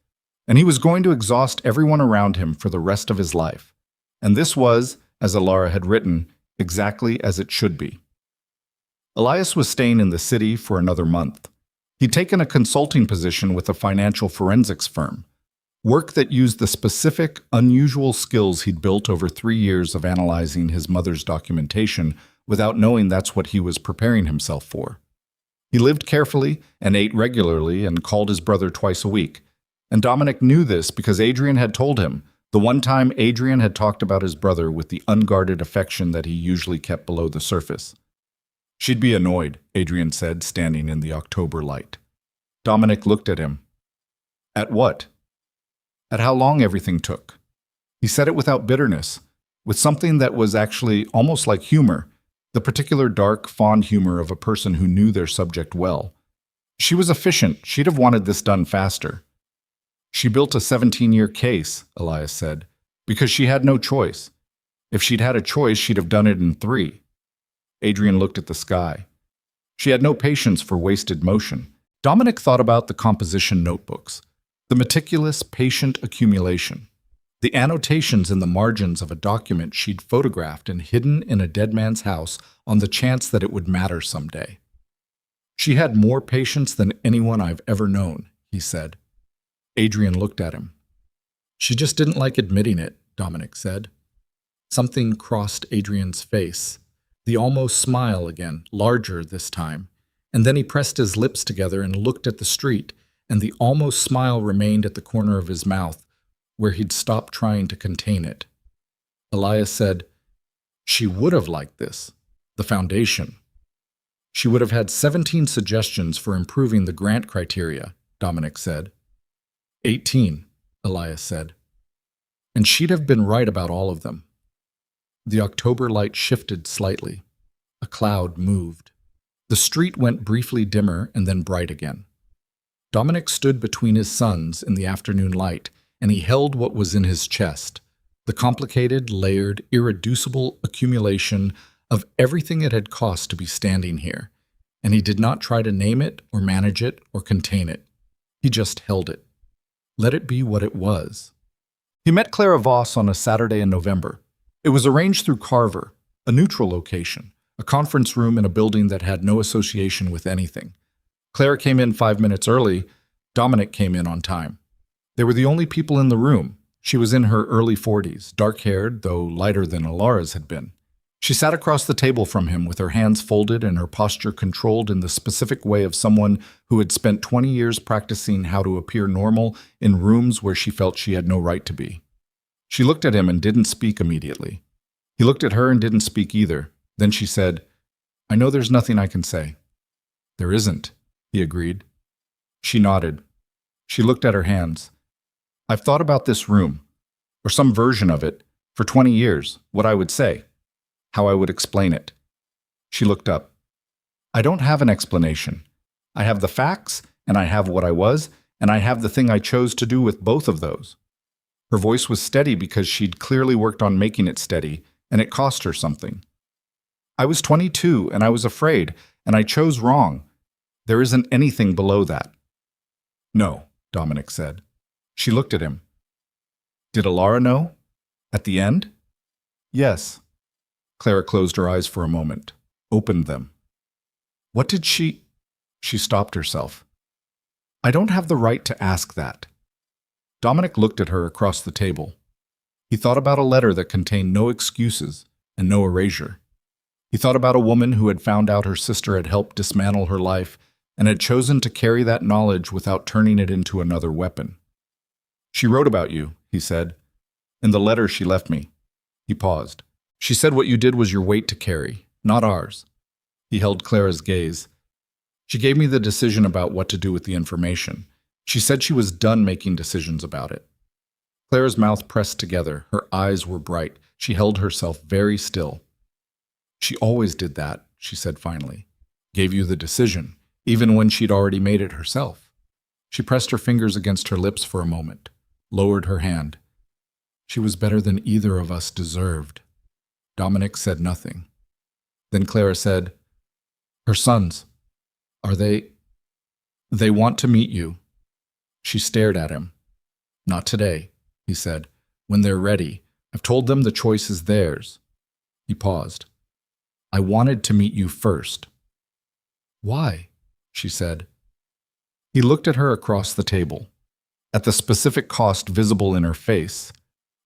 And he was going to exhaust everyone around him for the rest of his life. And this was, as Alara had written, exactly as it should be. Elias was staying in the city for another month. He'd taken a consulting position with a financial forensics firm, work that used the specific, unusual skills he'd built over 3 years of analyzing his mother's documentation without knowing that's what he was preparing himself for. He lived carefully and ate regularly and called his brother twice a week. And Dominic knew this because Adrian had told him, the one time Adrian had talked about his brother with the unguarded affection that he usually kept below the surface. "She'd be annoyed," Adrian said, standing in the October light. Dominic looked at him. At what? At how long everything took. He said it without bitterness, with something that was actually almost like humor, the particular dark, fond humor of a person who knew their subject well. She was efficient. She'd have wanted this done faster. "She built a 17-year case," Elias said, "because she had no choice. If she'd had a choice, she'd have done it in 3. Adrian looked at the sky. She had no patience for wasted motion. Dominic thought about the composition notebooks, the meticulous, patient accumulation, the annotations in the margins of a document she'd photographed and hidden in a dead man's house on the chance that it would matter someday. "She had more patience than anyone I've ever known," he said. Adrian looked at him. "She just didn't like admitting it," Dominic said. Something crossed Adrian's face, the almost smile again, larger this time, and then he pressed his lips together and looked at the street, and the almost smile remained at the corner of his mouth, where he'd stopped trying to contain it. Elias said, "She would have liked this, the foundation. She would have had 17 suggestions for improving the grant criteria," Dominic said. 18, Elias said. "And she'd have been right about all of them." The October light shifted slightly. A cloud moved. The street went briefly dimmer and then bright again. Dominic stood between his sons in the afternoon light, and he held what was in his chest, the complicated, layered, irreducible accumulation of everything it had cost to be standing here, and he did not try to name it or manage it or contain it. He just held it. Let it be what it was. He met Clara Voss on a Saturday in November. It was arranged through Carver, a neutral location, a conference room in a building that had no association with anything. Clara came in 5 minutes early. Dominic came in on time. They were the only people in the room. She was in her early 40s, dark-haired, though lighter than Alara's had been. She sat across the table from him with her hands folded and her posture controlled in the specific way of someone who had spent 20 years practicing how to appear normal in rooms where she felt she had no right to be. She looked at him and didn't speak immediately. He looked at her and didn't speak either. Then she said, "I know there's nothing I can say." "There isn't," he agreed. She nodded. She looked at her hands. "I've thought about this room, or some version of it, for 20 years, what I would say, how I would explain it." She looked up. "I don't have an explanation. I have the facts, and I have what I was, and I have the thing I chose to do with both of those." Her voice was steady because she'd clearly worked on making it steady, and it cost her something. "I was 22, and I was afraid, and I chose wrong. There isn't anything below that." "No," Dominic said. She looked at him. "Did Alara know? At the end?" "Yes." Clara closed her eyes for a moment, opened them. "What did she—" She stopped herself. "I don't have the right to ask that." Dominic looked at her across the table. He thought about a letter that contained no excuses and no erasure. He thought about a woman who had found out her sister had helped dismantle her life and had chosen to carry that knowledge without turning it into another weapon. "She wrote about you," he said. "In the letter she left me." He paused. "She said what you did was your weight to carry, not ours." He held Clara's gaze. "She gave me the decision about what to do with the information. She said she was done making decisions about it." Clara's mouth pressed together. Her eyes were bright. She held herself very still. She always did that, she said finally. Gave you the decision, even when she'd already made it herself. She pressed her fingers against her lips for a moment, lowered her hand. She was better than either of us deserved. Dominic said nothing. Then Clara said, "Her sons, are they want to meet you." She stared at him. "Not today," he said. "When they're ready. I've told them the choice is theirs." He paused. "I wanted to meet you first." "Why?" she said. He looked at her across the table, at the specific cost visible in her face.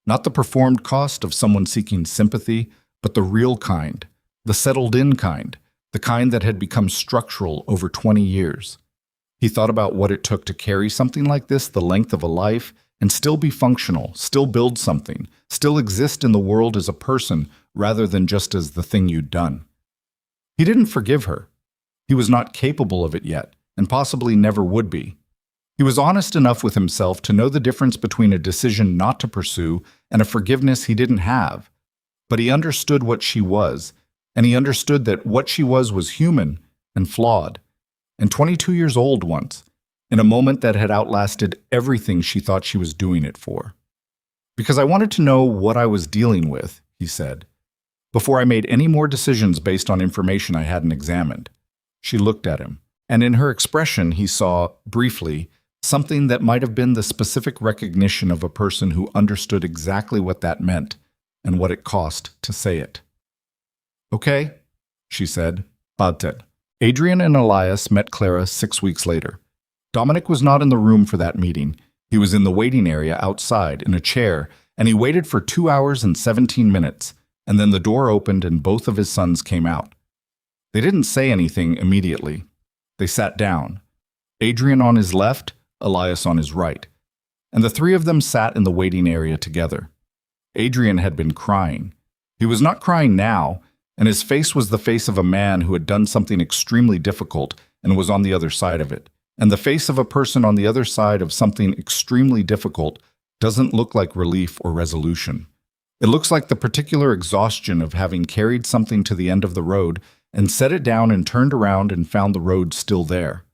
Not the performed cost of someone seeking sympathy, but the real kind, the settled-in kind, the kind that had become structural over 20 years. He thought about what it took to carry something like this the length of a life and still be functional, still build something, still exist in the world as a person rather than just as the thing you'd done. He didn't forgive her. He was not capable of it yet, and possibly never would be. He was honest enough with himself to know the difference between a decision not to pursue and a forgiveness he didn't have. But he understood what she was, and he understood that what she was human and flawed, and 22 years old once, in a moment that had outlasted everything she thought she was doing it for. "Because I wanted to know what I was dealing with," he said, "before I made any more decisions based on information I hadn't examined." She looked at him, and in her expression he saw, briefly, something that might have been the specific recognition of a person who understood exactly what that meant and what it cost to say it. "Okay," she said. "Badted." Adrian and Elias met Clara 6 weeks later. Dominic was not in the room for that meeting. He was in the waiting area outside, in a chair, and he waited for 2 hours and 17 minutes, and then the door opened and both of his sons came out. They didn't say anything immediately. They sat down, Adrian on his left, Elias on his right, and the three of them sat in the waiting area together. Adrian had been crying. He was not crying now, and his face was the face of a man who had done something extremely difficult and was on the other side of it. And the face of a person on the other side of something extremely difficult doesn't look like relief or resolution. It looks like the particular exhaustion of having carried something to the end of the road and set it down and turned around and found the road still there.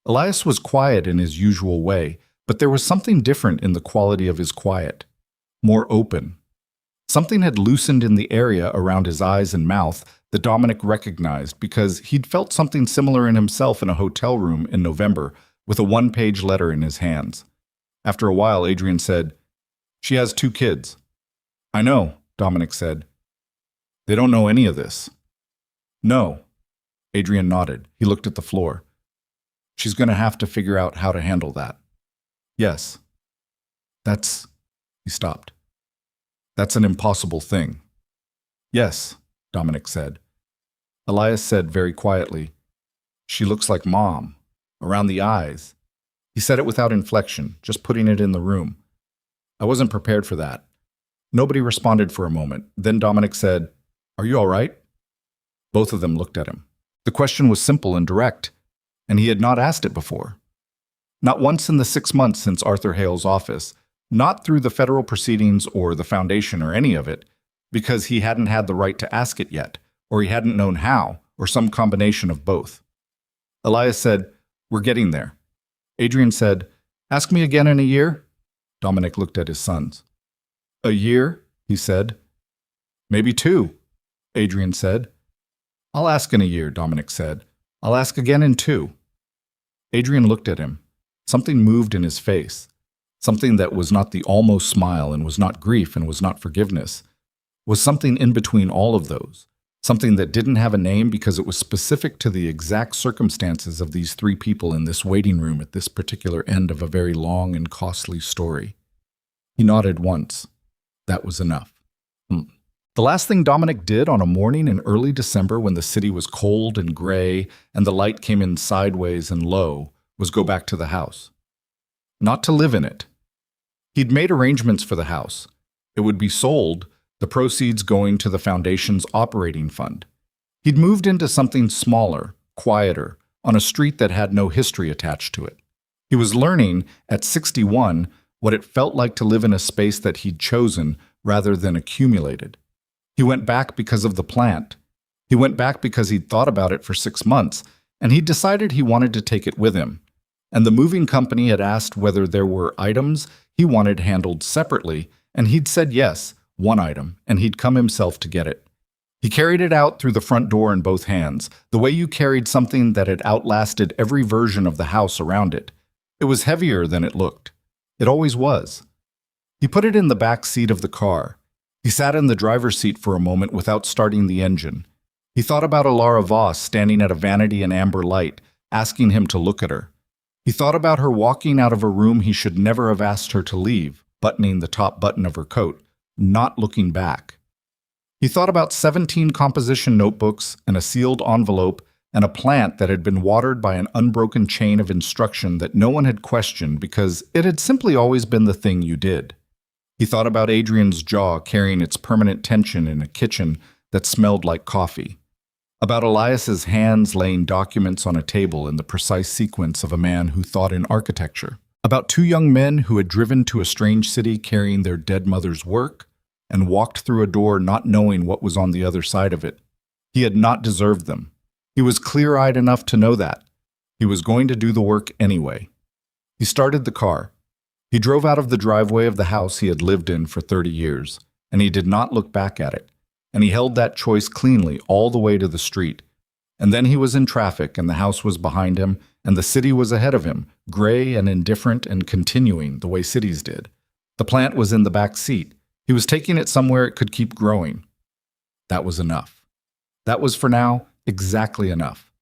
Elias was quiet in his usual way, but there was something different in the quality of his quiet. More open. Something had loosened in the area around his eyes and mouth that Dominic recognized because he'd felt something similar in himself in a hotel room in November with a one-page letter in his hands. After a while, Adrian said, "She has 2 kids." "I know," Dominic said. "They don't know any of this." "No." Adrian nodded. He looked at the floor. "She's going to have to figure out how to handle that." "Yes." That's... He stopped. "That's an impossible thing." "Yes," Dominic said. Elias said very quietly, "She looks like Mom, around the eyes." He said it without inflection, just putting it in the room. I wasn't prepared for that. Nobody responded for a moment. Then Dominic said, "Are you all right?" Both of them looked at him. The question was simple and direct, and he had not asked it before. Not once in the 6 months since Arthur Hale's office, not through the federal proceedings or the foundation or any of it, because he hadn't had the right to ask it yet, or he hadn't known how, or some combination of both. Elias said, "We're getting there." Adrian said, "Ask me again in a year?" Dominic looked at his sons. "A year?" he said. "Maybe 2, Adrian said. "I'll ask in a year," Dominic said. "I'll ask again in 2. Adrian looked at him. Something moved in his face. Something that was not the almost smile and was not grief and was not forgiveness. Was something in between all of those. Something that didn't have a name because it was specific to the exact circumstances of these 3 people in this waiting room at this particular end of a very long and costly story. He nodded once. That was enough. The last thing Dominic did on a morning in early December when the city was cold and gray and the light came in sideways and low was go back to the house. Not to live in it. He'd made arrangements for the house. It would be sold, the proceeds going to the foundation's operating fund. He'd moved into something smaller, quieter, on a street that had no history attached to it. He was learning, at 61, what it felt like to live in a space that he'd chosen rather than accumulated. He went back because of the plant. He went back because he'd thought about it for 6 months, and he'd decided he wanted to take it with him. And the moving company had asked whether there were items he wanted handled separately, and he'd said yes, one item, and he'd come himself to get it. He carried it out through the front door in both hands, the way you carried something that had outlasted every version of the house around it. It was heavier than it looked. It always was. He put it in the back seat of the car. He sat in the driver's seat for a moment without starting the engine. He thought about Alara Voss standing at a vanity and amber light, asking him to look at her. He thought about her walking out of a room he should never have asked her to leave, buttoning the top button of her coat, not looking back. He thought about 17 composition notebooks and a sealed envelope and a plant that had been watered by an unbroken chain of instruction that no one had questioned because it had simply always been the thing you did. He thought about Adrian's jaw carrying its permanent tension in a kitchen that smelled like coffee. About Elias's hands laying documents on a table in the precise sequence of a man who thought in architecture. About 2 young men who had driven to a strange city carrying their dead mother's work and walked through a door not knowing what was on the other side of it. He had not deserved them. He was clear-eyed enough to know that. He was going to do the work anyway. He started the car. He drove out of the driveway of the house he had lived in for 30 years, and he did not look back at it. And he held that choice cleanly all the way to the street. And then he was in traffic, and the house was behind him, and the city was ahead of him, gray and indifferent and continuing the way cities did. The plant was in the back seat. He was taking it somewhere it could keep growing. That was enough. That was, for now, exactly enough.